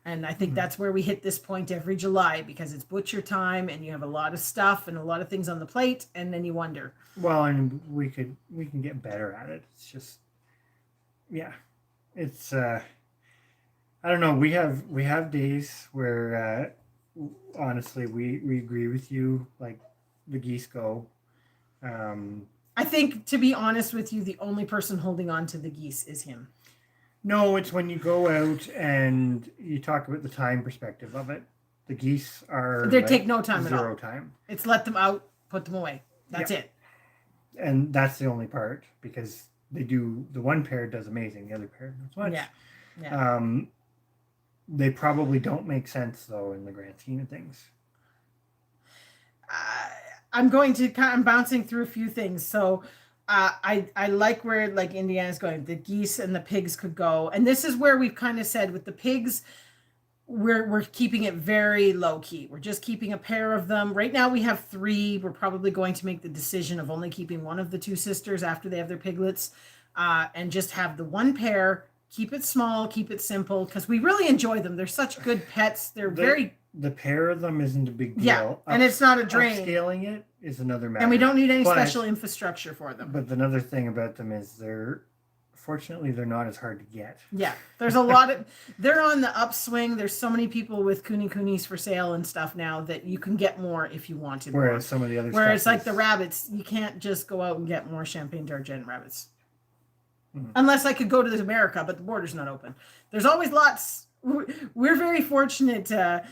And I think that's where we hit this point every July, because it's butcher time and you have a lot of stuff and a lot of things on the plate, and then you wonder. Well, and we can get better at it. It's just, it's I don't know. We have days where honestly we agree with you, like the geese go. I think, to be honest with you, the only person holding on to the geese is him. No, it's when you go out and you talk about the time perspective of it. The geese they take no time at all. Zero time. It's let them out, put them away. That's it. And that's the only part, because they do, the one pair does amazing, the other pair not so much. Yeah. They probably don't make sense though in the grand scheme of things. I'm bouncing through a few things. So I like where like Indiana's going. The geese and the pigs could go, and this is where we've kind of said with the pigs, we're keeping it very low key. We're just keeping a pair of them. Right now we have three. We're probably going to make the decision of only keeping one of the two sisters after they have their piglets, and just have the one pair. Keep it small, keep it simple, because we really enjoy them. They're such good pets. They're very the pair of them isn't a big deal. Yeah, and it's not a drain. Upscaling it is another matter. And we don't need any special infrastructure for them. But another thing about them is fortunately they're not as hard to get. Yeah, there's a lot of, they're on the upswing. There's so many people with kunis for sale and stuff now that you can get more if you wanted more. Whereas some of the other Whereas like the rabbits, you can't just go out and get more Champagne d'Argent rabbits. Mm-hmm. Unless I could go to America, but the border's not open. There's always lots. We're very fortunate to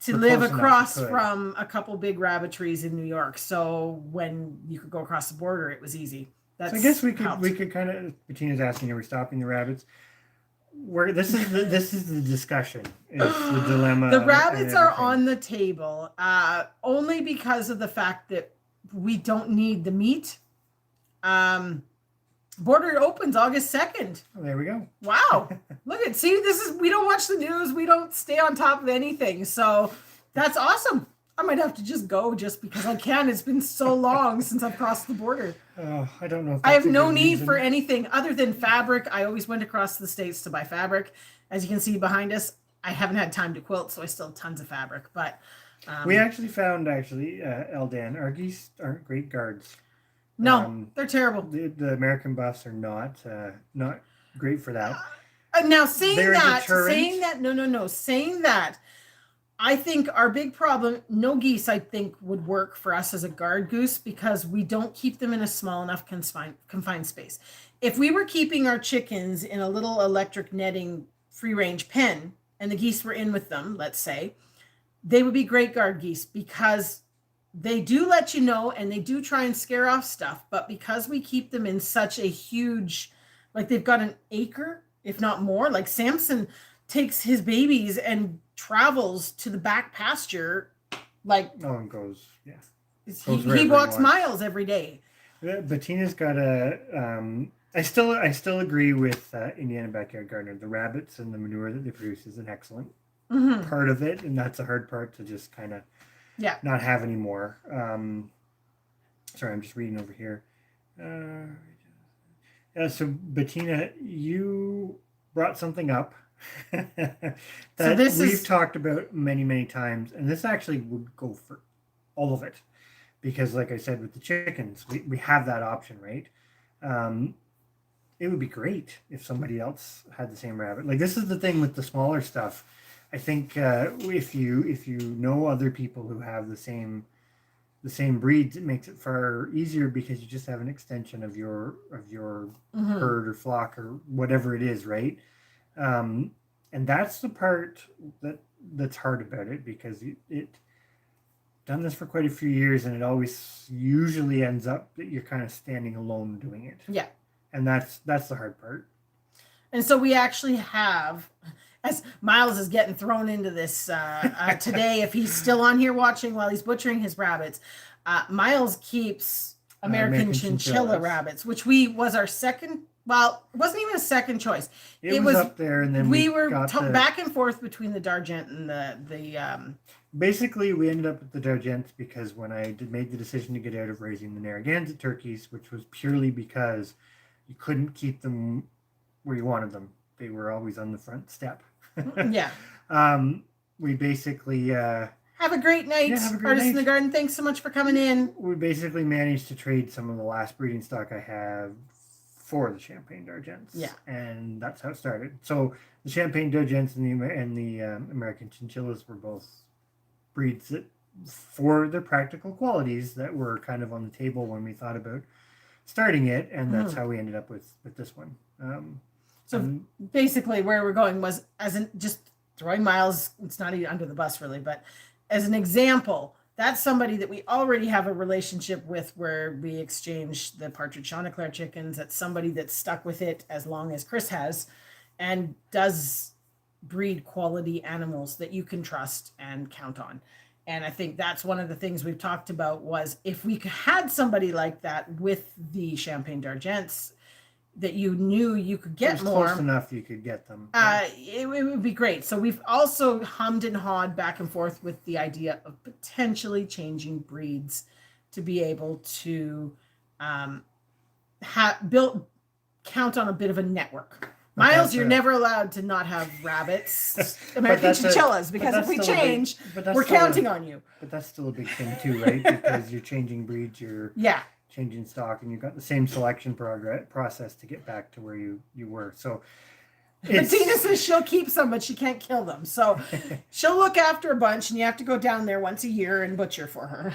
live across from a couple big rabbitries in New York. So when you could go across the border, it was easy. So I guess we could kind of, Bettina's asking, are we stopping the rabbits? This is the discussion. It's the dilemma. The rabbits are on the table only because of the fact that we don't need the meat. Border opens August 2nd. Oh, there we go. Wow. Look at, see, we don't watch the news. We don't stay on top of anything. So that's awesome. I might have to just go just because I can. It's been so long since I've crossed the border. I don't know. If I have no need for anything other than fabric. I always went across the States to buy fabric. As you can see behind us, I haven't had time to quilt, so I still have tons of fabric. But we actually found, Eldan, our geese aren't great guards. No, they're terrible. The American buffs are not great for that. Now saying that, I think our big problem, no geese, I think would work for us as a guard goose because we don't keep them in a small enough confined space. If we were keeping our chickens in a little electric netting free range pen and the geese were in with them, let's say, they would be great guard geese because they do let you know and they do try and scare off stuff. But because we keep them in such a huge, like they've got an acre, if not more, like Samson takes his babies and travels to the back pasture, like and goes, yeah. He walks miles every day. Bettina's got I still agree with Indiana Backyard Gardener. The rabbits and the manure that they produce is an excellent part of it, and that's a hard part to just kind of not have anymore. Sorry, I'm just reading over here. So Bettina, you brought something up that we've talked about many times, and this actually would go for all of it because, like I said, with the chickens, we have that option, right? It would be great if somebody else had the same rabbit. Like this is the thing with the smaller stuff. I think if you know other people who have the same breeds, it makes it far easier because you just have an extension of your herd or flock or whatever it is, right? And that's the part that's hard about it because it done this for quite a few years and it always usually ends up that you're kind of standing alone doing it. Yeah. And that's the hard part. And so we actually have, as Miles is getting thrown into this today, if he's still on here watching while he's butchering his rabbits, Miles keeps American chinchilla rabbits, which was our second. Well, it wasn't even a second choice. It was up there, and then we were back and forth between the d'Argent and the. Basically, we ended up with the d'Argents because when I made the decision to get out of raising the Narragansett turkeys, which was purely because you couldn't keep them where you wanted them. They were always on the front step. Yeah. We basically have a great night, Artists in the Garden. Thanks so much for coming in. We basically managed to trade some of the last breeding stock I have for the Champagne d'Argents. Yeah. And that's how it started. So the Champagne d'Argents and the American chinchillas were both breeds that, for their practical qualities, that were kind of on the table when we thought about starting it, and that's how we ended up with this one. So basically where we're going was, as in just throwing Miles, it's not even under the bus really, but as an example, that's somebody that we already have a relationship with where we exchange the Partridge Chanticleer chickens. That's somebody that's stuck with it as long as Chris has and does breed quality animals that you can trust and count on. And I think that's one of the things we've talked about was if we had somebody like that with the Champagne d'Argents that you knew you could get more. Close enough you could get them. It would be great. So we've also hummed and hawed back and forth with the idea of potentially changing breeds to be able to count on a bit of a network. Miles, you're never allowed to not have rabbits, American chinchillas, because if we change, we're counting on you. But that's still a big thing too, right? Because you're changing breeds, you're changing stock, and you've got the same selection process to get back to where you were. So Bettina says she'll keep some, but she can't kill them. So she'll look after a bunch, and you have to go down there once a year and butcher for her.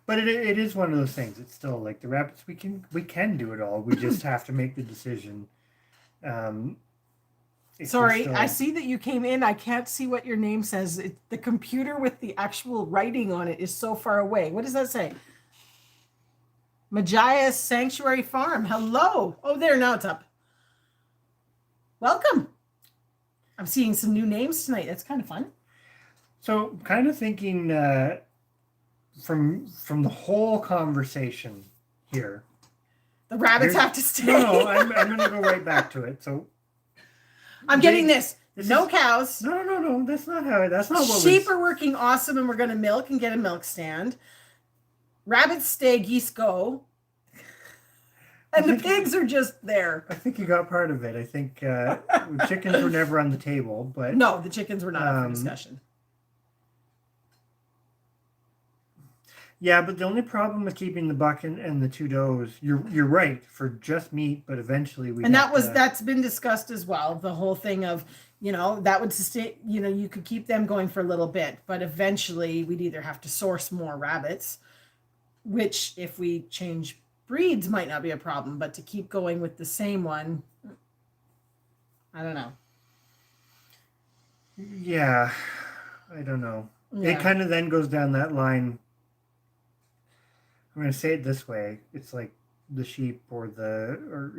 But it is one of those things. It's still like the rabbits. We can do it all. We just have to make the decision. Sorry, I see that you came in. I can't see what your name says. The computer with the actual writing on it is so far away. What does that say? Majia's Sanctuary Farm. Hello. Oh, there. Now it's up. Welcome. I'm seeing some new names tonight. That's kind of fun. So kind of thinking from the whole conversation here. The rabbits have to stay. No, I'm going to go right back to it. So I'm getting this. No cows. No. That's not what sheep are working awesome, and we're going to milk and get a milk stand. Rabbits stay, geese go. And the pigs are just there. I think you got part of it. I think chickens were never on the table, but no, the chickens were not up for discussion. Yeah, but the only problem with keeping the buck and the two does, you're right, for just meat, but eventually that's been discussed as well. The whole thing of, that would sustain, you could keep them going for a little bit, but eventually we'd either have to source more rabbits, which if we change breeds might not be a problem, but to keep going with the same one, I don't know. Yeah, I don't know. Yeah. It kind of then goes down that line. I'm going to say it this way. It's like the sheep or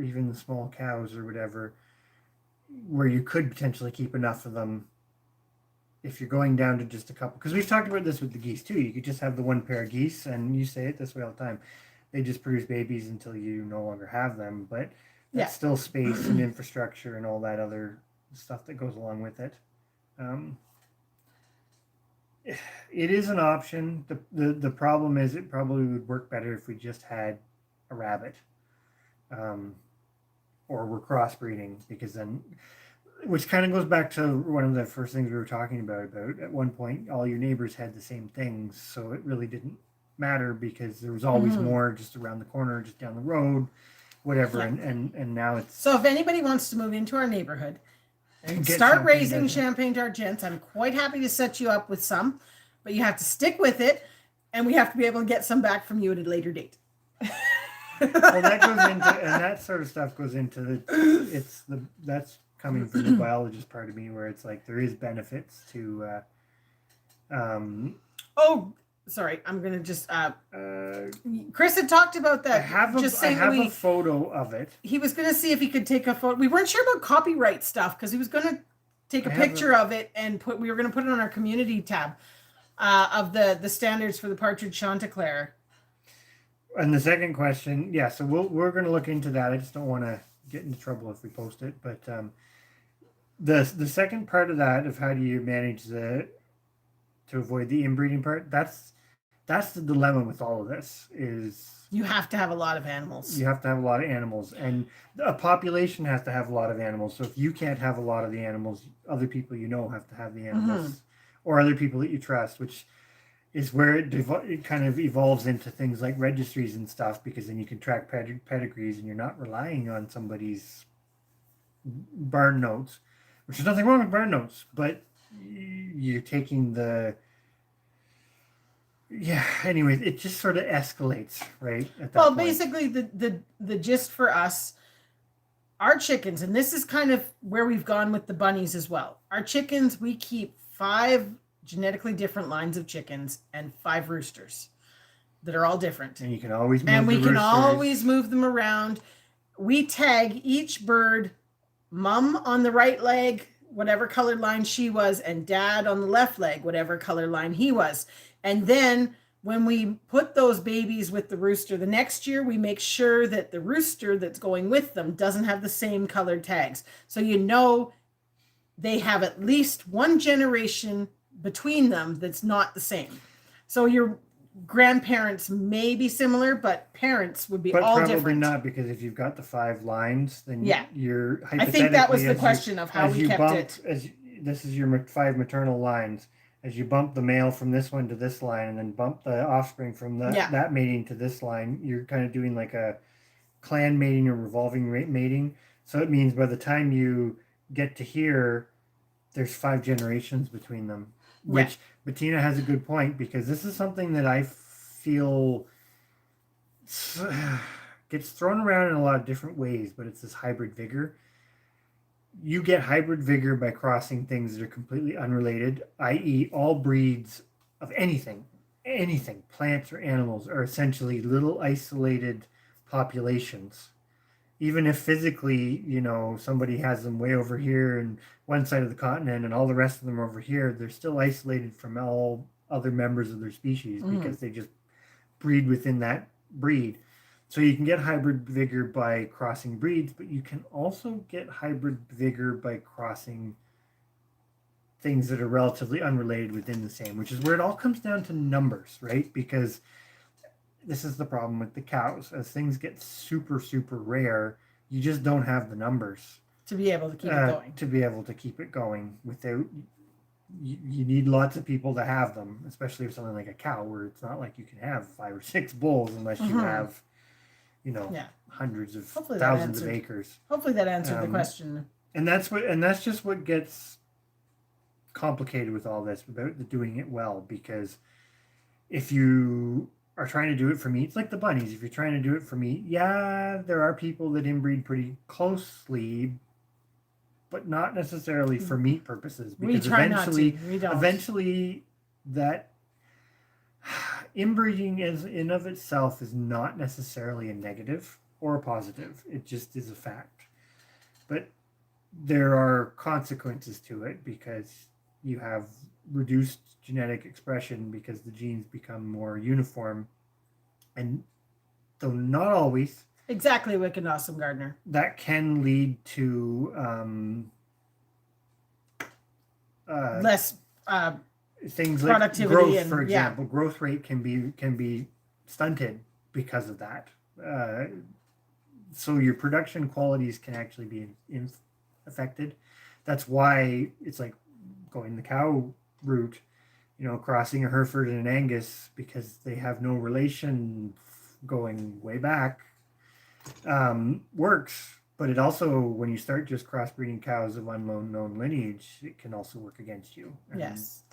even the small cows or whatever, where you could potentially keep enough of them if you're going down to just a couple. Because we've talked about this with the geese too. You could just have the one pair of geese, and you say it this way all the time. They just produce babies until you no longer have them. But that's still space and infrastructure and all that other stuff that goes along with it. It is an option. The problem is it probably would work better if we just had a rabbit, or we're crossbreeding, because then, which kind of goes back to one of the first things we were talking about at one point, all your neighbors had the same things, so it really didn't matter because there was always more just around the corner, just down the road, whatever. And now it's so if anybody wants to move into our neighborhood and start raising Champagne d'Argents, I'm quite happy to set you up with some, but you have to stick with it, and we have to be able to get some back from you at a later date. Well, that goes into, and that sort of stuff goes into that's coming from the biologist part of me, where it's like there is benefits to. Oh, sorry, I'm gonna just. Chris had talked about that. I have a photo of it. He was gonna see if he could take a photo. We weren't sure about copyright stuff because he was gonna take a picture of it and we were gonna put it on our community tab of the standards for the partridge Chanticleer. And the second question, so we're going to look into that. I just don't want to get into trouble if we post it. But the second part of that, of how do you manage to avoid the inbreeding part, that's the dilemma with all of this, is you have to have a lot of animals. You have to have a lot of animals, and a population has to have a lot of animals. So if you can't have a lot of the animals, other people have to have the animals, or other people that you trust, which is where it kind of evolves into things like registries and stuff, because then you can track pedigrees and you're not relying on somebody's barn notes, which is nothing wrong with barn notes, but you're taking anyways, it just sort of escalates, right? At that point. Basically the gist for us, our chickens, and this is kind of where we've gone with the bunnies as well. Our chickens, we keep 5 genetically different lines of chickens and 5 roosters that are all different. And you can always move them around. We tag each bird, mum on the right leg, whatever color line she was, and dad on the left leg, whatever color line he was. And then when we put those babies with the rooster the next year, we make sure that the rooster that's going with them doesn't have the same colored tags. So you know they have at least one generation between them that's not the same. So your grandparents may be similar, but parents would be all probably different. Not, because if you've got the 5 lines, then Yeah. you're I think that was the question of how we kept it. This is your 5 maternal lines. As you bump the male from this one to this line, and then bump the offspring from that mating to this line, you're kind of doing like a clan mating or revolving mating. So it means by the time you get to here, there's 5 generations between them. Which Bettina has a good point, because this is something that I feel gets thrown around in a lot of different ways, but it's this hybrid vigor. You get hybrid vigor by crossing things that are completely unrelated, i.e. all breeds of anything, plants or animals, are essentially little isolated populations. Even if physically, somebody has them way over here in one side of the continent and all the rest of them are over here, they're still isolated from all other members of their species because they just breed within that breed. So you can get hybrid vigor by crossing breeds, but you can also get hybrid vigor by crossing things that are relatively unrelated within the same, which is where it all comes down to numbers, right? Because this is the problem with the cows. As things get super, super rare, you just don't have the numbers to be able to keep it going. To be able to keep it going without, you need lots of people to have them, especially with something like a cow, where it's not like you can have 5 or 6 bulls unless you have, hundreds of thousands of acres. Hopefully that answered the question. And that's just what gets complicated with all this, without doing it well, because if you are trying to do it for meat, it's like the bunnies. If you're trying to do it for meat, there are people that inbreed pretty closely, but not necessarily for meat purposes. Because eventually that inbreeding in of itself is not necessarily a negative or a positive. It just is a fact. But there are consequences to it, because you have reduced genetic expression because the genes become more uniform, and though not always exactly, wicked awesome gardener, that can lead to less things like productivity growth, for example. Growth rate can be stunted because of that. So your production qualities can actually be affected. That's why it's like going the cow route, crossing a Hereford and an Angus, because they have no relation going way back, works. But it also, when you start just crossbreeding cows of unknown lineage, it can also work against you. Yes.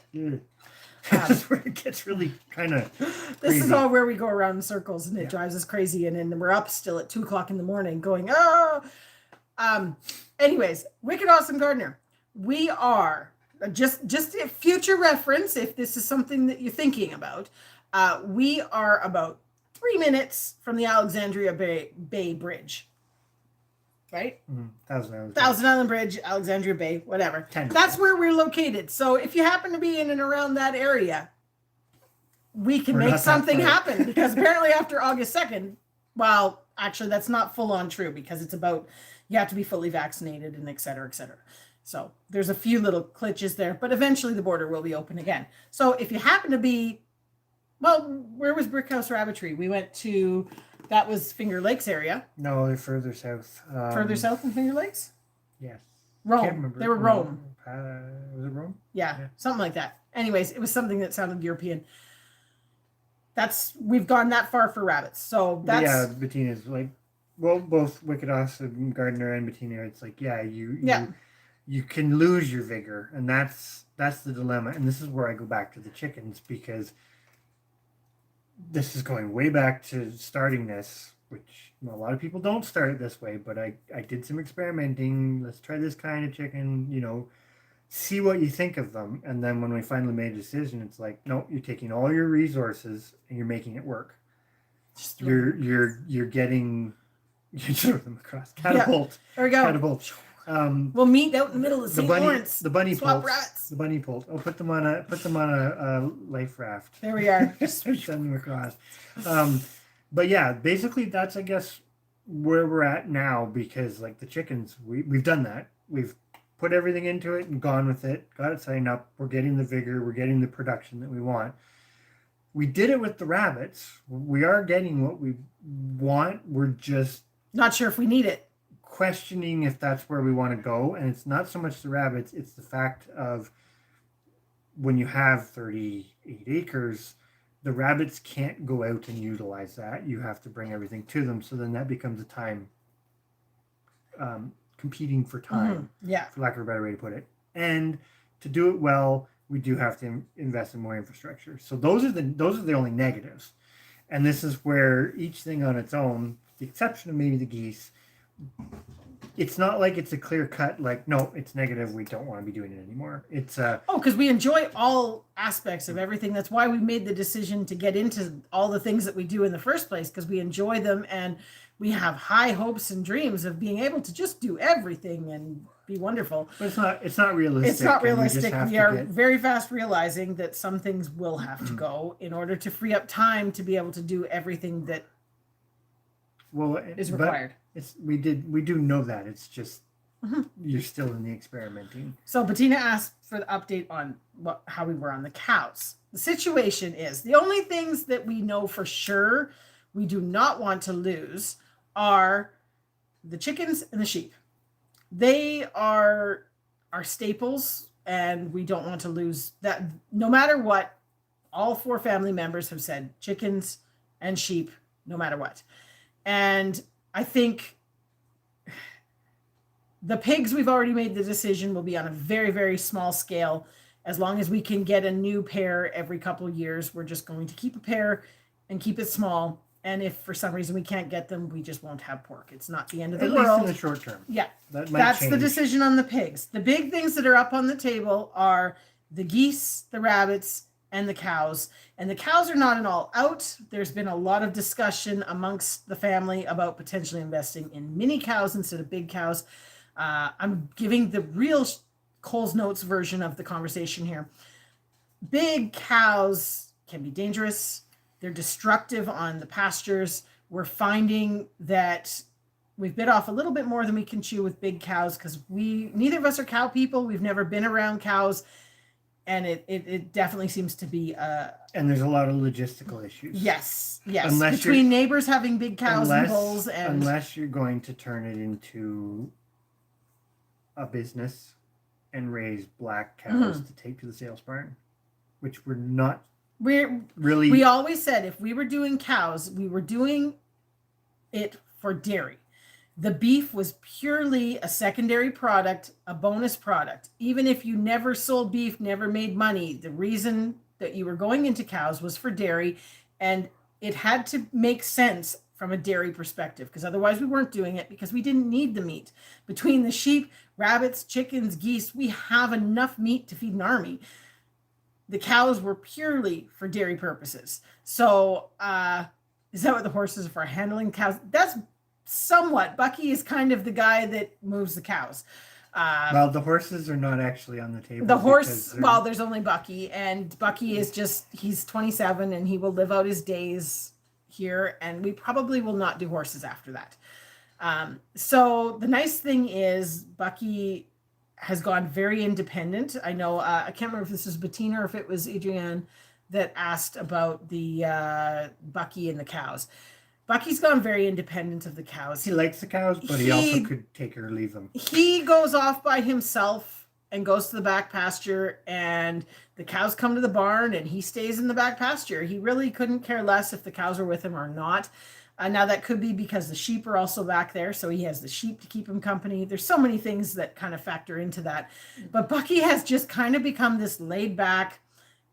That's where it gets really kind of This is all where we go around in circles, and it drives us crazy, and then we're up still at 2:00 in the morning going, anyways, wicked awesome gardener. We are just a future reference, if this is something that you're thinking about, we are about 3 minutes from the Alexandria Bay Bridge. Right? Thousand Island Bridge, Alexandria Bay, whatever. That's where we're located. So if you happen to be in and around that area, we can make something happen, because apparently after August 2nd, well, actually that's not full on true, because it's about, you have to be fully vaccinated and et cetera, et cetera. So there's a few little glitches there, but eventually the border will be open again. So if you happen to be, well, where was Brickhouse Rabbitry? We went to, that was Finger Lakes area. No, they're further south. Further south than Finger Lakes? Yes. Rome. They were Rome. Was it Rome? Yeah, something like that. Anyways, it was something that sounded European. We've gone that far for rabbits. So that's... Yeah, Bettina's like, well, both Wicked Awesome Gardener and Bettina, it's like, you can lose your vigor, and that's the dilemma. And this is where I go back to the chickens, because this is going way back to starting this, which a lot of people don't start it this way, but I did some experimenting. Let's try this kind of chicken, see what you think of them. And then when we finally made a decision, it's like, no, you're taking all your resources and you're making it work. You're getting, you throw them across. Catapult. Yeah. There we go. Catapult. We'll meet out in the middle of the St. bunny, Lawrence. the bunny Swap poults, rats. the bunny poult. Oh, put them on a life raft. There we are. Send them across. But yeah, basically that's, I guess, where we're at now, because like the chickens, we've done that. We've put everything into it and gone with it, got it signed up. We're getting the vigor, we're getting the production that we want. We did it with the rabbits. We are getting what we want. We're just not sure if we need it. Questioning if that's where we want to go. And it's not so much the rabbits, it's the fact of when you have 38 acres, the rabbits can't go out and utilize that. You have to bring everything to them. So then that becomes a time, competing for time, for lack of a better way to put it. And to do it well, we do have to invest in more infrastructure. So those are the only negatives. And this is where each thing on its own, with the exception of maybe the geese, it's not like it's a clear cut, like, no, it's negative, we don't want to be doing it anymore. It's because we enjoy all aspects of everything. That's why we made the decision to get into all the things that we do in the first place, because we enjoy them and we have high hopes and dreams of being able to just do everything and be wonderful. But it's not realistic. It's not realistic. We are very fast realizing that some things will have to go in order to free up time to be able to do everything that is required. We do know that. It's just you're still in the experimenting. So Bettina asked for the update on how we were on the cows. The situation is the only things that we know for sure we do not want to lose are the chickens and the sheep. They are our staples, and we don't want to lose that. No matter what, all 4 family members have said chickens and sheep, no matter what. And I think the pigs, we've already made the decision, will be on a very, very small scale. As long as we can get a new pair every couple of years, we're just going to keep a pair and keep it small. And if for some reason we can't get them, we just won't have pork. It's not the end of the world. At least in the short term. Yeah. That's the decision on the pigs. The big things that are up on the table are the geese, the rabbits, and the cows. And the cows are not an all out. There's been a lot of discussion amongst the family about potentially investing in mini cows instead of big cows. I'm giving the real Coles Notes version of the conversation here. Big cows can be dangerous. They're destructive on the pastures. We're finding that we've bit off a little bit more than we can chew with big cows because neither of us are cow people. We've never been around cows. And it definitely seems to be and there's a lot of logistical issues. Yes. Between neighbors having big cows and bulls, and unless you're going to turn it into a business and raise black cows to take to the sales barn, which we're not. We always said if we were doing cows, we were doing it for dairy. The beef was purely a secondary product, a bonus product. Even if you never sold beef, never made money, the reason that you were going into cows was for dairy, and it had to make sense from a dairy perspective, because otherwise we weren't doing it because we didn't need the meat. Between the sheep, rabbits, chickens, geese, we have enough meat to feed an army. The cows were purely for dairy purposes. So is that what the horses are for? Handling cows? That's somewhat. Bucky is kind of the guy that moves the cows. Well, the horses are not actually on the table. There's only Bucky, and Bucky is he's 27 and he will live out his days here, and we probably will not do horses after that. So the nice thing is Bucky has gone very independent. I know, I can't remember if this was Bettina or if it was Adrienne that asked about the Bucky and the cows. Bucky's gone very independent of the cows. He likes the cows, but he also could take her or leave them. He goes off by himself and goes to the back pasture, and the cows come to the barn and he stays in the back pasture. He really couldn't care less if the cows are with him or not. Now that could be because the sheep are also back there, so he has the sheep to keep him company. There's so many things that kind of factor into that. But Bucky has just kind of become this laid back,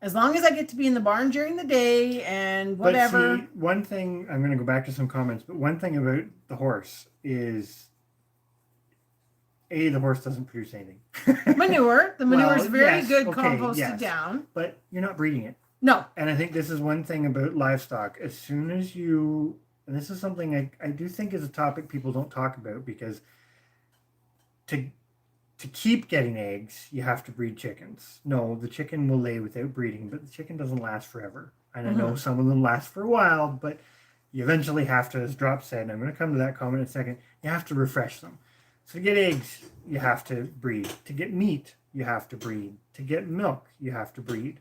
as long as I get to be in the barn during the day and whatever. But see, one thing, I'm going to go back to some comments, but one thing about the horse is, the horse doesn't produce anything. Manure. The manure is very good composted down. But you're not breeding it. No. And I think this is one thing about livestock. As soon as you, and this is something I do think is a topic people don't talk about, because to to keep getting eggs, you have to breed chickens. No, the chicken will lay without breeding, but the chicken doesn't last forever. And I know some of them last for a while, but you eventually have to, as Drop said, and I'm going to come to that comment in a second, you have to refresh them. So to get eggs, you have to breed. To get meat, you have to breed. To get milk, you have to breed.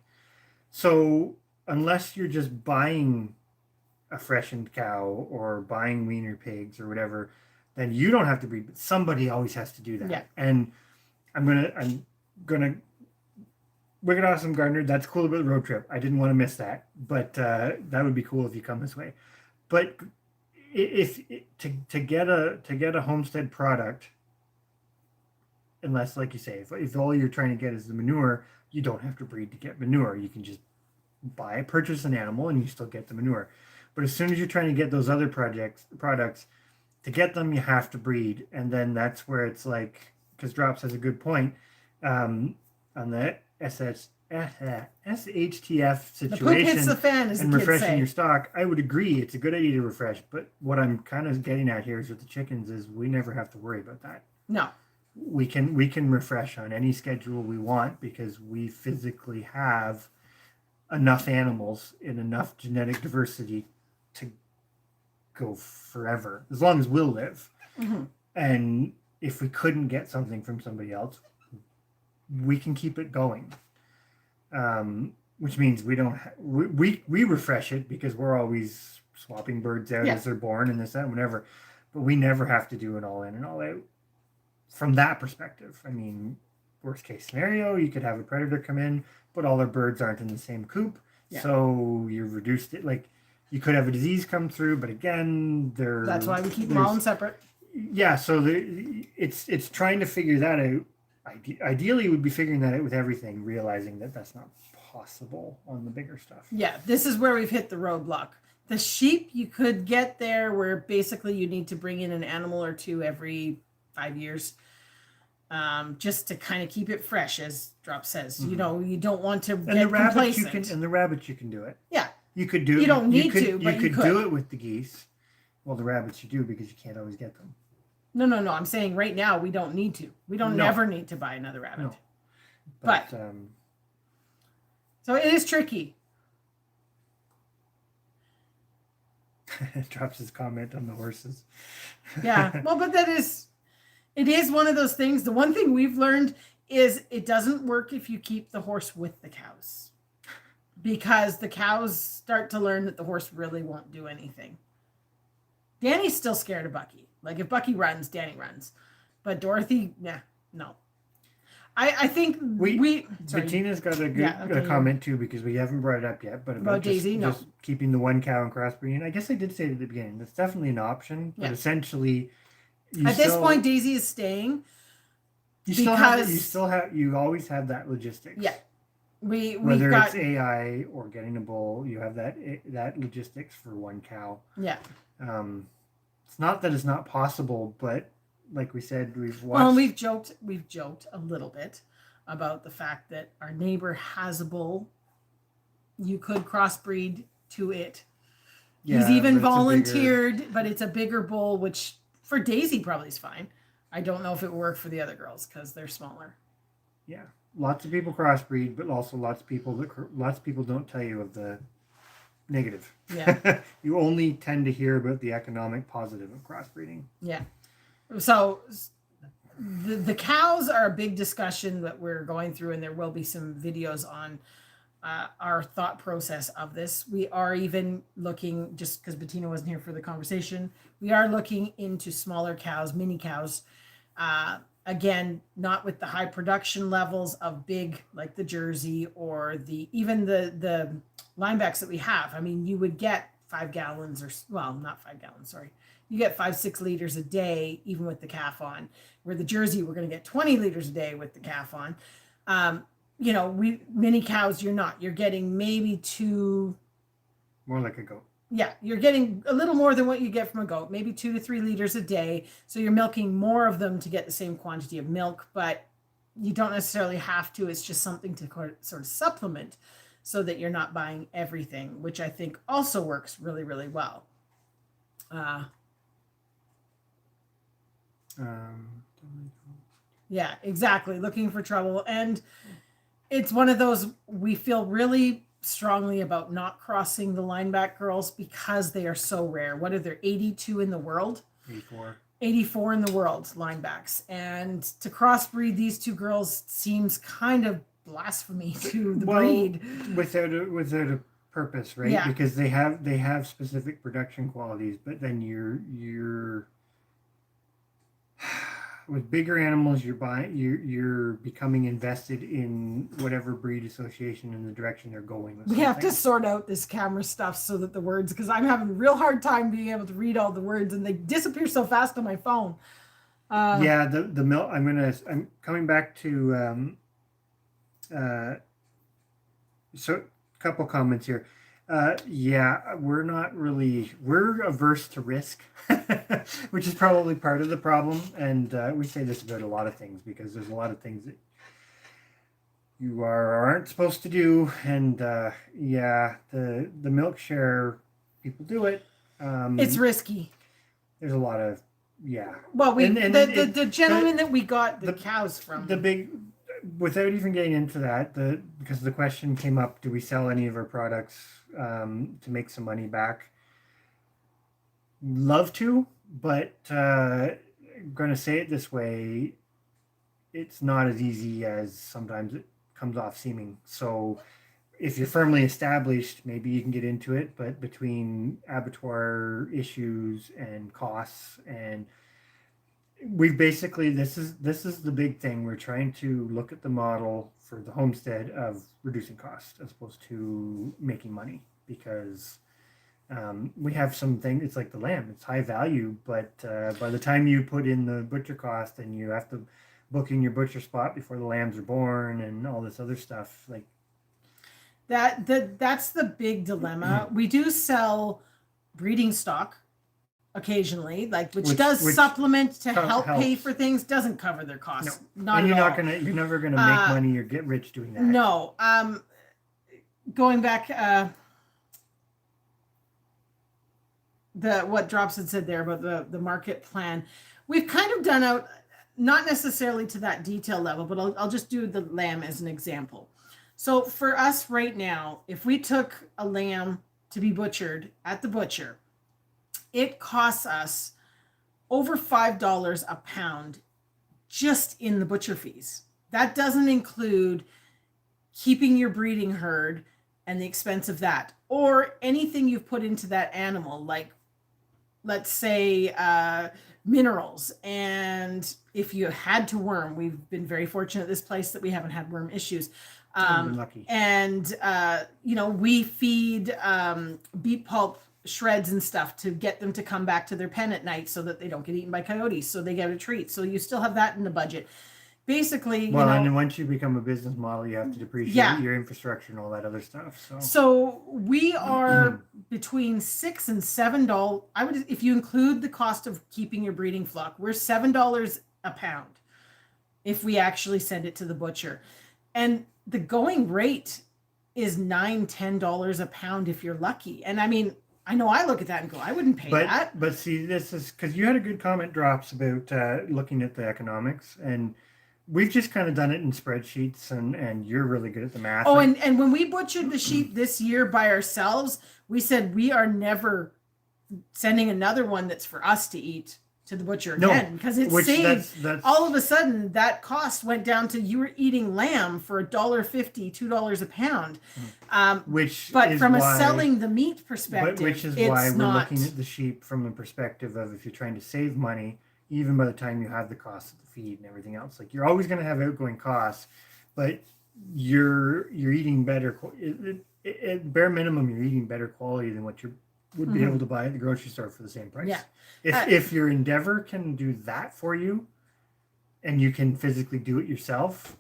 So unless you're just buying a freshened cow or buying weaner pigs or whatever, then you don't have to breed, but somebody always has to do that. Yeah. And I'm gonna Wicked Awesome Gardener. That's cool about the road trip. I didn't want to miss that, but that would be cool if you come this way. But if to get a homestead product, unless, like you say, if all you're trying to get is the manure, you don't have to breed to get manure. You can just purchase an animal and you still get the manure. But as soon as you're trying to get those other products, to get them, you have to breed. And then that's where it's like, because Drops has a good point, on the SHTF situation, the poop hits the fan, as and the kids refreshing say. your stock, I would agree it's a good idea to refresh. But what I'm kind of getting at here is with the chickens is we never have to worry about that. No. We can refresh on any schedule we want because we physically have enough animals in enough genetic diversity to go forever, as long as we'll live. Mm-hmm. And if we couldn't get something from somebody else, we can keep it going. Which means we don't we refresh it because we're always swapping birds out as they're born and this, that, whatever. But we never have to do it all in and all out. From that perspective, I mean, worst case scenario, you could have a predator come in, but all their birds aren't in the same coop. Yeah. So you've reduced it. Like, you could have a disease come through, but again, that's why we keep them all separate. Yeah, so it's trying to figure that out. Ideally, would be figuring that out with everything, realizing that that's not possible on the bigger stuff. Yeah, this is where we've hit the roadblock. The sheep, you could get there where basically you need to bring in an animal or two every 5 years, just to kind of keep it fresh, as Drop says. Mm-hmm. You know, you don't want to get complacent. And the rabbits, you can do it. Yeah. You could do it. You don't need to, but you could do it with the geese. Well, the rabbits you do because you can't always get them. No. I'm saying right now we don't need to. We don't never need to buy another rabbit. No. But so it is tricky. Drops his comment on the horses. Yeah. Well, but it is one of those things. The one thing we've learned is it doesn't work if you keep the horse with the cows, because the cows start to learn that the horse really won't do anything. Danny's still scared of Bucky. Like, if Bucky runs, Danny runs. But Dorothy, no. I think Bettina's got a good comment too, because we haven't brought it up yet, but about Daisy, just keeping the one cow and crossbreeding. I guess I did say it at the beginning. That's definitely an option, but essentially, at this point, Daisy is staying. You always have that logistics. Yeah. Whether it's AI or getting a bull, you have that logistics for one cow. Yeah. It's not that it's not possible, but like we said, we've joked a little bit about the fact that our neighbor has a bull. You could crossbreed to it. Yeah, he's even volunteered, but it's a bigger bull, which for Daisy probably is fine. I don't know if it would work for the other girls because they're smaller. Yeah, lots of people crossbreed, but also lots of people don't tell you of the negative. Yeah. You only tend to hear about the economic positive of crossbreeding. Yeah. So the cows are a big discussion that we're going through, and there will be some videos on our thought process of this. We are even looking, just because Bettina wasn't here for the conversation, we are looking into smaller cows, mini cows. Again, not with the high production levels of big, like the Jersey or even the linebacks that we have. I mean, you would get 5 gallons not 5 gallons, sorry. You get 5-6 liters a day, even with the calf on. Where the Jersey, we're going to get 20 liters a day with the calf on. Mini cows, you're getting maybe 2. More like a goat. Yeah, you're getting a little more than what you get from a goat, maybe 2 to 3 liters a day. So you're milking more of them to get the same quantity of milk, but you don't necessarily have to. It's just something to sort of supplement so that you're not buying everything, which I think also works really, really well. Yeah, exactly. Looking for trouble. And it's one of those, we feel really strongly about not crossing the lineback girls because they are so rare. What are there, 82 in the world? 84. 84 in the world, linebacks. And to crossbreed these two girls seems kind of blasphemy to the breed. Without a purpose, right? Yeah. Because they have specific production qualities, but then you're with bigger animals, you're becoming invested in whatever breed association and the direction they're going with. We have to sort out this camera stuff so that the words, because I'm having a real hard time being able to read all the words and they disappear so fast on my phone. Yeah, the milk. I'm coming back to so a couple comments here. Yeah, we're averse to risk, which is probably part of the problem. And we say this about a lot of things because there's a lot of things that you aren't supposed to do. And yeah, the milk share, people do it. It's risky. There's a lot of, yeah. Well, the gentleman that we got the cows from. Without even getting into that, because the question came up, do we sell any of our products to make some money back? Love to, but I'm going to say it this way, it's not as easy as sometimes it comes off seeming. So if you're firmly established, maybe you can get into it, but between abattoir issues and costs, and we've basically, this is the big thing. We're trying to look at the model for the homestead of reducing costs as opposed to making money, because we have something, it's like the lamb, it's high value, but by the time you put in the butcher cost and you have to book in your butcher spot before the lambs are born and all this other stuff, like that's the big dilemma. We do sell breeding stock occasionally, like which does supplement to help pay for things, doesn't cover their costs. No. And you're never gonna make money or get rich doing that. No. Going back, what Drops had said there about the market plan, we've kind of done out, not necessarily to that detail level, but I'll just do the lamb as an example. So for us right now, if we took a lamb to be butchered at the butcher, it costs us over $5 a pound just in the butcher fees. That doesn't include keeping your breeding herd and the expense of that, or anything you've put into that animal, like let's say minerals. And if you had to worm, we've been very fortunate at this place that we haven't had worm issues. Lucky. And we feed beet pulp shreds and stuff to get them to come back to their pen at night so that they don't get eaten by coyotes, so they get a treat. So you still have that in the budget. Basically, and then once you become a business model, you have to depreciate your infrastructure and all that other stuff. So we are between $6 and $7. If you include the cost of keeping your breeding flock, we're $7 a pound if we actually send it to the butcher. And the going rate is $9-10 a pound if you're lucky. And I mean, I know I look at that and go, I wouldn't pay that. But see, this is because you had a good comment, Drops, about looking at the economics, and we've just kind of done it in spreadsheets, and you're really good at the math. Oh, and when we butchered the sheep this year by ourselves, we said we are never sending another one that's for us to eat to the butcher again, because it saved. All of a sudden that cost went down to, you were eating lamb for $1.50, $2 a pound, from a selling the meat perspective, which is why we're looking at the sheep from the perspective of, if you're trying to save money, even by the time you have the cost of the feed and everything else, like you're always going to have outgoing costs, but you're eating better. At bare minimum, you're eating better quality than what you would be able to buy at the grocery store for the same price. Yeah. If your Endeavor can do that for you, and you can physically do it yourself,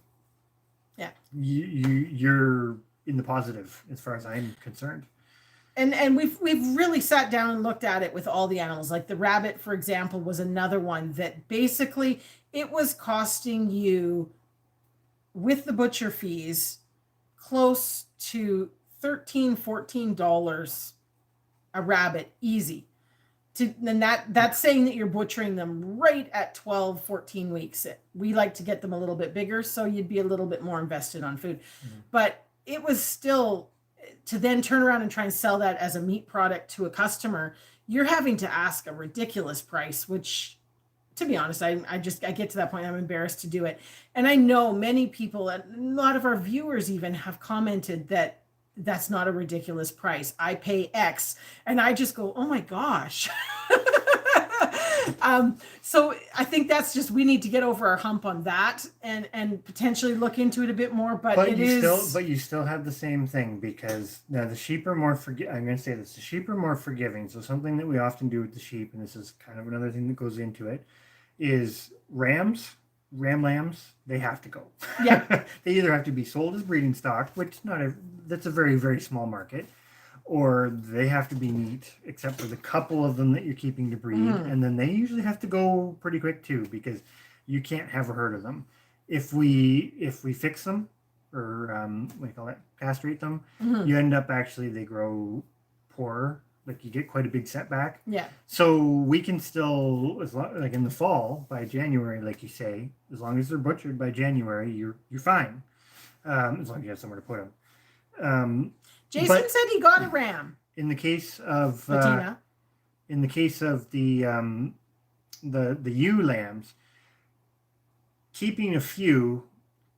yeah, you're in the positive as far as I'm concerned. And we've really sat down and looked at it with all the animals. Like the rabbit, for example, was another one that basically it was costing you, with the butcher fees, close to $13-14 a rabbit, easy. then that's saying that you're butchering them right at 12, 14 weeks. We like to get them a little bit bigger, so you'd be a little bit more invested on food. But it was still, to then turn around and try and sell that as a meat product to a customer, you're having to ask a ridiculous price, which, to be honest, I get to that point, I'm embarrassed to do it. And I know many people, a lot of our viewers even, have commented that that's not a ridiculous price. I pay X, and I just go, oh my gosh. So I think that's just, we need to get over our hump on that and potentially look into it a bit more. But you still have the same thing, because now the sheep are more I'm going to say this: the sheep are more forgiving. So something that we often do with the sheep, and this is kind of another thing that goes into it, is ram lambs, they have to go. Yeah. They either have to be sold as breeding stock, which that's a very, very small market, or they have to be meat, except for the couple of them that you're keeping to breed. And then they usually have to go pretty quick too, because you can't have a herd of them. If we fix them, or what do you call it, castrate them, you end up they grow poorer. Like, you get quite a big setback. Yeah. So we can still, like in the fall, by January, like you say, as long as they're butchered by January, you're fine. As long as you have somewhere to put them. Jason said he got a ram. In the case of the ewe lambs, keeping a few,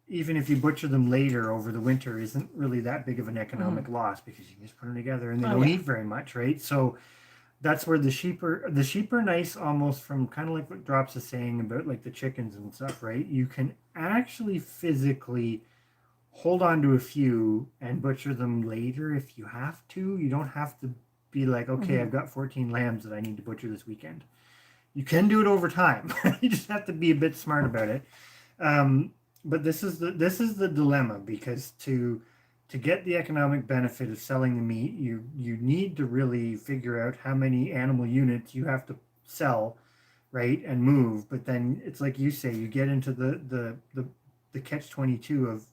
even if you butcher them later over the winter, isn't really that big of an economic loss, because you can just put them together and they don't eat very much, right? So that's where the sheep are nice, almost from kind of like what Drops is saying about like the chickens and stuff, right? You can actually physically hold on to a few and butcher them later if you have to. You don't have to be like, okay, I've got 14 lambs that I need to butcher this weekend. You can do it over time. You just have to be a bit smart about it. But this is the dilemma, because to get the economic benefit of selling the meat, you need to really figure out how many animal units you have to sell, right, and move. But then it's like you say, you get into the catch-22 of,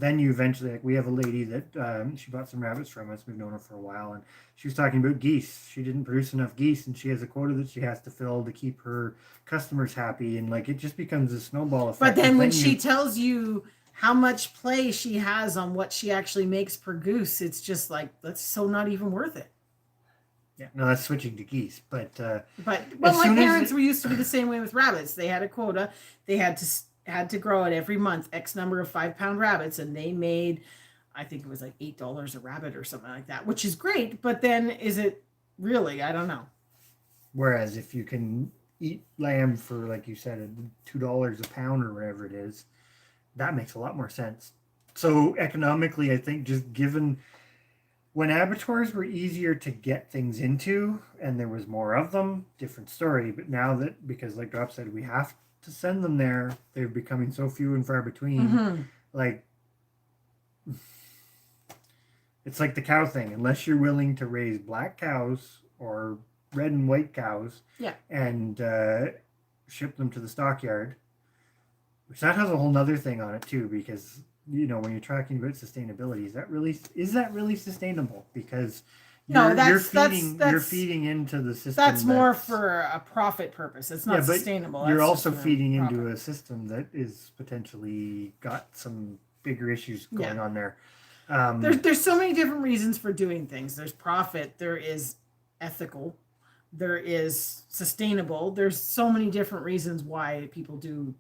then you eventually, like, we have a lady that she bought some rabbits from us. We've known her for a while, and she was talking about geese. She didn't produce enough geese, and she has a quota that she has to fill to keep her customers happy, and like, it just becomes a snowball effect. But then when she tells you how much play she has on what she actually makes per goose, it's just like, that's so not even worth it. Yeah, no, that's switching to geese, but my parents were used to be the same way with rabbits. They had a quota. They had to grow it every month, X number of 5-pound rabbits, and they made, I think it was like $8 a rabbit or something like that, which is great. But then, is it really? I don't know. Whereas if you can eat lamb for, like you said, $2 a pound or whatever it is, that makes a lot more sense. So economically, I think, just given when abattoirs were easier to get things into and there was more of them, different story. But now that, because like Drop said, we have to send them there, they're becoming so few and far between. Like, it's like the cow thing. Unless you're willing to raise black cows or red and white cows, and ship them to the stockyard, which that has a whole nother thing on it too, because when you're talking about sustainability, is that really sustainable? Because you're feeding into the system. That's more for a profit purpose. It's not sustainable. You're also feeding into a system that is potentially got some bigger issues going on there. There's so many different reasons for doing things. There's profit. There is ethical. There is sustainable. There's so many different reasons why people do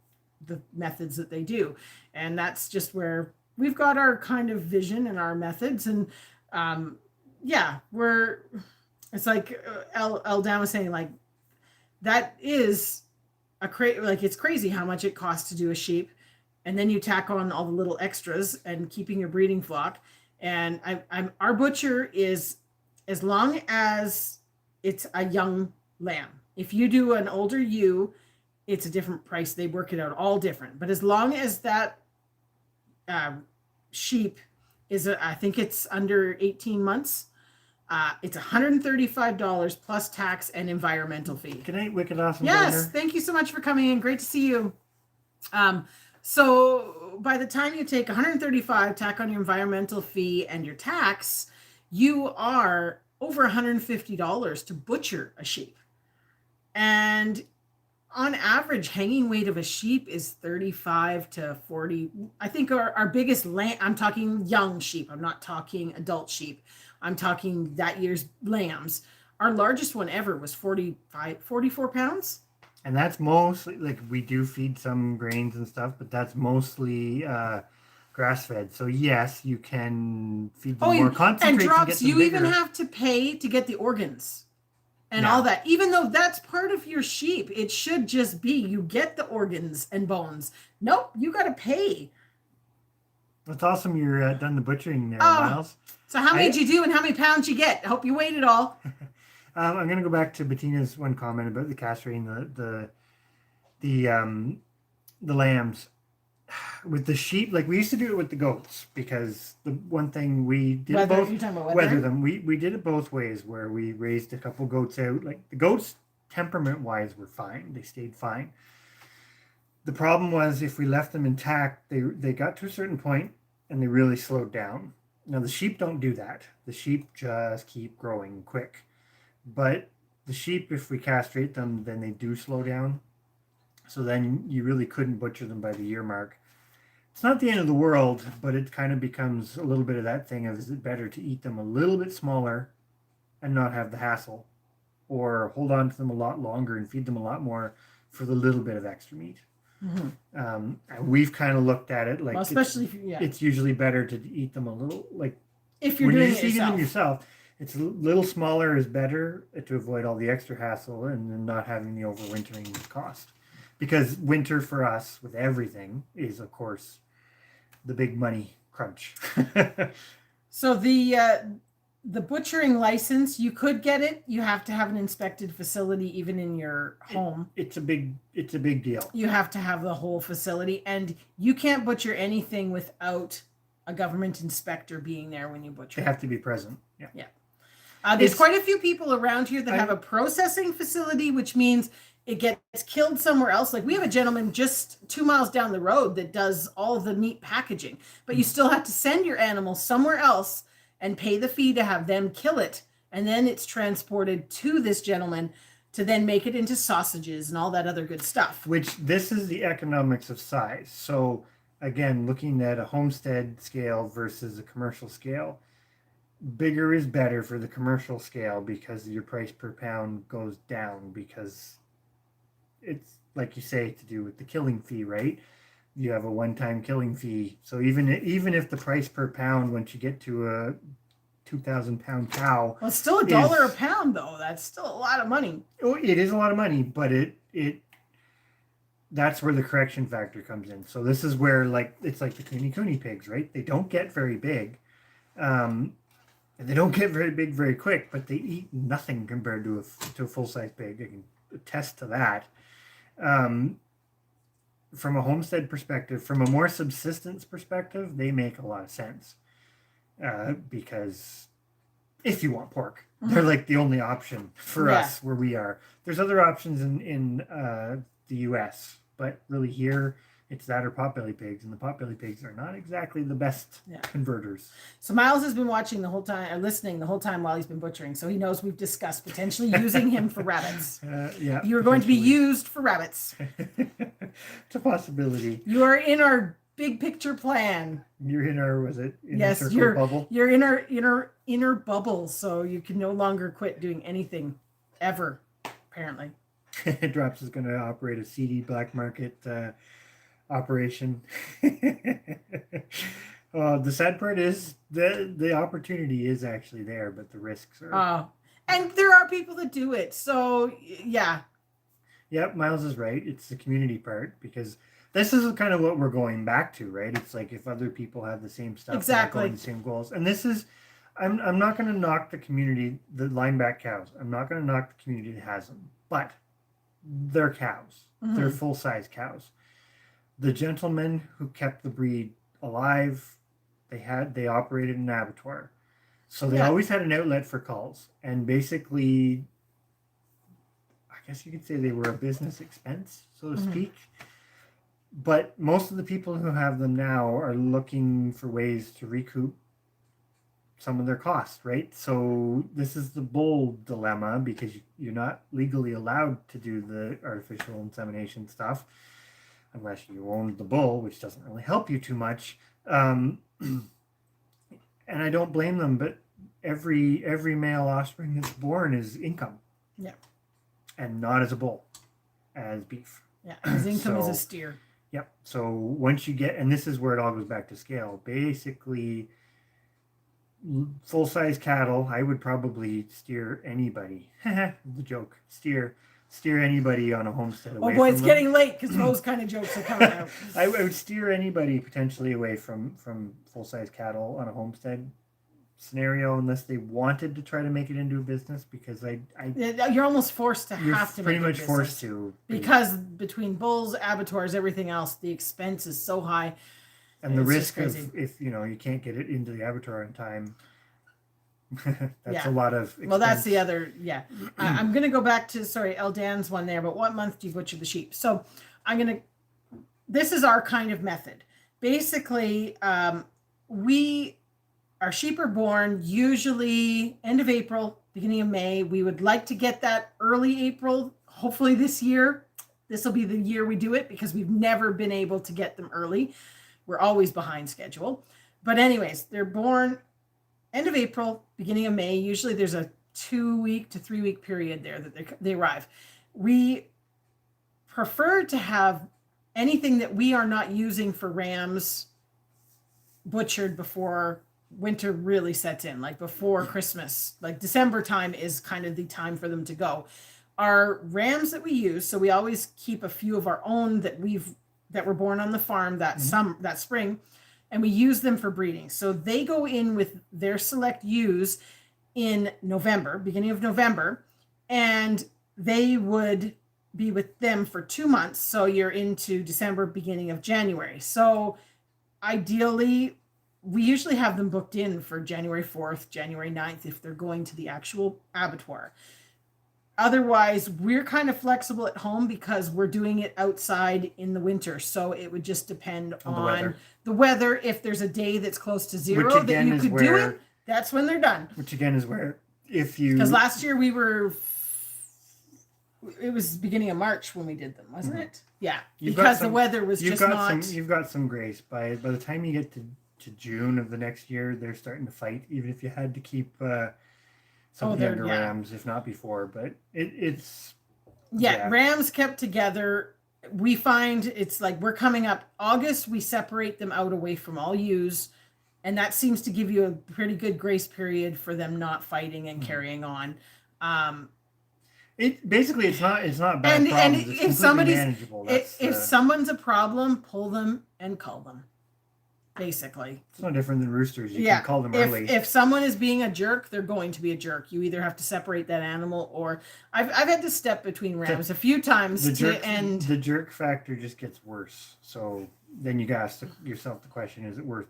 the methods that they do, and that's just where we've got our kind of vision and our methods. And it's like El Dan was saying, like, that is it's crazy how much it costs to do a sheep, and then you tack on all the little extras and keeping your breeding flock. And our butcher is, as long as it's a young lamb. If you do an older ewe, it's a different price. They work it out all different. But as long as that sheep is, I think it's under 18 months, it's $135 plus tax and environmental fee. Good night, Wicked Awesome. Yes, Donor. Thank you so much for coming in. Great to see you. So by the time you take $135, tack on your environmental fee and your tax, you are over $150 to butcher a sheep. And on average, hanging weight of a sheep is 35 to 40. I think our biggest I'm talking young sheep. I'm not talking adult sheep. I'm talking that year's lambs. Our largest one ever was 44 pounds. And that's mostly, like, we do feed some grains and stuff, but that's mostly grass fed. So yes, you can feed them more concentrates and drops. Get them you bigger. Even have to pay to get the organs and Yeah. all that. Even though that's part of your sheep, it should just be you get the organs and bones. Nope, you got to pay. That's awesome. You're done the butchering there, Miles. So how many did you do, and how many pounds you get? I hope you weighed it all. I'm going to go back to Bettina's one comment about the castrating the lambs. With the sheep, like we used to do it with the goats, because the one thing we did weather them. We did it both ways, where we raised a couple goats out. Like the goats, temperament wise, were fine. They stayed fine. The problem was if we left them intact, they got to a certain point and they really slowed down. Now the sheep don't do that. The sheep just keep growing quick. But the sheep, if we castrate them, then they do slow down. So then you really couldn't butcher them by the year mark. It's not the end of the world, but it kind of becomes a little bit of that thing of, is it better to eat them a little bit smaller and not have the hassle, or hold on to them a lot longer and feed them a lot more for the little bit of extra meat? And we've kind of looked at it like, well, especially it's usually better to eat them a little, like if you're doing it yourself. Them yourself, it's a little smaller is better to avoid all the extra hassle and then not having the overwintering cost. Because winter for us with everything is, of course, the big money crunch. So the butchering license, you could get it. You have to have an inspected facility, even in your home. It's a big deal. You have to have the whole facility, and you can't butcher anything without a government inspector being there when you butcher. They have to be present. Yeah. There's quite a few people around here that have a processing facility, which means it gets killed somewhere else. Like we have a gentleman just 2 miles down the road that does all of the meat packaging, but you still have to send your animal somewhere else and pay the fee to have them kill it. And then it's transported to this gentleman to then make it into sausages and all that other good stuff. Which this is the economics of size. So again, looking at a homestead scale versus a commercial scale, bigger is better for the commercial scale because your price per pound goes down, because it's like you say, to do with the killing fee, right? You have a one-time killing fee. So even if the price per pound, once you get to a 2,000 pound cow, well, it's still $1 a pound though. That's still a lot of money. Oh, it is a lot of money, but it that's where the correction factor comes in. So this is where, like, it's like the cooney pigs, right? They don't get very big. And they don't get very big very quick, but they eat nothing compared to a full-size pig. I can attest to that. From a homestead perspective, from a more subsistence perspective, they make a lot of sense. Because if you want pork, they're like the only option for us where we are. There's other options in the US, but really here it's that or potbelly pigs, and the potbelly pigs are not exactly the best converters. So Miles has been watching the whole time, or listening the whole time while he's been butchering. So he knows we've discussed potentially using him for rabbits. You're going to be used for rabbits. It's a possibility. You are in our big picture plan. You're in our, was it? Circle bubble? You're in our inner bubble, so you can no longer quit doing anything ever, apparently. Drops is going to operate a seedy black market operation. The sad part is the opportunity is actually there, but the risks are. And there are people that do it. So yeah. Yep, Miles is right. It's the community part, because this is kind of what we're going back to, right? It's like if other people have the same stuff, exactly, the same goals, and this is. I'm not going to knock the community, the lineback cows. I'm not going to knock the community that has them, but they're cows. They're full-size cows. The gentlemen who kept the breed alive, they operated an abattoir. So they always had an outlet for culls. And basically, I guess you could say they were a business expense, so to speak. But most of the people who have them now are looking for ways to recoup some of their cost, right? So this is the bull dilemma, because you're not legally allowed to do the artificial insemination stuff unless you own the bull, which doesn't really help you too much. And I don't blame them, but every male offspring that's born is income. Yeah. And not as a bull, as beef. Yeah, his income is a So, steer. Yep. So once you get, and this is where it all goes back to scale. Basically, full size cattle, I would probably steer anybody. The joke. Steer anybody on a homestead away. Oh boy, from it's them. getting late because those kind of jokes are coming out. I would steer anybody potentially away from full size cattle on a homestead scenario, unless they wanted to try to make it into a business, because You're almost forced to you're have to pretty make much forced to, because between bulls, abattoirs, everything else, the expense is so high. and the It's just risk of, crazy. if you can't get it into the abattoir in time, that's Yeah. a lot of expense. Well, that's the other, I'm going to go back to, El Dan's one there, but what month do you butcher the sheep? So this is our kind of method. Basically, our sheep are born usually end of April, beginning of May. We would like to get that early April, hopefully this year. This will be the year we do it, because we've never been able to get them early. We're always behind schedule. But anyways, they're born end of April, beginning of May. Usually there's a 2-week to 3-week period there that they arrive. We prefer to have anything that we are not using for rams butchered before winter really sets in, like before Christmas. Like December time is kind of the time for them to go. Our rams that we use, so we always keep a few of our own that were born on the farm that spring, and we use them for breeding. So they go in with their select ewes in November, beginning of November, and they would be with them for 2 months. So you're into December, beginning of January. So ideally, we usually have them booked in for January 4th, January 9th, if they're going to the actual abattoir. Otherwise, we're kind of flexible at home because we're doing it outside in the winter. So it would just depend on the weather. If there's a day that's close to zero that you could do it, that's when they're done. Which again is where, because last year it was beginning of March when we did them, wasn't it? Yeah, because the weather was just not. You've got some grace. By the time you get to June of the next year, they're starting to fight, even if you had to keep some of the younger rams, if not before. But it's rams kept together. We find it's like we're coming up August, we separate them out away from all ewes, and that seems to give you a pretty good grace period for them not fighting and carrying on. It's not bad. And if somebody's manageable. If someone's a problem, pull them and cull them. Basically, it's no different than roosters. You can call them early. If someone is being a jerk, they're going to be a jerk. You either have to separate that animal, or I've had to step between rams a few times. The jerk factor just gets worse. So then you got to ask yourself the question: is it worth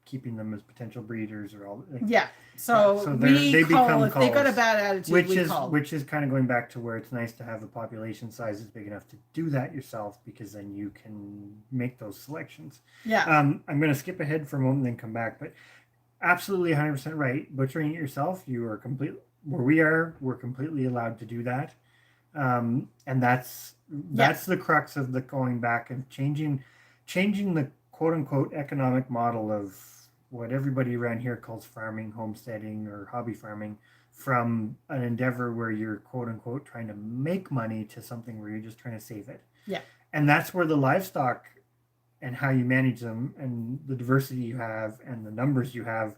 keeping them as potential breeders or all? So they call if they've got a bad attitude. Which is kind of going back to where it's nice to have a population size that's big enough to do that yourself, because then you can make those selections. I'm going to skip ahead for a moment and then come back, but absolutely 100% right. Butchering it yourself, you are we're completely allowed to do that, and that's the crux of the going back and changing the quote unquote economic model of what everybody around here calls farming, homesteading, or hobby farming, from an endeavor where you're quote unquote trying to make money to something where you're just trying to save it. And that's where the livestock and how you manage them and the diversity you have and the numbers you have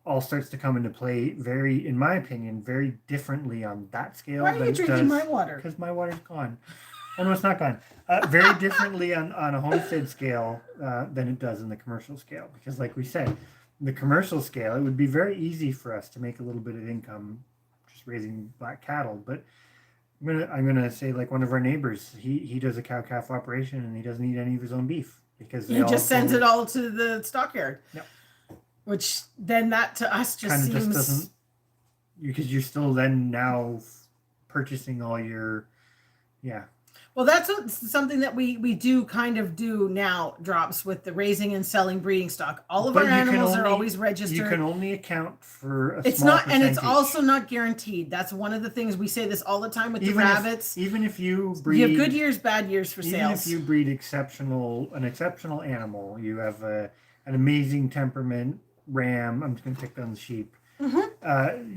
all starts to come into play in my opinion, very differently on that scale. Why are you drinking my water? Because my water's gone. Oh, no, it's not gone. Very differently on a homestead scale than it does in the commercial scale. Because like we said, the commercial scale, it would be very easy for us to make a little bit of income just raising black cattle. But I'm gonna say, like one of our neighbors, he does a cow-calf operation and he doesn't eat any of his own beef, because he just sends it all to the stockyard. Yep. Which then that to us just seems... just doesn't... Because you're still then now purchasing all your... Well, that's something that we do kind of do now, drops with the raising and selling breeding stock. All of But our animals are always registered. You can only account for a it's small not, percentage. and it's also not guaranteed. That's one of the things we say this all the time with the rabbits. Even if you breed, you have good years, bad years for sales. Even if you breed an exceptional animal, you have an amazing temperament ram. I'm just going to pick on the sheep.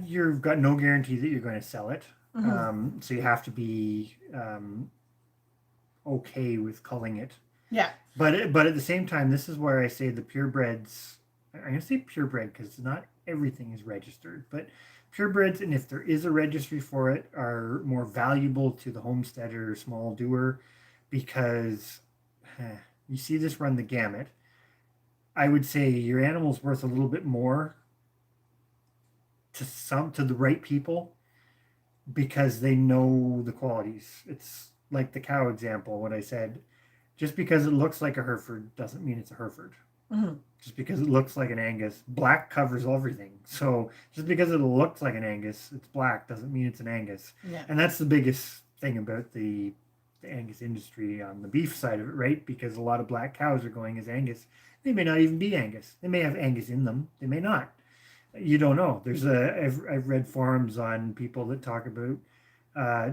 You've got no guarantee that you're going to sell it. So you have to be okay with culling it. Yeah. But at the same time, this is where I say the purebreds. I'm going to say purebred because not everything is registered, but purebreds, and if there is a registry for it, are more valuable to the homesteader or small doer because you see this run the gamut. I would say your animal's worth a little bit more to the right people because they know the qualities. It's like the cow example, what I said. Just because it looks like a Hereford doesn't mean it's a Hereford. Just because it looks like an Angus, black covers everything. So just because it looks like an Angus, it's black, doesn't mean it's an Angus. Yeah. And that's the biggest thing about the Angus industry on the beef side of it, right? Because a lot of black cows are going as Angus. They may not even be Angus. They may have Angus in them. They may not. You don't know. I've read forums on people that talk about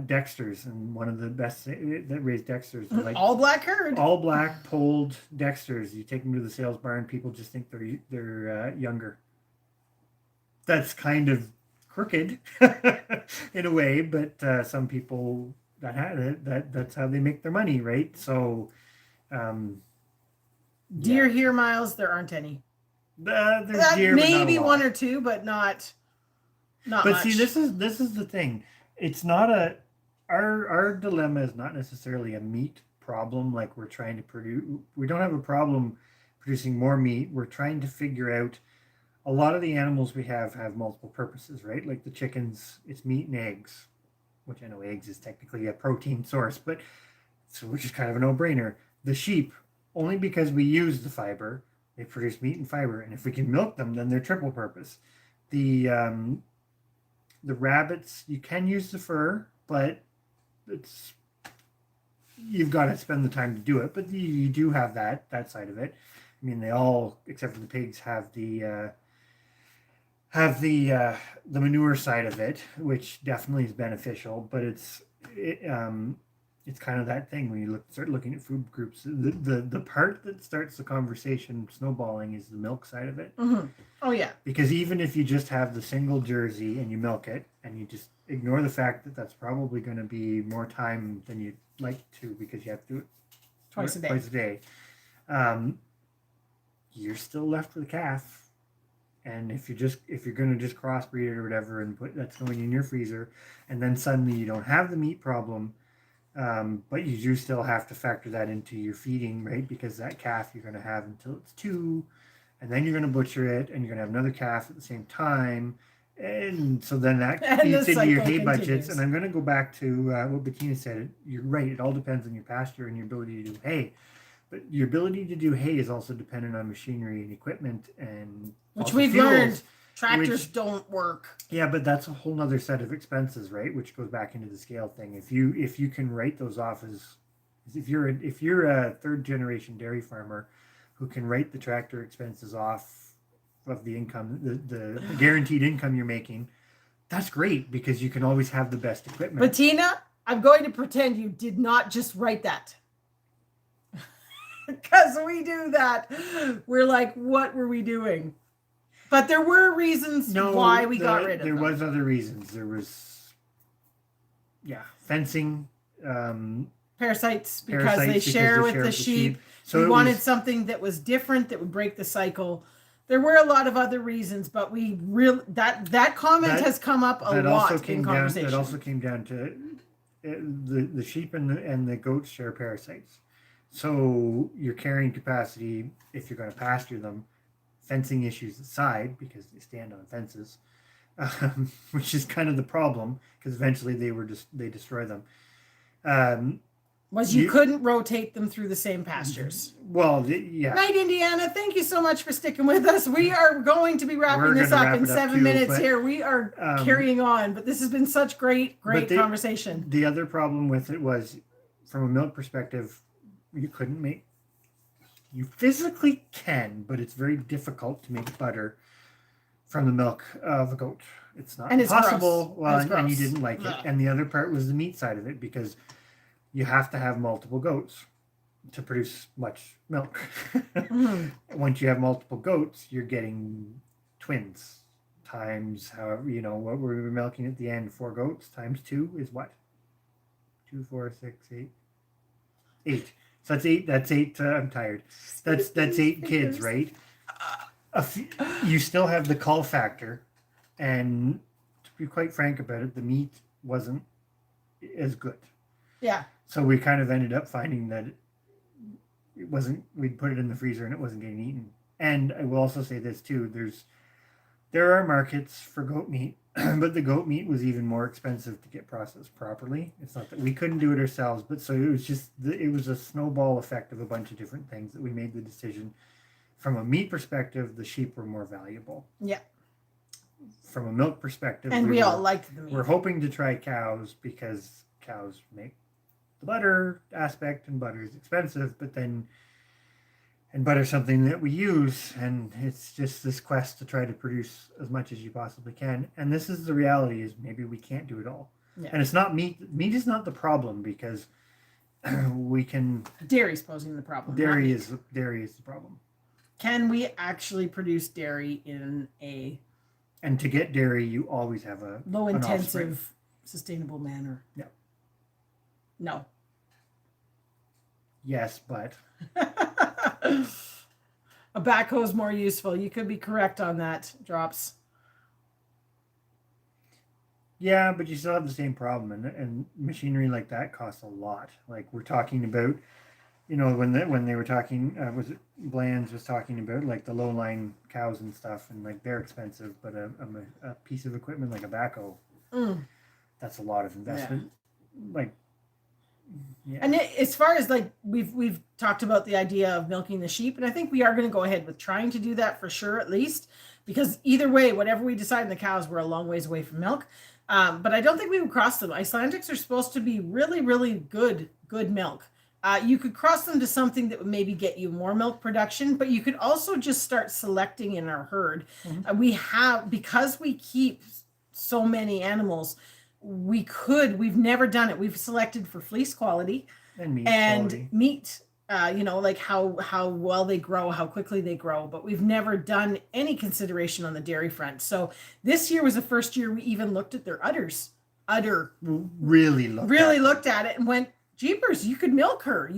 Dexters, and one of the best that raise Dexters are like all black herd, all black polled Dexters. You take them to the sales barn, people just think they're younger. That's kind of crooked in a way, but some people that's how they make their money, right? So, deer here, Miles. There aren't any. There's deer, maybe one or two, but not but much. See, this is the thing. It's not our dilemma is not necessarily a meat problem. Like we're trying to produce, we don't have a problem producing more meat. We're trying to figure out a lot of the animals we have multiple purposes, right? Like the chickens, it's meat and eggs, which I know eggs is technically a protein source, but so which is kind of a no-brainer. The sheep, only because we use the fiber, they produce meat and fiber, and if we can milk them, then they're triple purpose. The rabbits, you can use the fur, but you've got to spend the time to do it. But you do have that side of it. I mean, they all, except for the pigs, have the manure side of it, which definitely is beneficial. But it's kind of that thing when you start looking at food groups. The part that starts the conversation snowballing is the milk side of it. Oh yeah. Because even if you just have the single Jersey and you milk it, and you just ignore the fact that that's probably going to be more time than you'd like to because you have to do it twice a day, you're still left with a calf. And if you're going to just crossbreed it or whatever and put that's going in your freezer, and then suddenly you don't have the meat problem. But you do still have to factor that into your feeding, right? Because that calf you're going to have until it's 2, and then you're going to butcher it, and you're going to have another calf at the same time. And so then that feeds into your hay budgets. And I'm going to go back to what Bettina said. You're right. It all depends on your pasture and your ability to do hay. But your ability to do hay is also dependent on machinery and equipment. And which we've learned. Tractors don't work. Yeah, but that's a whole nother set of expenses, right? Which goes back into the scale thing. If you can write those off as if you're a third generation dairy farmer who can write the tractor expenses off of the income, the guaranteed income you're making, that's great because you can always have the best equipment. But Tina, I'm going to pretend you did not just write that. Because we do that. We're like, what were we doing? But there were reasons why we got rid of them. There was other reasons. There was, fencing. Parasites because they share with the sheep. So we wanted something that was different that would break the cycle. There were a lot of other reasons, but we really that comment has come up a lot in conversation. That also came down to the sheep and the goats share parasites. So your carrying capacity, if you're going to pasture them, fencing issues aside, because they stand on fences, which is kind of the problem, because eventually they destroy them. You couldn't rotate them through the same pastures. Well, yeah. Night, Indiana. Thank you so much for sticking with us. We are going to be wrapping this up in 7 minutes here. We are carrying on, but this has been such great conversation. The other problem with it was, from a milk perspective, you couldn't make. You physically can, but it's very difficult to make butter from the milk of a goat. It's not possible. Well, and you didn't like it. And the other part was the meat side of it, because you have to have multiple goats to produce much milk. Once you have multiple goats, you're getting twins times however, what were we milking at the end? 4 goats times 2 is what? 2, 4, 6, 8. 8. So that's 8. That's 8. I'm tired. That's 8 kids, right? You still have the cull factor, and to be quite frank about it, the meat wasn't as good. Yeah. So we kind of ended up finding that it wasn't. We'd put it in the freezer and it wasn't getting eaten. And I will also say this too: there are markets for goat meat, but the goat meat was even more expensive to get processed properly. It's not that we couldn't do it ourselves, but so it was just it was a snowball effect of a bunch of different things that we made the decision. From a meat perspective, the sheep were more valuable. Yeah. From a milk perspective, and we all liked the meat. We're hoping to try cows because cows make the butter aspect, and butter is expensive, and butter's something that we use, and it's just this quest to try to produce as much as you possibly can. And this is the reality: is maybe we can't do it all. Yeah. And it's not meat. Meat is not the problem, because we can. Dairy's posing the problem. Dairy is the problem. Can we actually produce dairy in a... And to get dairy, you always have a... low-intensive, sustainable manner. No. No. Yes, but... A backhoe is more useful. You could be correct on that, Drops. Yeah, but you still have the same problem. And machinery like that costs a lot. Like we're talking about... when they were talking, was it Bland's was talking about like the low line cows and stuff, and like they're expensive, but a piece of equipment like a backhoe, that's a lot of investment. Yeah. Yeah. And as far as like we've talked about the idea of milking the sheep, and I think we are going to go ahead with trying to do that for sure, at least, because either way, whatever we decide in the cows, we're a long ways away from milk. But I don't think we would cross them. Icelandics are supposed to be really, really good milk. You could cross them to something that would maybe get you more milk production, but you could also just start selecting in our herd. Because we keep so many animals, we've never done it. We've selected for fleece quality and meat, like how well they grow, how quickly they grow, but we've never done any consideration on the dairy front. So this year was the first year we even looked at their udders. Really looked at it and went, jeepers, you could milk her.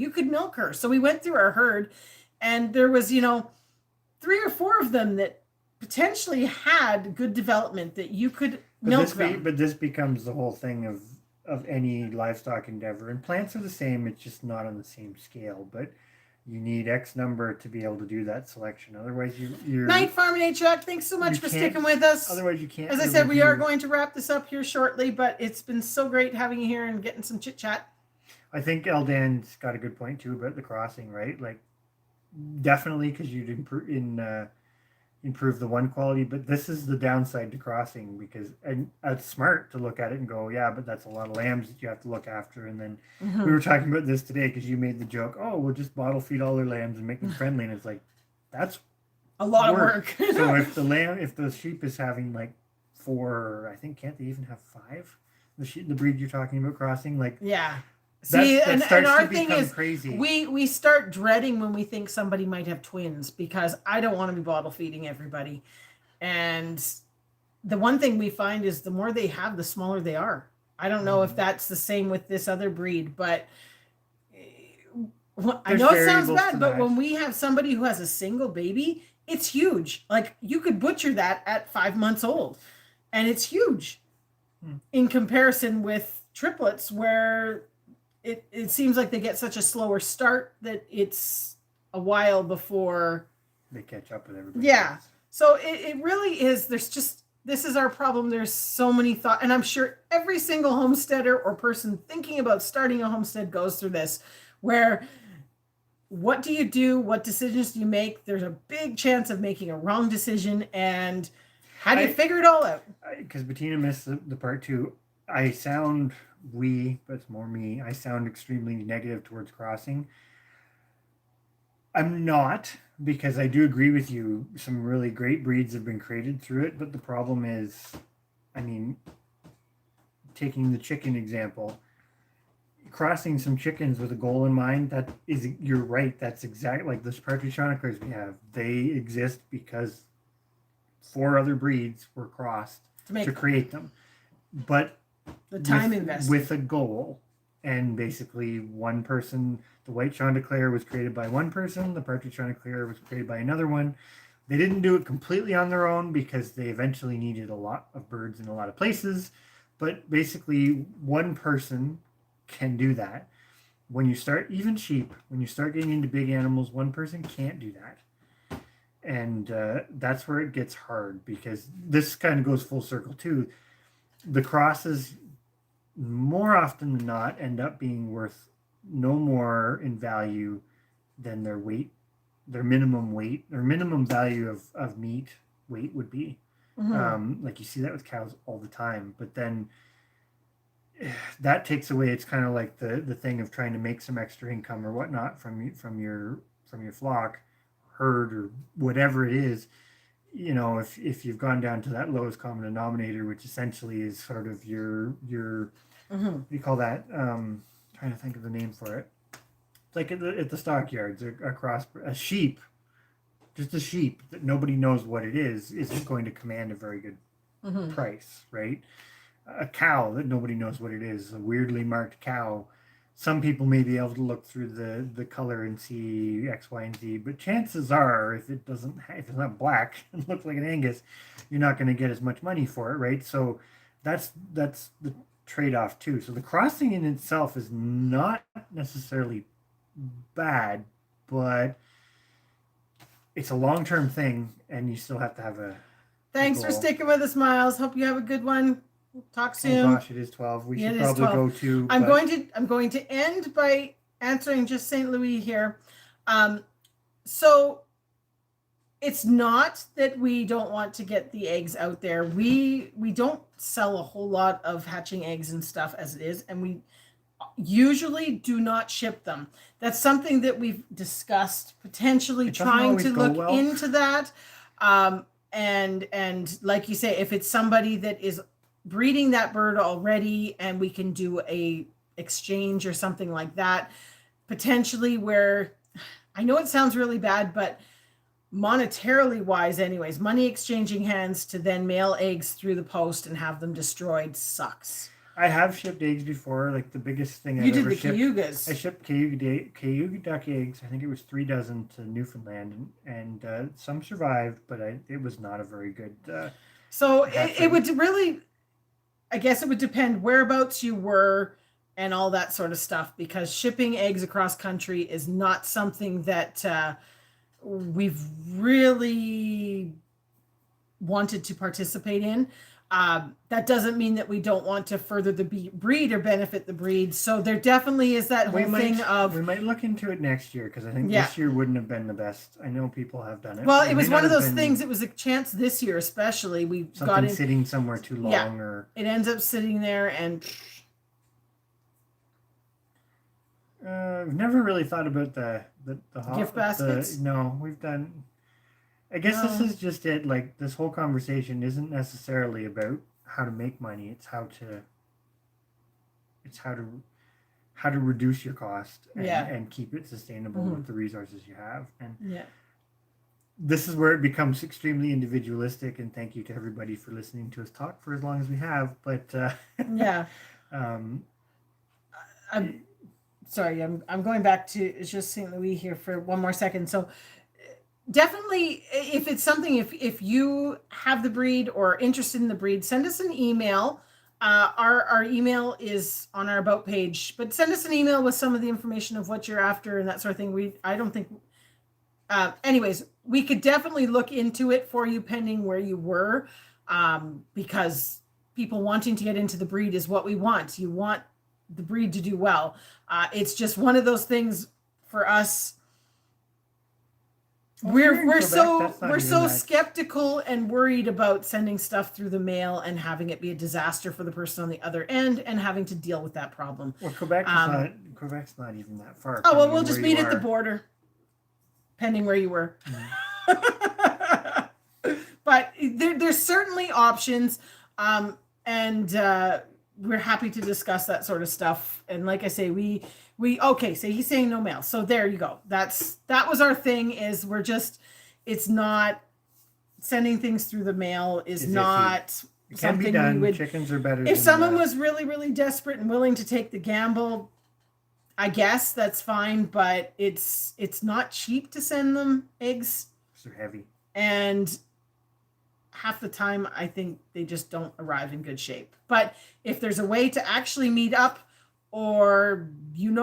So we went through our herd, and there was, 3 or 4 of them that potentially had good development that you could milk them. But this becomes the whole thing of any livestock endeavor. And plants are the same. It's just not on the same scale. But you need X number to be able to do that selection. Otherwise, you're... Night Farm and Chuck, thanks so much for sticking with us. Otherwise, you can't. As I said, we are going to wrap this up here shortly, but it's been so great having you here and getting some chit-chat. I think Eldan's got a good point too about the crossing, right? Like, definitely, because you'd improve the one quality, but this is the downside to crossing, because and it's smart to look at it and go, yeah, but that's a lot of lambs that you have to look after. And then we were talking about this today because you made the joke, oh, we'll just bottle feed all their lambs and make them friendly, and it's like that's a lot of work. So if the sheep is having like 4, I think, can't they even have 5? The breed you're talking about crossing, like yeah. See, that and our thing is, crazy. We start dreading when we think somebody might have twins, because I don't want to be bottle feeding everybody. And the one thing we find is the more they have, the smaller they are. I don't know if that's the same with this other breed, but I know it sounds bad, but when we have somebody who has a single baby, it's huge. Like, you could butcher that at 5 months old, and it's huge in comparison with triplets, where it seems like they get such a slower start that it's a while before they catch up with everybody. Yeah. Else. So it really is. This is our problem. There's so many thoughts, and I'm sure every single homesteader or person thinking about starting a homestead goes through this, where what do you do? What decisions do you make? There's a big chance of making a wrong decision, and how do you figure it all out? Because Bettina missed the part too. I sound but it's more me. I sound extremely negative towards crossing. I'm not, because I do agree with you. Some really great breeds have been created through it, but the problem is, I mean, taking the chicken example, crossing some chickens with a goal in mind, that is, you're right. That's exactly like the partridge chroniclers we have. They exist because 4 other breeds were crossed to create them. But the time invested with a goal, and basically one person, the white Chanticleer was created by one person, the partridge Chanticleer was created by another one. They didn't do it completely on their own because they eventually needed a lot of birds in a lot of places, but basically one person can do that. When you start, even sheep, when you start getting into big animals, one person can't do that. And that's where it gets hard, because this kind of goes full circle too. The crosses, more often than not, end up being worth no more in value than their weight, their minimum weight, their minimum value of meat weight would be. Like you see that with cows all the time. But then that takes away, it's kind of like the thing of trying to make some extra income or whatnot from your flock, herd, or whatever it is. You know, if you've gone down to that lowest common denominator, which essentially is sort of your what do you call that? Trying to think of the name for it. It's like at the stockyards, across a sheep, just a sheep that nobody knows what it isn't going to command a very good price, right? A cow that nobody knows what it is, a weirdly marked cow. Some people may be able to look through the color and see X, Y, and Z, but chances are, if it's not black and looks like an Angus, you're not going to get as much money for it, right? So that's the trade-off too. So the crossing in itself is not necessarily bad, but it's a long-term thing, and you still have to have a. Thanks for sticking with us, Miles. Hope you have a good one. Talk soon. Oh gosh, it is 12. We should probably go to. I'm going to end by answering just St. Louis here. So it's not that we don't want to get the eggs out there. We don't sell a whole lot of hatching eggs and stuff as it is, and we usually do not ship them. That's something that we've discussed, potentially trying to look into that. And like you say, if it's somebody that is breeding that bird already and we can do a exchange or something like that, potentially, where I know it sounds really bad, but monetarily wise anyways, money exchanging hands to then mail eggs through the post and have them destroyed sucks. I have shipped eggs before. Like the biggest thing I've ever shipped. Cayugas. I shipped Cayuga duck eggs. I think it was 3 dozen to Newfoundland, and some survived, but it was not a very good. So it would really, I guess it would depend whereabouts you were and all that sort of stuff, because shipping eggs across country is not something that we've really wanted to participate in. That doesn't mean that we don't want to further the breed or benefit the breed. So there definitely is that whole thing of. We might look into it next year, because I think this year wouldn't have been the best. I know people have done it. Well, it was one of those things. It was a chance this year, especially. We got it sitting somewhere too long, or it ends up sitting there and. We've never really thought about the gift baskets. No, we've done. I guess this is just it. Like, this whole conversation isn't necessarily about how to make money. It's how to reduce your cost and keep it sustainable with the resources you have. And this is where it becomes extremely individualistic. And thank you to everybody for listening to us talk for as long as we have. But I'm sorry. I'm going back to it's just St. Louis here for one more second. So. Definitely, if it's something, if you have the breed or interested in the breed, send us an email. Our email is on our About page, but send us an email with some of the information of what you're after and that sort of thing. I don't think, anyways, we could definitely look into it for you pending where you were, because people wanting to get into the breed is what we want. You want the breed to do well. It's just one of those things for us. we're so that. skeptical and worried about sending stuff through the mail and having it be a disaster for the person on the other end and having to deal with that problem. Well, Quebec's not even that far. Oh, well, we'll just meet at the border, depending where you were. But there's certainly options, and we're happy to discuss that sort of stuff. And like I say, okay, so he's saying no mail. So there you go. That was our thing, is it's not sending things through the mail is not it can be done. Chickens are better. If someone was really, really desperate and willing to take the gamble, I guess that's fine, but it's not cheap to send them eggs. They're heavy. And half the time, I think they just don't arrive in good shape. But if there's a way to actually meet up, or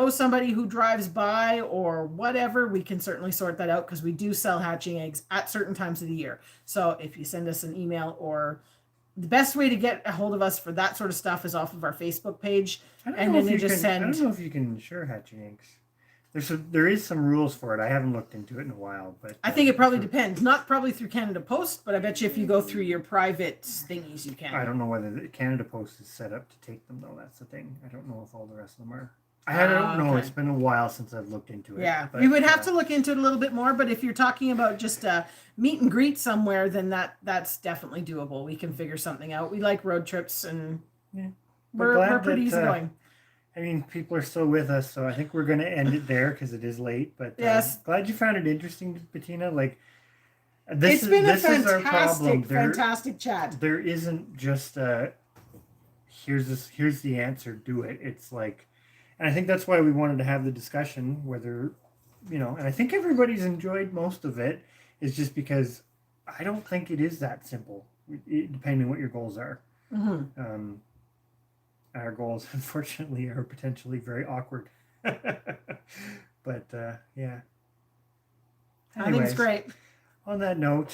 somebody who drives by or whatever, we can certainly sort that out, because we do sell hatching eggs at certain times of the year. So if you send us an email, or the best way to get a hold of us for that sort of stuff is off of our Facebook page. And then you just send. I don't know if you can insure hatching eggs. There is some rules for it. I haven't looked into it in a while, but I think it probably depends. Not probably through Canada Post, but I bet you if you go through your private thingies, you can. I don't know whether the Canada Post is set up to take them, though. That's the thing. I don't know if all the rest of them are. I don't know. Okay. It's been a while since I've looked into it. Yeah, we would have to look into it a little bit more. But if you're talking about just a meet and greet somewhere, then that's definitely doable. We can figure something out. We like road trips, and we're pretty easygoing. I mean, people are still with us, so I think we're going to end it there because it is late. But yes, glad you found it interesting, Bettina. Like, it's been a fantastic chat. There isn't just here's the answer, do it. It's like, and I think that's why we wanted to have the discussion, whether, and I think everybody's enjoyed most of it, is just because I don't think it is that simple, depending on what your goals are. Mm-hmm. Our goals, unfortunately, are potentially very awkward. But, yeah. Anyways, I think it's great. On that note,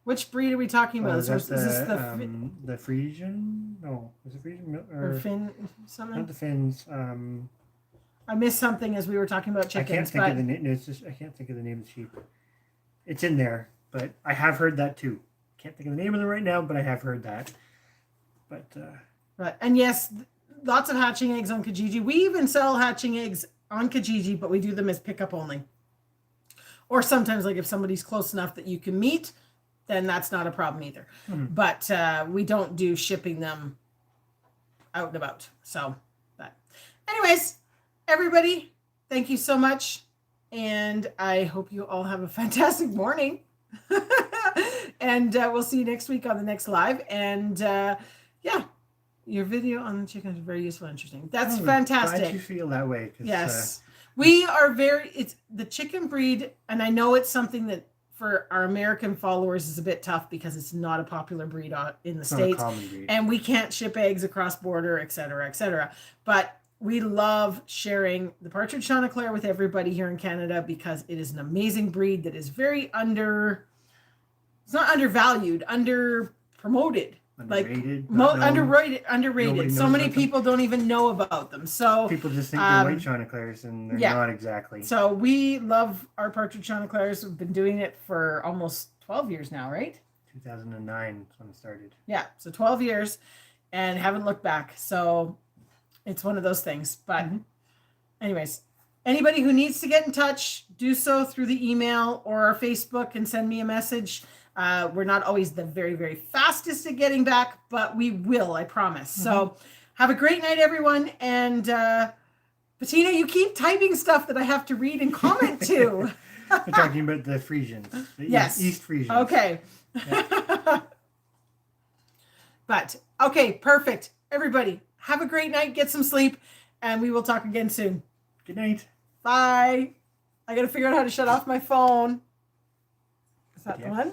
which breed are we talking about? Is this the Frisian? No, is it Frisian? Or Finn something? Not the Finns. I missed something as we were talking about chickens. I can't think of the name. I can't think of the name of the sheep. It's in there, but I have heard that too. Can't think of the name of them right now, but I have heard that. But right, and yes, lots of hatching eggs on Kijiji. We even sell hatching eggs on Kijiji, but we do them as pickup only. Or sometimes, like if somebody's close enough that you can meet, then that's not a problem either. Mm-hmm. But we don't do shipping them out and about. So, but anyways, everybody, thank you so much, and I hope you all have a fantastic morning. And we'll see you next week on the next live. And yeah, your video on the chicken is very useful and interesting. That's fantastic. Glad you feel that way. Yes. We are it's the chicken breed. And I know it's something that for our American followers is a bit tough because it's not a popular breed in the States. And we can't ship eggs across border, et cetera, et cetera. But we love sharing the Partridge Chanticleer with everybody here in Canada because it is an amazing breed that is very it's not undervalued, under-promoted. Underrated. Underrated. So many people don't even know about them. So people just think they're white Chanticleers, and they're not exactly. So we love our Partridge Chanticleers. We've been doing it for almost 12 years now, right? 2009 is when it started. Yeah, so 12 years, and haven't looked back. So it's one of those things. But anyways, anybody who needs to get in touch, do so through the email or our Facebook and send me a message. We're not always the very, very fastest at getting back, but we will, I promise. So have a great night, everyone. And Bettina, you keep typing stuff that I have to read and comment to. We're talking about the Frisians. East Frisians. Okay. Yeah. But, okay, perfect. Everybody, have a great night. Get some sleep. And we will talk again soon. Good night. Bye. I got to figure out how to shut off my phone. Is that the one?